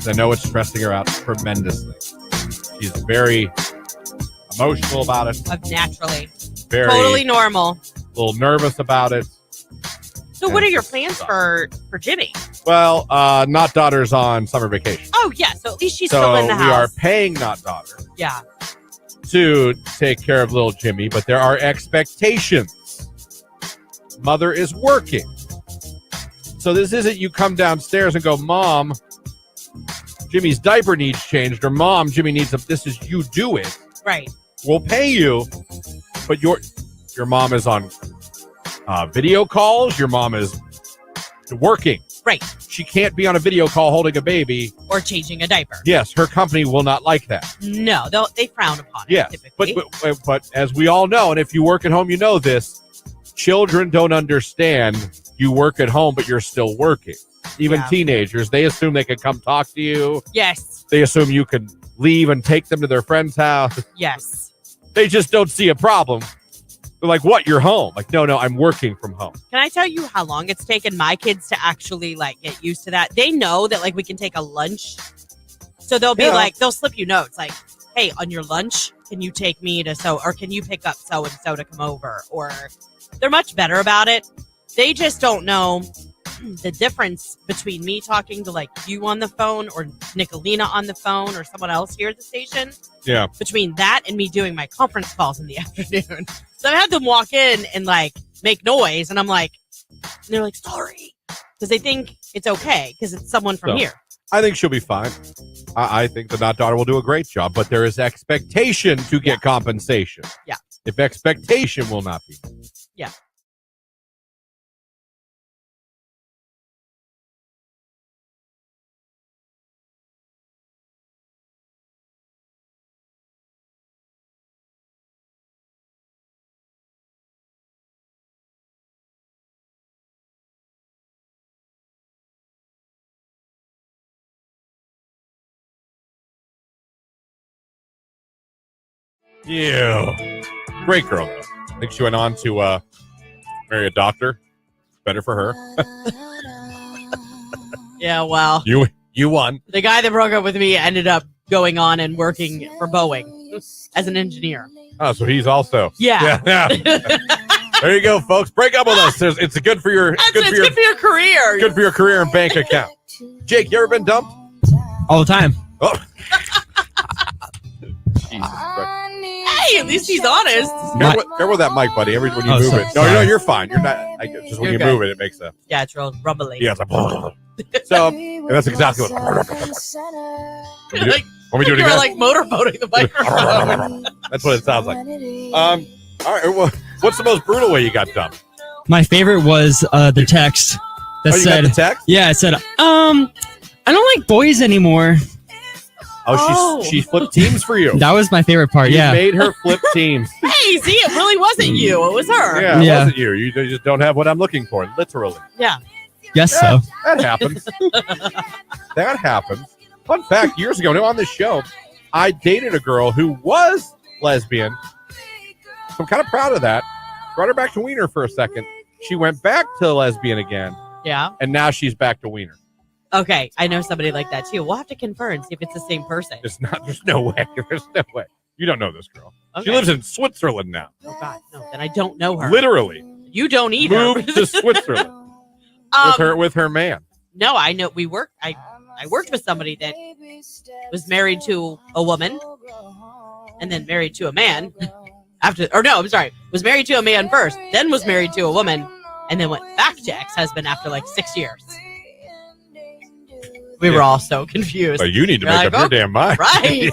I know it's stressing her out tremendously. She's very emotional about it. Naturally. Very totally normal. A little nervous about it. So what are your plans for Jimmy? Well, Not Daughter's on summer vacation. Oh, yeah. So at least she's still in the house. So we are paying Not Daughter. Yeah. To take care of little Jimmy, but there are expectations. Mother is working. So this isn't you come downstairs and go, "Mom, Jimmy's diaper needs changed," or "Mom, Jimmy needs this is you do it." Right. We'll pay you, but your mom is on video calls. Your mom is working. Right. She can't be on a video call holding a baby. Or changing a diaper. Yes, her company will not like that. No, they frown upon it, Yes, typically. but as we all know, and if you work at home, you know this, children don't understand you work at home, but you're still working. Even teenagers, they assume they can come talk to you. Yes. They assume you can leave and take them to their friend's house. Yes. They just don't see a problem. They're like, what? You're home? Like, no, I'm working from home. Can I tell you how long it's taken my kids to actually like get used to that? They know that like we can take a lunch. So they'll be like, they'll slip you notes like, hey, on your lunch, can you take me to or can you pick up so-and-so to come over? Or they're much better about it. They just don't know the difference between me talking to like you on the phone or Nicolina on the phone or someone else here at the station. Yeah. Between that and me doing my conference calls in the afternoon. So I had them walk in and like make noise, and I'm like, and they're like, sorry, because they think it's okay because it's someone from here. I think she'll be fine. I think the not daughter will do a great job, but there is expectation to get compensation. Yeah. If expectation will not be. Yeah. Yeah. Great girl, though. I think she went on to marry a doctor. Better for her. Yeah, well. You won. The guy that broke up with me ended up going on and working for Boeing as an engineer. Oh, so he's also. Yeah. There you go, folks. Break up with us. It's good for your good for your career. Good for your career and bank account. Jake, you ever been dumped? All the time. Oh. Jesus Christ. Hey, at least he's honest. Careful with that mic, buddy. When you move it. No, you're fine. You're not. Just when you move it, it makes a. Yeah, it's real rumbly. Yeah, it's like. So, and that's exactly what. Like, want me to do it you're again? like motorboating the microphone. That's what it sounds like. All right. Well, what's the most brutal way you got dumped? My favorite was the text that you said, got the text? Yeah, it said, I don't like boys anymore. Oh, she flipped teams for you. That was my favorite part. You Yeah. made her flip teams. Hey, see, it really wasn't you. It was her. Yeah, it wasn't you. You just don't have what I'm looking for, literally. Yeah. Yes, so. That happens. That happens. Fun fact, years ago, on this show, I dated a girl who was lesbian. So I'm kind of proud of that. Brought her back to Wiener for a second. She went back to lesbian again. Yeah. And now she's back to Wiener. Okay, I know somebody like that too. We'll have to confirm and see if it's the same person. It's not. There's no way. There's no way. You don't know this girl. Okay. She lives in Switzerland now. Oh God, no. Then I don't know her. Literally. You don't either. Moved to Switzerland with her man. No, I know. I worked with somebody that was married to a woman and then married to a man was married to a man first, then was married to a woman, and then went back to ex-husband after like 6 years. We were all so confused. But you need to make up your damn mind. Right.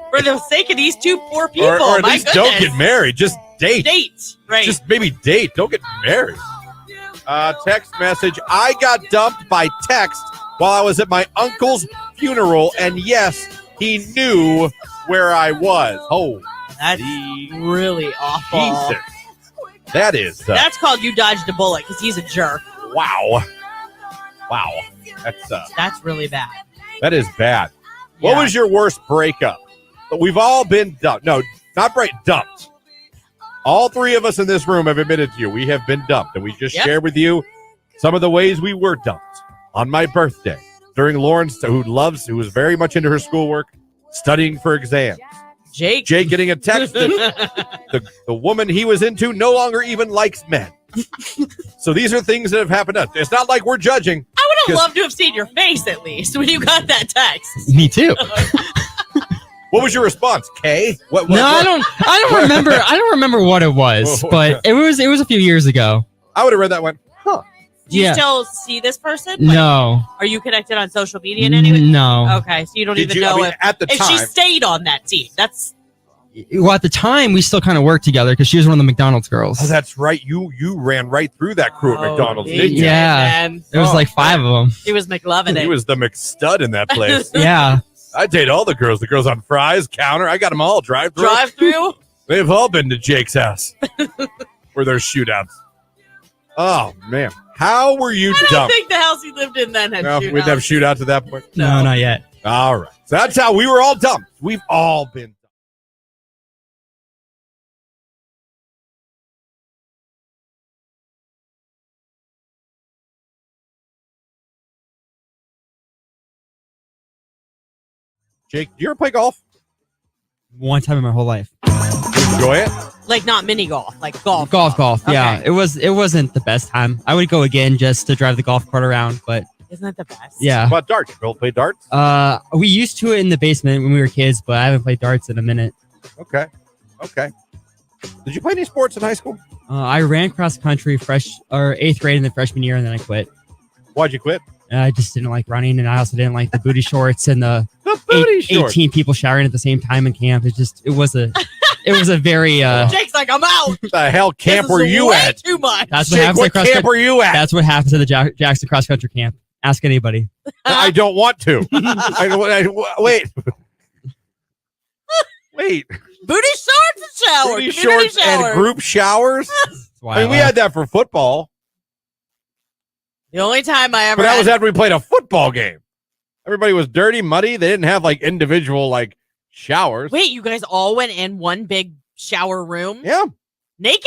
For the sake of these two poor people. Or at my least goodness. don't get married. Just date. Date. Right. Just maybe date. Don't get married. Text message. I got dumped by text while I was at my uncle's funeral. And yes, he knew where I was. Oh, that's really awful. Jesus. That is. That's called you dodged a bullet because he's a jerk. Wow. That's really bad. That is bad. Yeah. What was your worst breakup? We've all been dumped. No, not dumped. All three of us in this room have admitted to you we have been dumped, and we just shared with you some of the ways we were dumped. On my birthday, during Lauren's, who was very much into her schoolwork, studying for exams. Jake getting a text that the woman he was into no longer even likes men. So these are things that have happened to us. It's not like we're judging. I would have loved to have seen your face at least when you got that text. Me too. What was your response, Kay? What, I don't remember. I don't remember what it was, but it was a few years ago. I would have read that one. Huh. Do you still see this person? No. Are you connected on social media in any way? No. Okay, so you don't even know at the if time, she stayed on that team. That's Well, at the time, we still kind of worked together because she was one of the McDonald's girls. Oh, that's right. You ran right through that crew at McDonald's, didn't you? Yeah. There was like 5 of them. He was McLovin. He was the McStud in that place. Yeah. I date all the girls. The girls on fries, counter. I got them all. Drive-through. Drive-through? They've all been to Jake's house where there's shootouts. Oh, man. How were you I don't dumb? think the house he lived in then had No, shootouts. we'd have shootouts at that point. No, not yet. All right. So that's how we were all dumb. We've all been dumb. Jake, do you ever play golf? One time in my whole life. Enjoy it? Like not mini golf, like golf. Golf. Yeah, Okay. it wasn't the best time. I would go again just to drive the golf cart around, but Isn't that the best? yeah. How about darts? You both play darts? We used to in the basement when we were kids, but I haven't played darts in a minute. Okay. Did you play any sports in high school? I ran cross country 8th grade in the freshman year, and then I quit. Why'd you quit? I just didn't like running, and I also didn't like the booty shorts and the booty shorts. 18 people showering at the same time in camp. It was a very Jake's like, I'm out. What the hell camp This were is you way at? Too much. That's what Jake, happens what at cross camp were you at? That's what happens at the Jackson cross country camp. Ask anybody. I don't want to. Wait. Booty shorts and shower. Booty Community shorts shower. and group showers? I mean, we had that for football. The only time I ever But that had was after we played a football game. Everybody was dirty, muddy. They didn't have like individual showers. Wait, you guys all went in one big shower room? Yeah. Naked?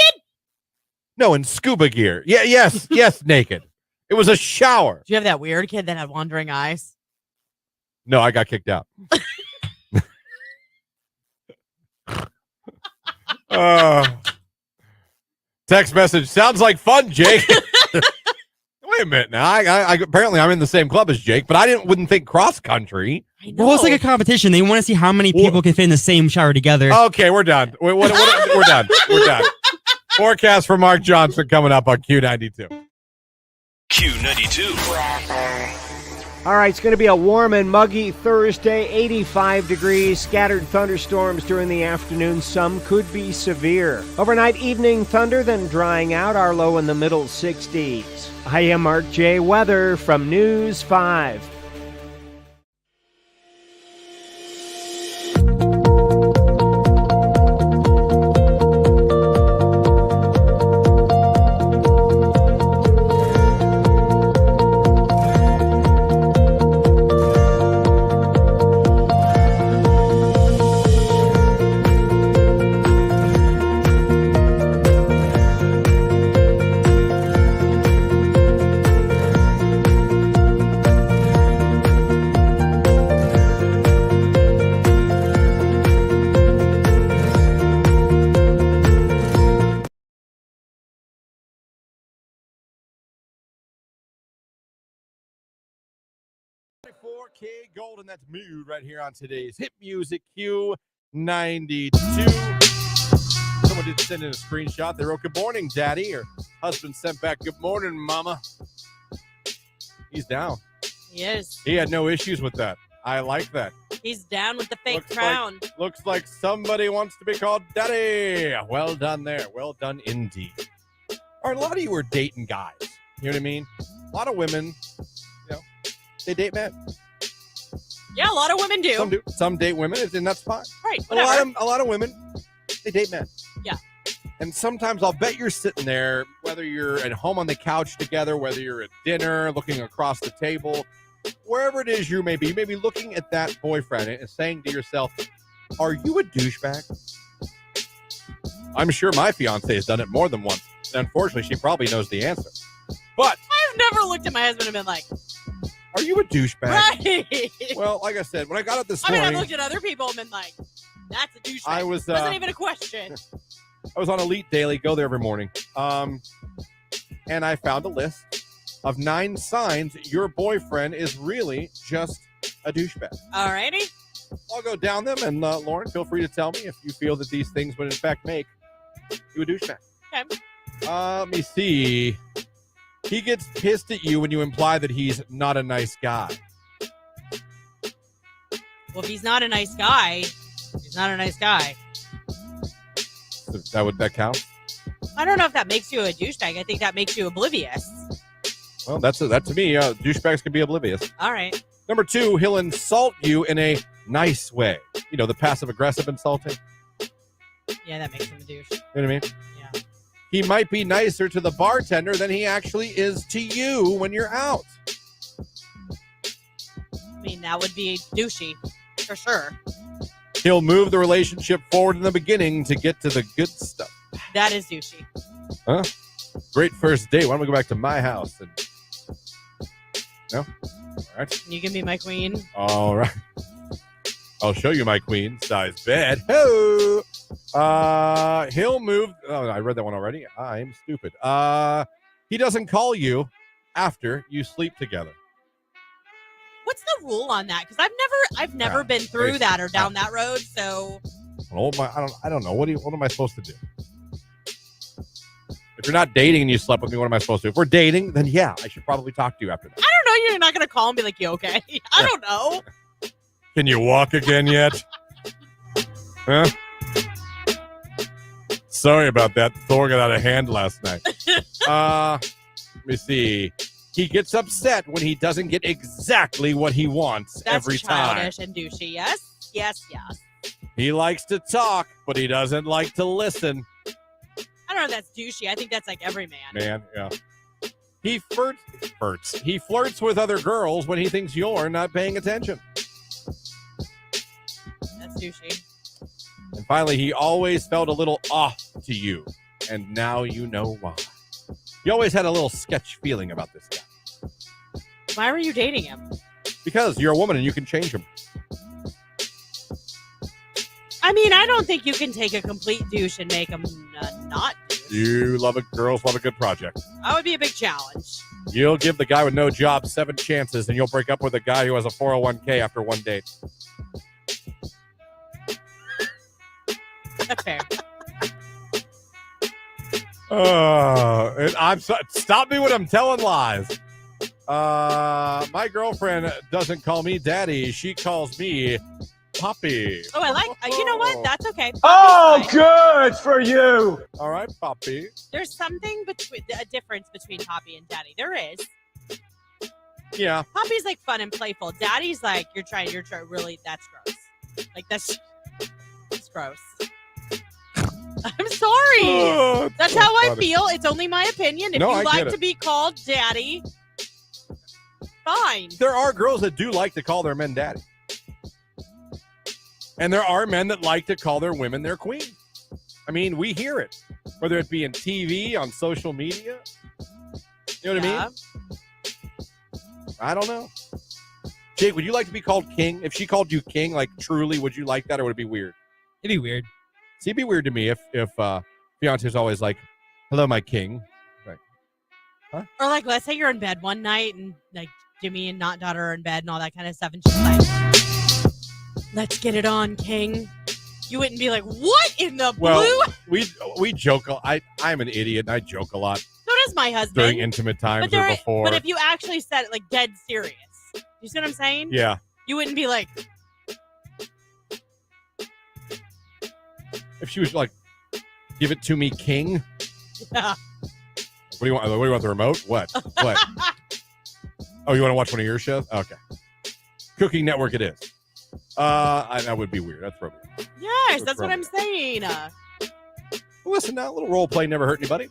No, in scuba gear. Yeah, yes, naked. It was a shower. Do you have that weird kid that had wandering eyes? No, I got kicked out. Text message. Sounds like fun, Jake. Wait a minute now. I apparently I'm in the same club as Jake, but wouldn't think cross country. I know. Well, it's like a competition. They want to see how many people can fit in the same shower together. Okay, we're done. We're done. We're done. Forecast for Mark Johnson coming up on Q92. Q92. All right, it's going to be a warm and muggy Thursday, 85 degrees, scattered thunderstorms during the afternoon. Some could be severe. Overnight evening thunder, then drying out, our low in the middle 60s. I am Mark J. Weather from News 5. K Golden, that's Mood right here on today's Hit Music Q92. Someone did send in a screenshot. They wrote, "Good morning, Daddy." Her husband sent back, "Good morning, Mama." He's down. He is. He had no issues with that. I like that. He's down with the fake crown. Looks like somebody wants to be called Daddy. Well done there. Well done indeed. All right, a lot of you are dating guys. You know what I mean? A lot of women, they date men. Yeah, a lot of women do. Some do. Some date women, and that's fine. Right, A whatever. lot of women, they date men. Yeah. And sometimes I'll bet you're sitting there, whether you're at home on the couch together, whether you're at dinner, looking across the table, wherever it is you may be looking at that boyfriend and saying to yourself, "Are you a douchebag?" I'm sure my fiance has done it more than once. Unfortunately, she probably knows the answer. But I've never looked at my husband and been like, are you a douchebag? right. Well, like I said, when I got up this I mean, morning, I've looked at other people and been like, that's a douchebag. I was, wasn't even a question. I was on Elite Daily, go there every morning. And I found a list of 9 signs your boyfriend is really just a douchebag. Alrighty. I'll go down them, and Lauren, feel free to tell me if you feel that these things would in fact make you a douchebag. Okay. Let me see. He gets pissed at you when you imply that he's not a nice guy. Well, if he's not a nice guy, he's not a nice guy. That count? I don't know if that makes you a douchebag. I think that makes you oblivious. Well, that to me, douchebags can be oblivious. All right. Number 2, he'll insult you in a nice way. You know, the passive-aggressive insulting. Yeah, that makes him a douche. You know what I mean? Yeah. He might be nicer to the bartender than he actually is to you when you're out. I mean, that would be douchey, for sure. He'll move the relationship forward in the beginning to get to the good stuff. That is douchey. Huh? Great first date. Why don't we go back to my house? No? All right. You can be my queen. All right. I'll show you my queen size bed. Ho! He'll move. Oh, I read that one already. I'm stupid. He doesn't call you after you sleep together. What's the rule on that? Because I've never been through that or down that road. So I don't know. What am I supposed to do? If you're not dating and you slept with me, what am I supposed to do? If we're dating, then yeah, I should probably talk to you after that. I don't know. You're not going to call and be like, you okay? I don't know. Can you walk again yet? Huh? Sorry about that. Thor got out of hand last night. Let me see. He gets upset when he doesn't get exactly what he wants every time. That's childish and douchey. Yes, yes, yes. He likes to talk, but he doesn't like to listen. I don't know if that's douchey. I think that's like every man. Man, yeah. He flirts. He flirts with other girls when he thinks you're not paying attention. That's douchey. And finally, he always felt a little off to you. And now you know why. You always had a little sketch feeling about this guy. Why were you dating him? Because you're a woman and you can change him. I mean, I don't think you can take a complete douche and make him not douche. Girls love a good project. That would be a big challenge. You'll give the guy with no job 7 chances and you'll break up with a guy who has a 401k after one date. That's fair. Stop me when I'm telling lies. My girlfriend doesn't call me daddy. She calls me Poppy. Oh, I like. You know what? That's okay. Oh, good for you. All right, Poppy. There's something a difference between Poppy and Daddy. There is. Yeah. Poppy's like fun and playful. Daddy's like you're trying. Really, that's gross. Like that's gross. I'm sorry. That's so how I funny. feel. It's only my opinion. If you like to be called daddy, fine. There are girls that do like to call their men daddy. And there are men that like to call their women their queen. I mean, we hear it. Whether it be in TV, on social media. You know what I mean? I don't know. Jake, would you like to be called king? If she called you king, like truly, would you like that or would it be weird? It'd be weird. See, it'd be weird to me if fiance's always like, hello, my king. Like, huh? Or like, let's say you're in bed one night and like Jimmy and Not Daughter are in bed and all that kind of stuff. And she's like, let's get it on, king. You wouldn't be like, what in the blue? Well, we joke. I'm an idiot and I joke a lot. So does my husband. During intimate times or before. But if you actually said it like dead serious, you see what I'm saying? Yeah. You wouldn't be like. If she was like, give it to me, king. Yeah. What do you want? What do you want? The remote? What? What? Oh, you want to watch one of your shows? Okay. Cooking Network it is. That would be weird. That's probably. Yes, that's what I'm saying. Listen, now a little role play never hurt anybody.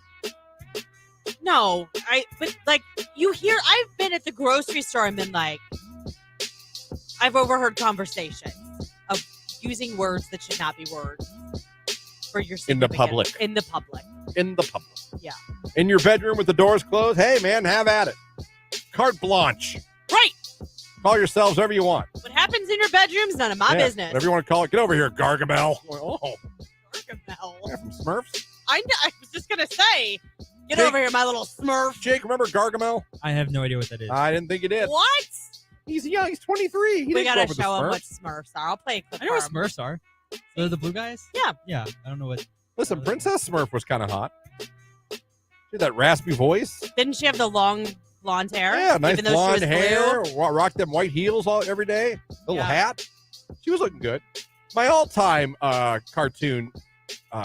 No, but like you hear, I've been at the grocery store and been like, I've overheard conversations of using words that should not be words for your in the public. In the public. In the public. Yeah. In your bedroom with the doors closed. Hey, man, have at it. Carte blanche. Right. Call yourselves whatever you want. What happens in your bedroom's none of my business. Whatever you want to call it. Get over here, Gargamel. Oh. Gargamel. Yeah, from Smurfs. I was just going to say, get over here, my little Smurf. Jake, remember Gargamel? I have no idea what that is. I didn't think you did. What? He's young. He's 23. We got to show him what Smurfs are. I'll play a clip. I know what Smurfs are. They're the blue guys? Yeah. Yeah. I don't know what. Listen, Princess Smurf was kind of hot. She had that raspy voice. Didn't she have the long blonde hair? Yeah, nice blonde hair. Blue? Rock them white heels every day. Little hat. She was looking good. My all-time cartoon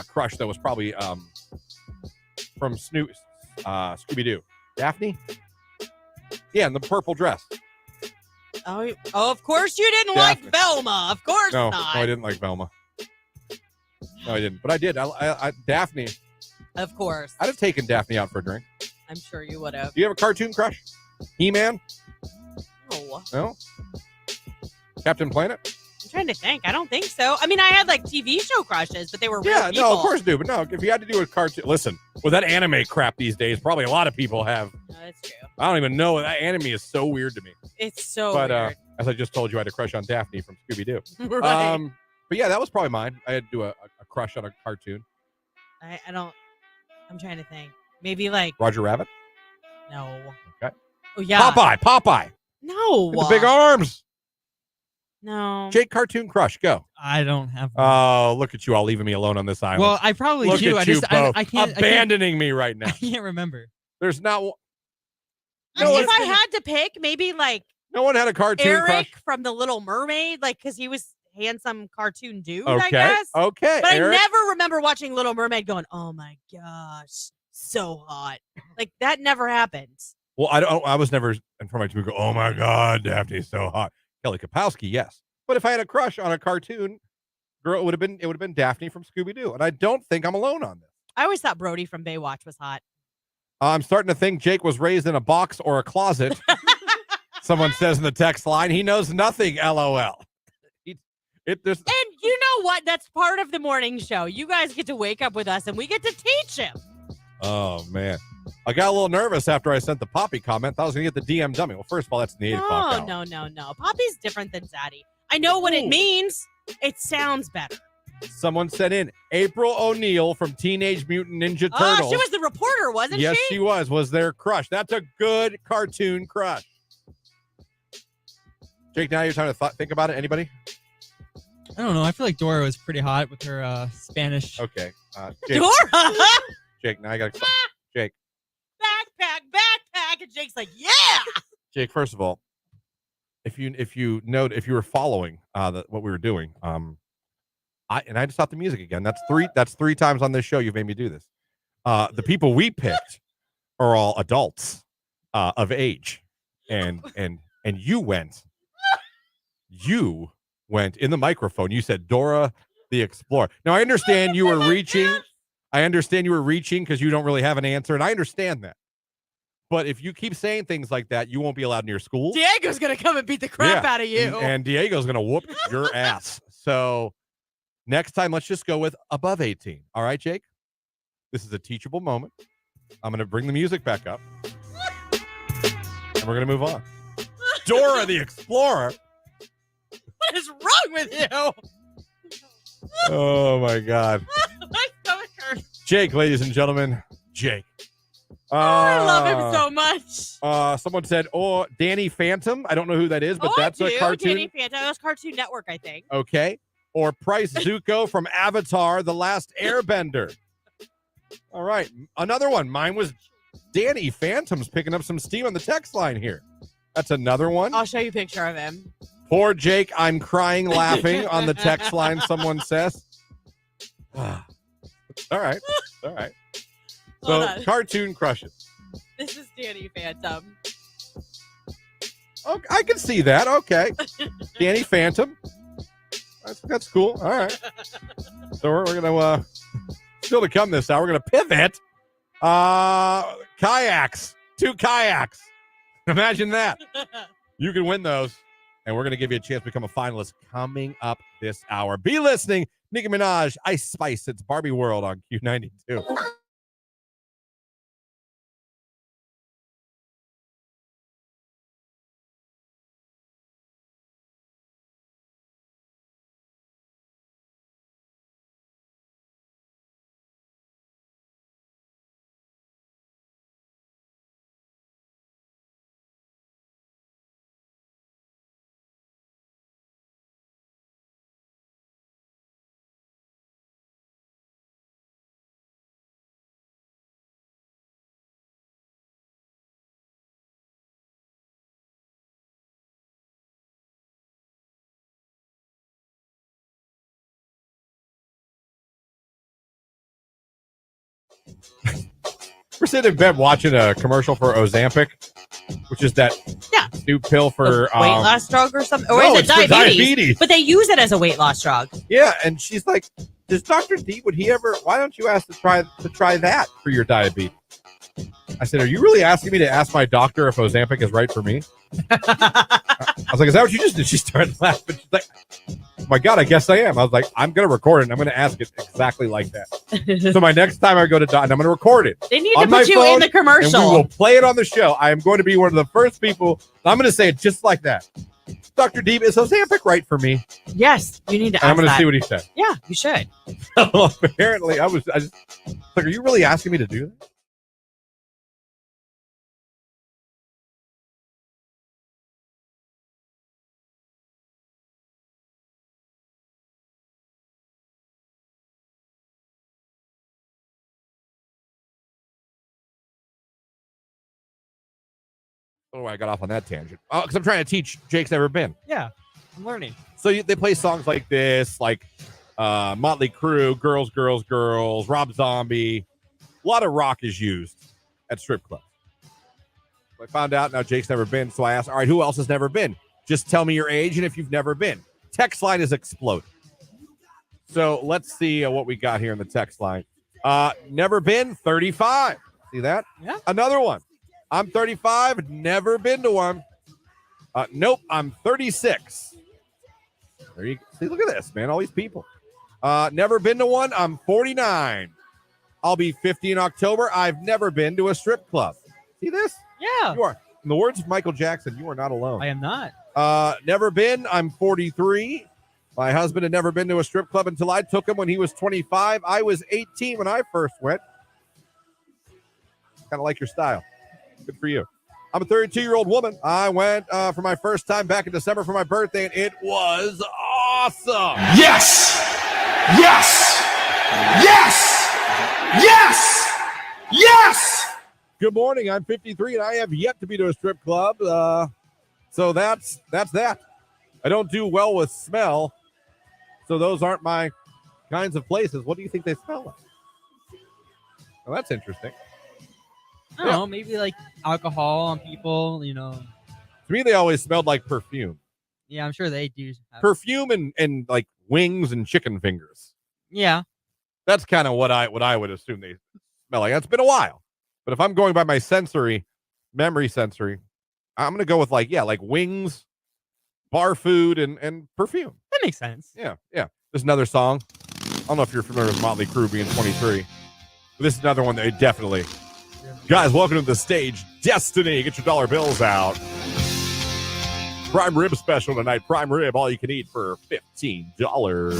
crush that was probably from Scooby-Doo. Daphne? Yeah, in the purple dress. Oh, of course you didn't Daphne. like Velma. Of course No, not. no, I didn't like Velma. No, I didn't. But I did. Daphne. Of course. I'd have taken Daphne out for a drink. I'm sure you would have. Do you have a cartoon crush? He-Man? No. No? Captain Planet? I'm trying to think. I don't think so. I mean, I had like TV show crushes, but they were real Yeah, people. no, of course do. But no, if you had to do a cartoon, listen, with that anime crap these days, probably a lot of people have. No, that's true. I don't even know. That anime is so weird to me. It's so But weird. as I just told you, I had a crush on Daphne from Scooby-Doo. Right. But yeah, that was probably mine. I had to do a crush on a cartoon. I don't. I'm trying to think. Maybe like Roger Rabbit? no. Okay. Oh yeah. Popeye. No. With the big arms. No. Jake, cartoon crush, go. I don't have one. Oh, look at you all leaving me alone on this island. Well, I probably look do. At I you just both I can't abandoning me right now. I can't remember. There's not one. If I had to pick, maybe like No one had a cartoon Eric crush. from The Little Mermaid, like because he was handsome cartoon dude. Okay. I guess. Okay. But Eric. I never remember watching Little Mermaid going, "Oh my gosh, so hot!" Like that never happened. Well, I was never in front of my TV go, oh my God, Daphne's so hot. Kelly Kapowski, yes. But if I had a crush on a cartoon girl, it would have been Daphne from Scooby-Doo. And I don't think I'm alone on this. I always thought Brody from Baywatch was hot. I'm starting to think Jake was raised in a box or a closet. Someone says in the text line, he knows nothing, LOL. And you know what? That's part of the morning show. You guys get to wake up with us and we get to teach him. Oh, man. I got a little nervous after I sent the Poppy comment. Thought I was going to get the DM dummy. Well, first of all, that's in the 8 o'clock hour. No. Poppy's different than Zaddy. I know what it means. It sounds better. Someone sent in April O'Neil from Teenage Mutant Ninja Turtles. Oh, she was the reporter, wasn't she? Yes, she was their crush. That's a good cartoon crush. Jake, now you're trying to think about it. Anybody? I don't know. I feel like Dora was pretty hot with her Spanish. Okay. Jake, Dora? Jake, now I got to Jake. Backpack. And Jake's like, yeah. Jake, first of all, if you were following what we were doing, I just stopped the music again. That's three times on this show you've made me do this. The people we picked are all adults of age, and you went in the microphone. You said Dora the Explorer. Now I understand you were reaching. I understand you were reaching because you don't really have an answer, and I understand that. But if you keep saying things like that, you won't be allowed near school. Diego's gonna come and beat the crap out of you, and Diego's gonna whoop your ass. So next time, let's just go with above 18. All right, Jake? This is a teachable moment. I'm going to bring the music back up. And we're going to move on. Dora the Explorer. What is wrong with you? Oh, my God. My stomach hurts. Jake, ladies and gentlemen. Jake. I love him so much. Someone said, Danny Phantom. I don't know who that is, but that's a cartoon. Danny Phantom. That was Cartoon Network, I think. Okay. Or Price Zuko from Avatar, The Last Airbender. All right. Another one. Mine was Danny Phantom's picking up some steam on the text line here. That's another one. I'll show you a picture of him. Poor Jake, I'm crying laughing on the text line, someone says. All right. So, cartoon crushes. This is Danny Phantom. Oh, I can see that. Okay. Danny Phantom. That's cool. All right. So we're gonna still to come this hour. We're gonna pivot. Kayaks. 2 kayaks. Imagine that. You can win those, and we're gonna give you a chance to become a finalist coming up this hour. Be listening. Nicki Minaj, Ice Spice. It's Barbie World on Q92. We're sitting in bed watching a commercial for Ozempic, which is that new pill for weight loss drug or something. Or no, is it it's for diabetes? But they use it as a weight loss drug. Yeah, and she's like, "Does Dr. D, would he ever? Why don't you ask to try that for your diabetes?" I said, "Are you really asking me to ask my doctor if Ozempic is right for me?" I was like, "Is that what you just did?" She started laughing. She's like, "Oh my God, I guess I am." I was like, "I'm going to record it, and I'm going to ask it exactly like that." So my next time I go to doctor, I'm going to record it. They need to put you in the commercial. And we will play it on the show. I am going to be one of the first people. I'm going to say it just like that. Dr. D, is Ozempic right for me? Yes, you need to ask I'm going to that. see what he said. Yeah, you should. Apparently, I just like, are you really asking me to do that? Oh, I got off on that tangent. Oh, because I'm trying to teach Jake's never been. Yeah, I'm learning. So they play songs like this, like Motley Crue, Girls, Girls, Girls, Rob Zombie. A lot of rock is used at strip clubs. So I found out now Jake's never been, so I asked, all right, who else has never been? Just tell me your age and if you've never been. Text line is exploding. So let's see what we got here in the text line. Never been, 35. See that? Yeah. Another one. I'm 35, never been to one. Nope, I'm 36. There you see, look at this, man. All these people. Never been to one. I'm 49. I'll be 50 in October. I've never been to a strip club. See this? Yeah. You are. In the words of Michael Jackson, you are not alone. I am not. Never been. I'm 43. My husband had never been to a strip club until I took him when he was 25. I was 18 when I first went. Kind of like your style. Good for you. I'm a 32-year-old woman. I went for my first time back in December for my birthday, and it was awesome. Yes! Yes! Yes! Yes! Yes! Good morning. I'm 53, and I have yet to be to a strip club. So that's that. I don't do well with smell, so those aren't my kinds of places. What do you think they smell like? Well, that's interesting. I don't know, maybe like alcohol on people, you know. To me, they always smelled like perfume. Yeah, I'm sure they do. Perfume and like wings and chicken fingers. Yeah. That's kind of what I would assume they smell like. It's been a while. But if I'm going by my memory sensory, I'm going to go with like wings, bar food, and perfume. That makes sense. Yeah. There's another song. I don't know if you're familiar with Motley Crue being 23. But this is another one that they definitely... Guys, welcome to the stage. Destiny. Get your dollar bills out. Prime rib special tonight. Prime rib, all you can eat for $15.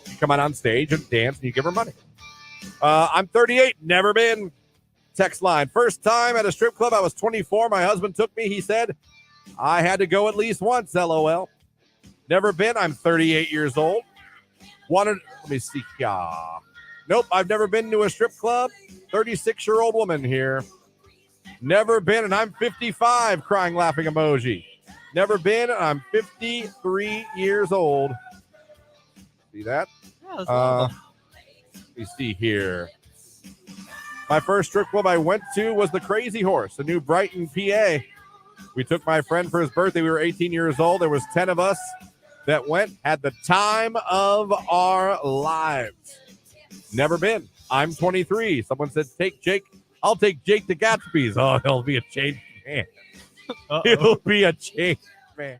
You come on stage and dance and you give her money. I'm 38. Never been. Text line. First time at a strip club. I was 24. My husband took me. He said I had to go at least once. LOL. Never been. I'm 38 years old. Let me see. Nope, I've never been to a strip club. 36-year-old woman here. Never been, and I'm 55. Crying, laughing emoji. Never been, and I'm 53 years old. See that? Yeah, let me see here. My first strip club I went to was the Crazy Horse in New Brighton, PA. We took my friend for his birthday. We were 18 years old. There was 10 of us that went. Had the time of our lives. Never been. I'm 23. Someone said, take Jake. I'll take Jake to Gatsby's. Oh, he'll be a changed man. He'll be a changed man.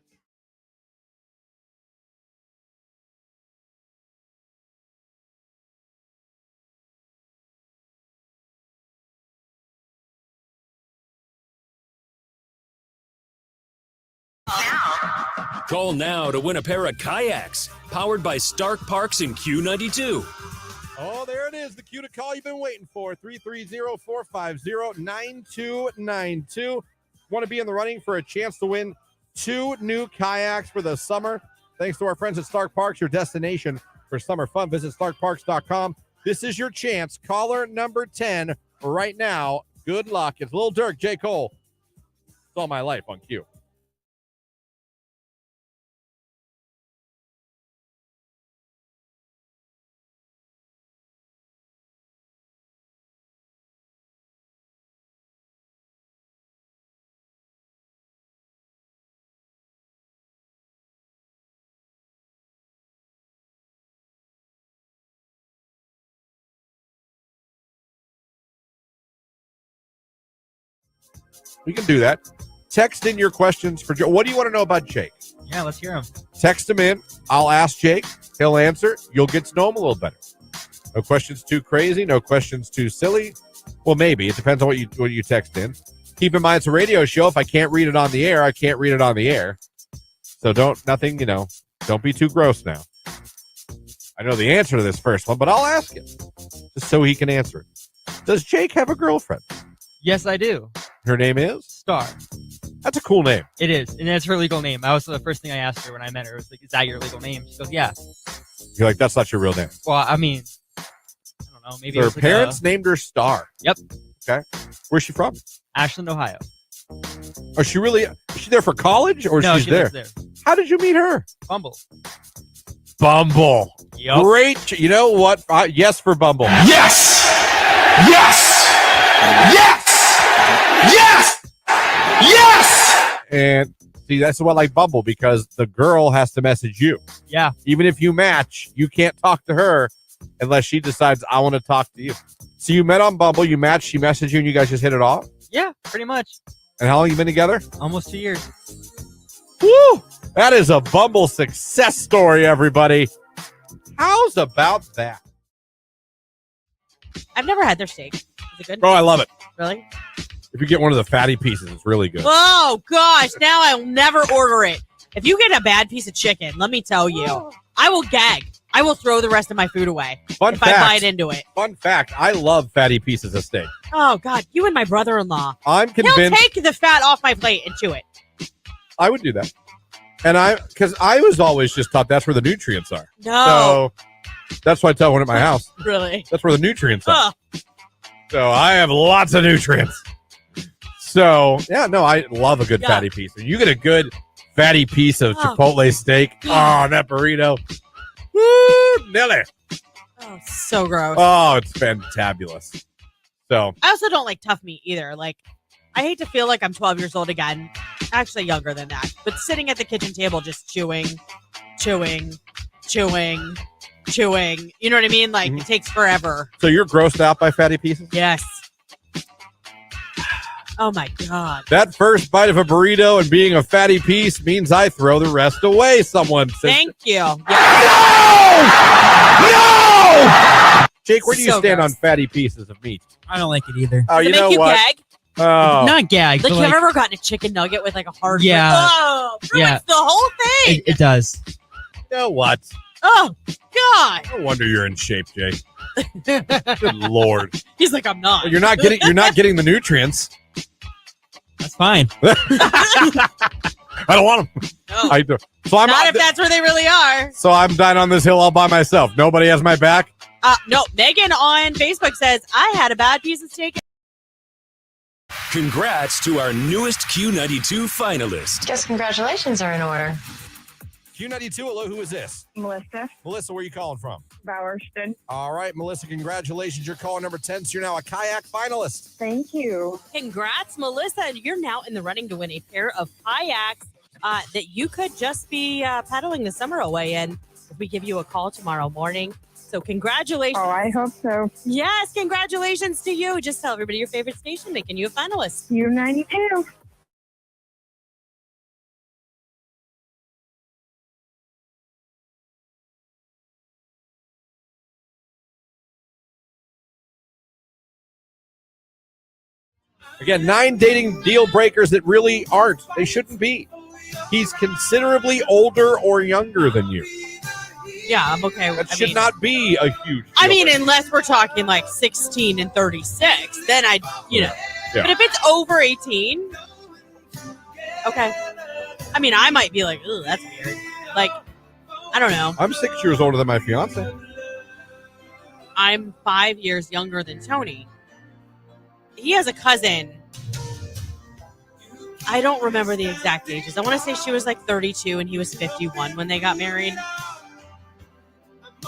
Call now to win a pair of kayaks powered by Stark Parks and Q92. Oh, there it is. The cue to call you've been waiting for. 330-450-9292. Want to be in the running for a chance to win 2 new kayaks for the summer. Thanks to our friends at Stark Parks, your destination for summer fun. Visit starkparks.com. This is your chance. Caller number 10 right now. Good luck. It's Lil Durk, J. Cole. It's all my life on Q. We can do that. Text in your questions for Joe. What do you want to know about Jake? Yeah, let's hear him. Text him in. I'll ask Jake. He'll answer. You'll get to know him a little better. No questions too crazy. No questions too silly. Well, maybe. It depends on what you text in. Keep in mind, it's a radio show. If I can't read it on the air, I can't read it on the air. So don't be too gross now. I know the answer to this first one, but I'll ask him just so he can answer it. Does Jake have a girlfriend? Yes, I do. Her name is? Star. That's a cool name. It is, and it's her legal name. That was the first thing I asked her when I met her. It was like, is that your legal name? She goes, yeah. You're like, that's not your real name. Well, I mean, I don't know. Maybe so her parents named her Star. Yep. Okay. Where's she from? Ashland, Ohio. Is she there for college or no, she's she there? lives there? How did you meet her? Bumble. Yep. Great. You know what? Yes for Bumble. Yes! Yes! Yes! Yes! Yes! And see, that's what I like Bumble, because the girl has to message you. Yeah. Even if you match, you can't talk to her unless she decides, I want to talk to you. So you met on Bumble, you matched, she messaged you, and you guys just hit it off? Yeah, pretty much. And how long you been together? Almost 2 years. Woo! That is a Bumble success story, everybody. How's about that? I've never had their steak. Is it good? Oh, I love it. Really? If you get one of the fatty pieces, it's really good. Oh, gosh. Now I'll never order it. If you get a bad piece of chicken, let me tell you, I will gag. I will throw the rest of my food away if I bite into it. Fun fact, I love fatty pieces of steak. Oh, God. You and my brother-in-law. I'm convinced. He'll take the fat off my plate and chew it. I would do that. And because I was always just taught that's where the nutrients are. No. So that's why I tell one at my house. Really? That's where the nutrients are. So I have lots of nutrients. So, yeah, no, I love a good fatty piece. And you get a good fatty piece of Chipotle steak. Oh, that burrito. Woo, Nelly. Oh, so gross. Oh, it's fantabulous. So I also don't like tough meat either. Like, I hate to feel like I'm 12 years old again. Actually, younger than that. But sitting at the kitchen table just chewing. You know what I mean? Like, it takes forever. So you're grossed out by fatty pieces? Yes. Oh, my God. That first bite of a burrito and being a fatty piece means I throw the rest away, someone says. Thank you. No! Jake, where do you stand on fatty pieces of meat? I don't like it either. Oh, Does it you know make you what? gag? Oh. Not gag. Like, but you've ever gotten a chicken nugget with like a hard ruins Yeah. the whole thing. It does. You know what? Oh, God. No wonder you're in shape, Jake. Good Lord. He's like, I'm not. You're not getting the nutrients. That's fine. I don't want them. No. I do. So I'm Not if that's where they really are. So I'm dying on this hill all by myself. Nobody has my back. No, Megan on Facebook says, I had a bad piece of steak. Congrats to our newest Q92 finalist. Guess congratulations are in order. Q92, hello, who is this? Melissa. Melissa, where are you calling from? Bowerston. All right, Melissa, congratulations. You're calling number 10, so you're now a kayak finalist. Thank you. Congrats, Melissa. You're now in the running to win a pair of kayaks that you could just be paddling the summer away in if we give you a call tomorrow morning. So congratulations. Oh, I hope so. Yes, congratulations to you. Just tell everybody your favorite station, making you a finalist. Q92. Again, 9 dating deal breakers that really aren't. They shouldn't be. He's considerably older or younger than you. Yeah, I'm okay with that. Should not be a huge deal breaker. Unless we're talking like 16 and 36, then I'd, Yeah. But if it's over 18, okay. I might be like, ooh, that's weird. Like, I don't know. I'm 6 years older than my fiance. I'm 5 years younger than Tony. He has a cousin. I don't remember the exact ages. I want to say she was like 32 and he was 51 when they got married.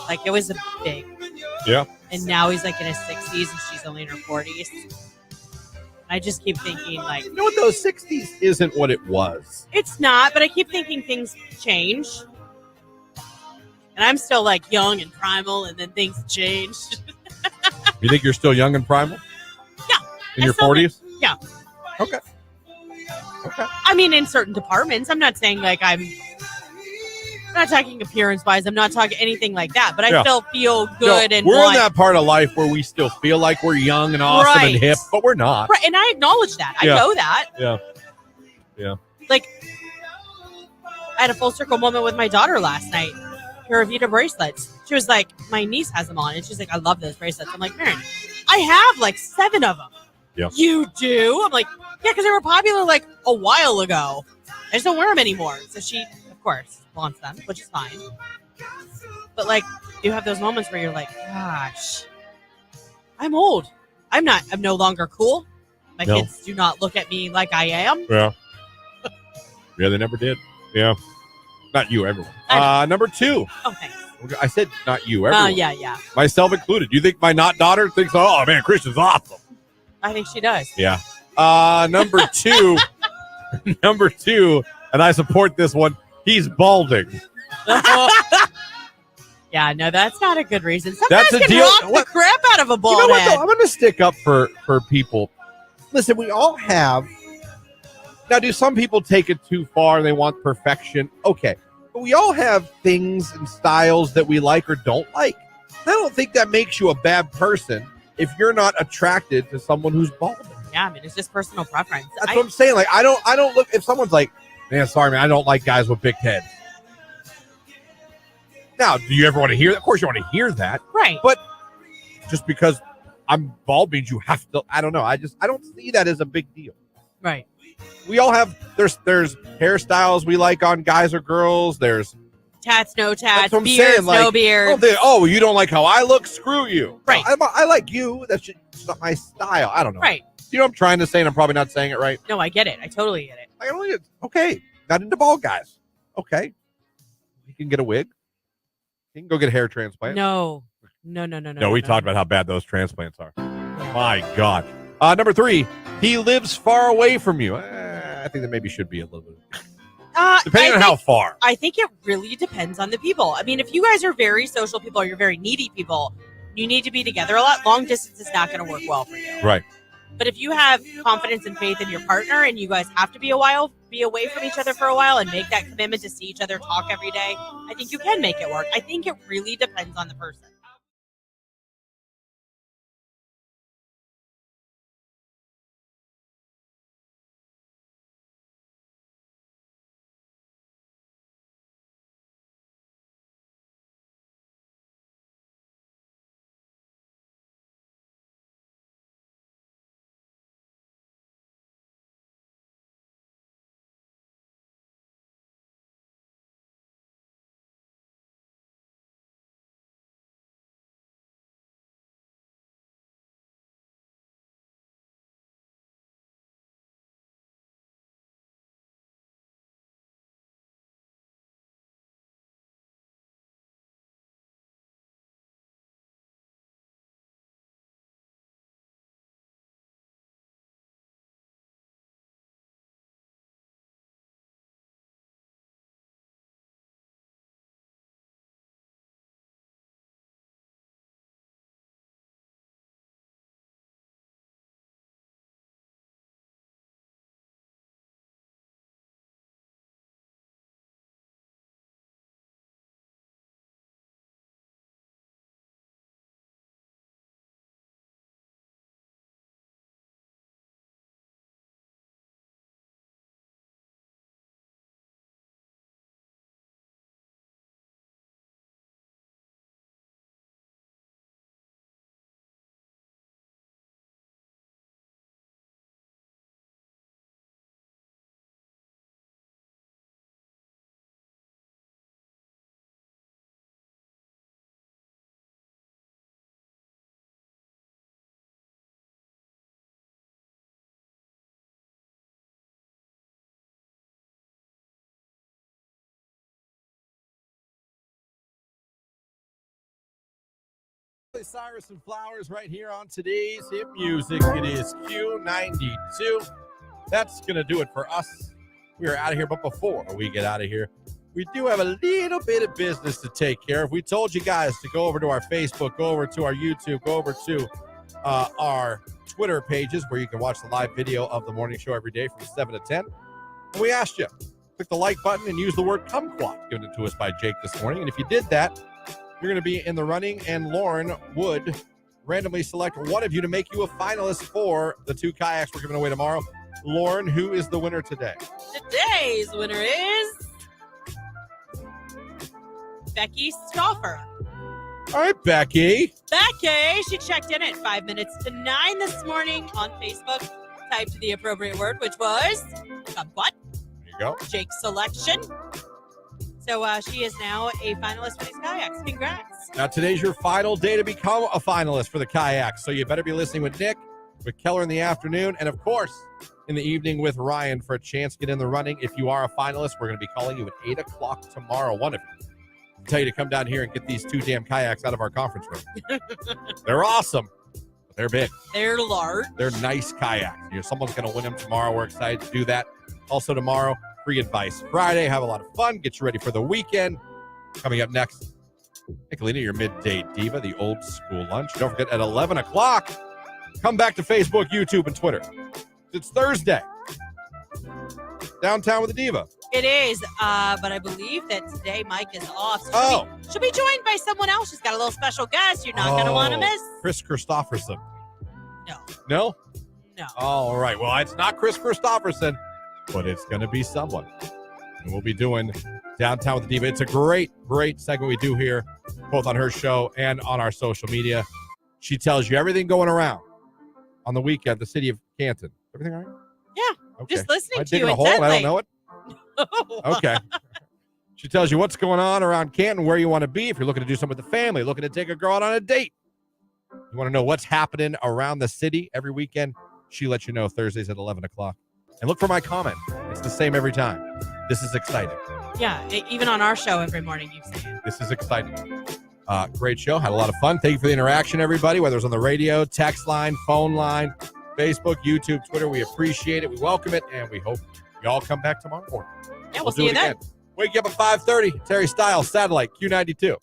Like, it was a big. Yeah. And now he's like in his 60s and she's only in her 40s. I just keep thinking, like, You know what, those 60s isn't what it was. it's not, but I keep thinking things change. And I'm still like young and primal, and then things change. You think you're still young and primal? Yeah. In your 40s? Yeah. Okay. I mean, in certain departments. I'm not saying like I'm not talking appearance-wise. I'm not talking anything like that. But I still feel good and we're in that part of life where we still feel like we're young and awesome and hip, but we're not. Right, and I acknowledge that. I know that. Yeah. Like, I had a full circle moment with my daughter last night. Pura Vida bracelets. She was like, my niece has them on, and she's like, I love those bracelets. I'm like, Maren, I have like 7 of them. Yeah. You do? I'm like, yeah, because they were popular like a while ago. I just don't wear them anymore. So she, of course, wants them, which is fine. But like, you have those moments where you're like, gosh, I'm old. I'm no longer cool. My kids do not look at me like I am. Yeah. Yeah, they never did. Yeah. Not you, everyone. Number 2. Oh, thanks. I said not you, everyone. Yeah. Myself included. You think my not daughter thinks, oh, man, Christian's awesome? I think she does. Yeah. Number 2. Number 2, and I support this one. He's balding. Yeah, no, that's not a good reason. Sometimes That's a can deal. rock the crap out of a bald You know what, head. though? I'm going to stick up for people. Listen, we all have. Now, do some people take it too far and they want perfection? Okay. But we all have things and styles that we like or don't like. I don't think that makes you a bad person if you're not attracted to someone who's balding. Yeah, I mean, it's just personal preference. That's what I'm saying. Like, I don't look, if someone's like, man, sorry, man, I don't like guys with big heads. Now, do you ever want to hear that? Of course you want to hear that. Right. But just because I'm bald means you have to, I don't know. I don't see that as a big deal. Right. We all have, there's hairstyles we like on guys or girls. There's tats, no tats, that's what I'm beards, saying. Like, no beards. you don't like how I look? Screw you. Right. I like you. That's just not my style. I don't know. Right. You know what I'm trying to say, and I'm probably not saying it right. No, I get it. I totally get it. Okay. Got into bald guys. Okay. You can get a wig. You can go get a hair transplant. No, we talked about how bad those transplants are. My God. Number 3, he lives far away from you. I think that maybe should be a little bit. Depending on how far. I think it really depends on the people. I mean, if you guys are very social people or you're very needy people, you need to be together a lot. Long distance is not going to work well for you. Right. But if you have confidence and faith in your partner and you guys have to be away from each other for a while and make that commitment to see each other talk every day, I think you can make it work. I think it really depends on the person. Cyrus and Flowers right here on today's hit music. It is Q92. That's going to do it for us. We are out of here. But before we get out of here, we do have a little bit of business to take care of. We told you guys to go over to our Facebook, go over to our YouTube, go over to our Twitter pages where you can watch the live video of the morning show every day from 7 to 10. And we asked you, click the like button and use the word kumquat given it to us by Jake this morning. And if you did that, you're going to be in the running, and Lauren would randomly select one of you to make you a finalist for the 2 kayaks we're giving away tomorrow. Lauren, who is the winner today? Today's winner is Becky Stauffer. All right, Becky. Becky, she checked in at 5 minutes to 9 this morning on Facebook. Typed the appropriate word, which was kumquat. There you go. Jake's selection. So she is now a finalist for these kayaks. Congrats. Now, today's your final day to become a finalist for the kayaks. So you better be listening with Nick, with Keller in the afternoon, and of course, in the evening with Ryan for a chance to get in the running. If you are a finalist, we're going to be calling you at 8 o'clock tomorrow. One of you. I'll tell you to come down here and get these 2 damn kayaks out of our conference room. They're awesome. But they're big. They're large. They're nice kayaks. Someone's going to win them tomorrow. We're excited to do that. Also tomorrow, Free Advice Friday. Have a lot of fun. Get you ready for the weekend. Coming up next, Nicolina, your midday diva, the old school lunch. Don't forget, at 11 o'clock, come back to Facebook, YouTube, and Twitter. It's Thursday. Downtown with the Diva. It is, but I believe that today Mike is off. So she'll be joined by someone else. She's got a little special guest you're not going to want to miss. Chris Christopherson. No. No? No. All right. Well, it's not Chris Christopherson, but it's going to be someone. And we'll be doing Downtown with the Diva. It's a great, great segment we do here, both on her show and on our social media. She tells you everything going around on the weekend, the city of Canton. Everything all right? Yeah. Okay. Just listening I'm to you digging a hole and I don't know it? No. Okay. She tells you what's going on around Canton, where you want to be. If you're looking to do something with the family, looking to take a girl out on a date. You want to know what's happening around the city every weekend. She lets you know Thursdays at 11 o'clock. And look for my comment. It's the same every time. This is exciting. Yeah, even on our show every morning you say it. This is exciting. Great show. Had a lot of fun. Thank you for the interaction, everybody, whether it's on the radio, text line, phone line, Facebook, YouTube, Twitter. We appreciate it. We welcome it, and we hope you all come back tomorrow morning. Yeah, we'll see you then. Wake you up at 5:30. Terry Styles, Satellite, Q92.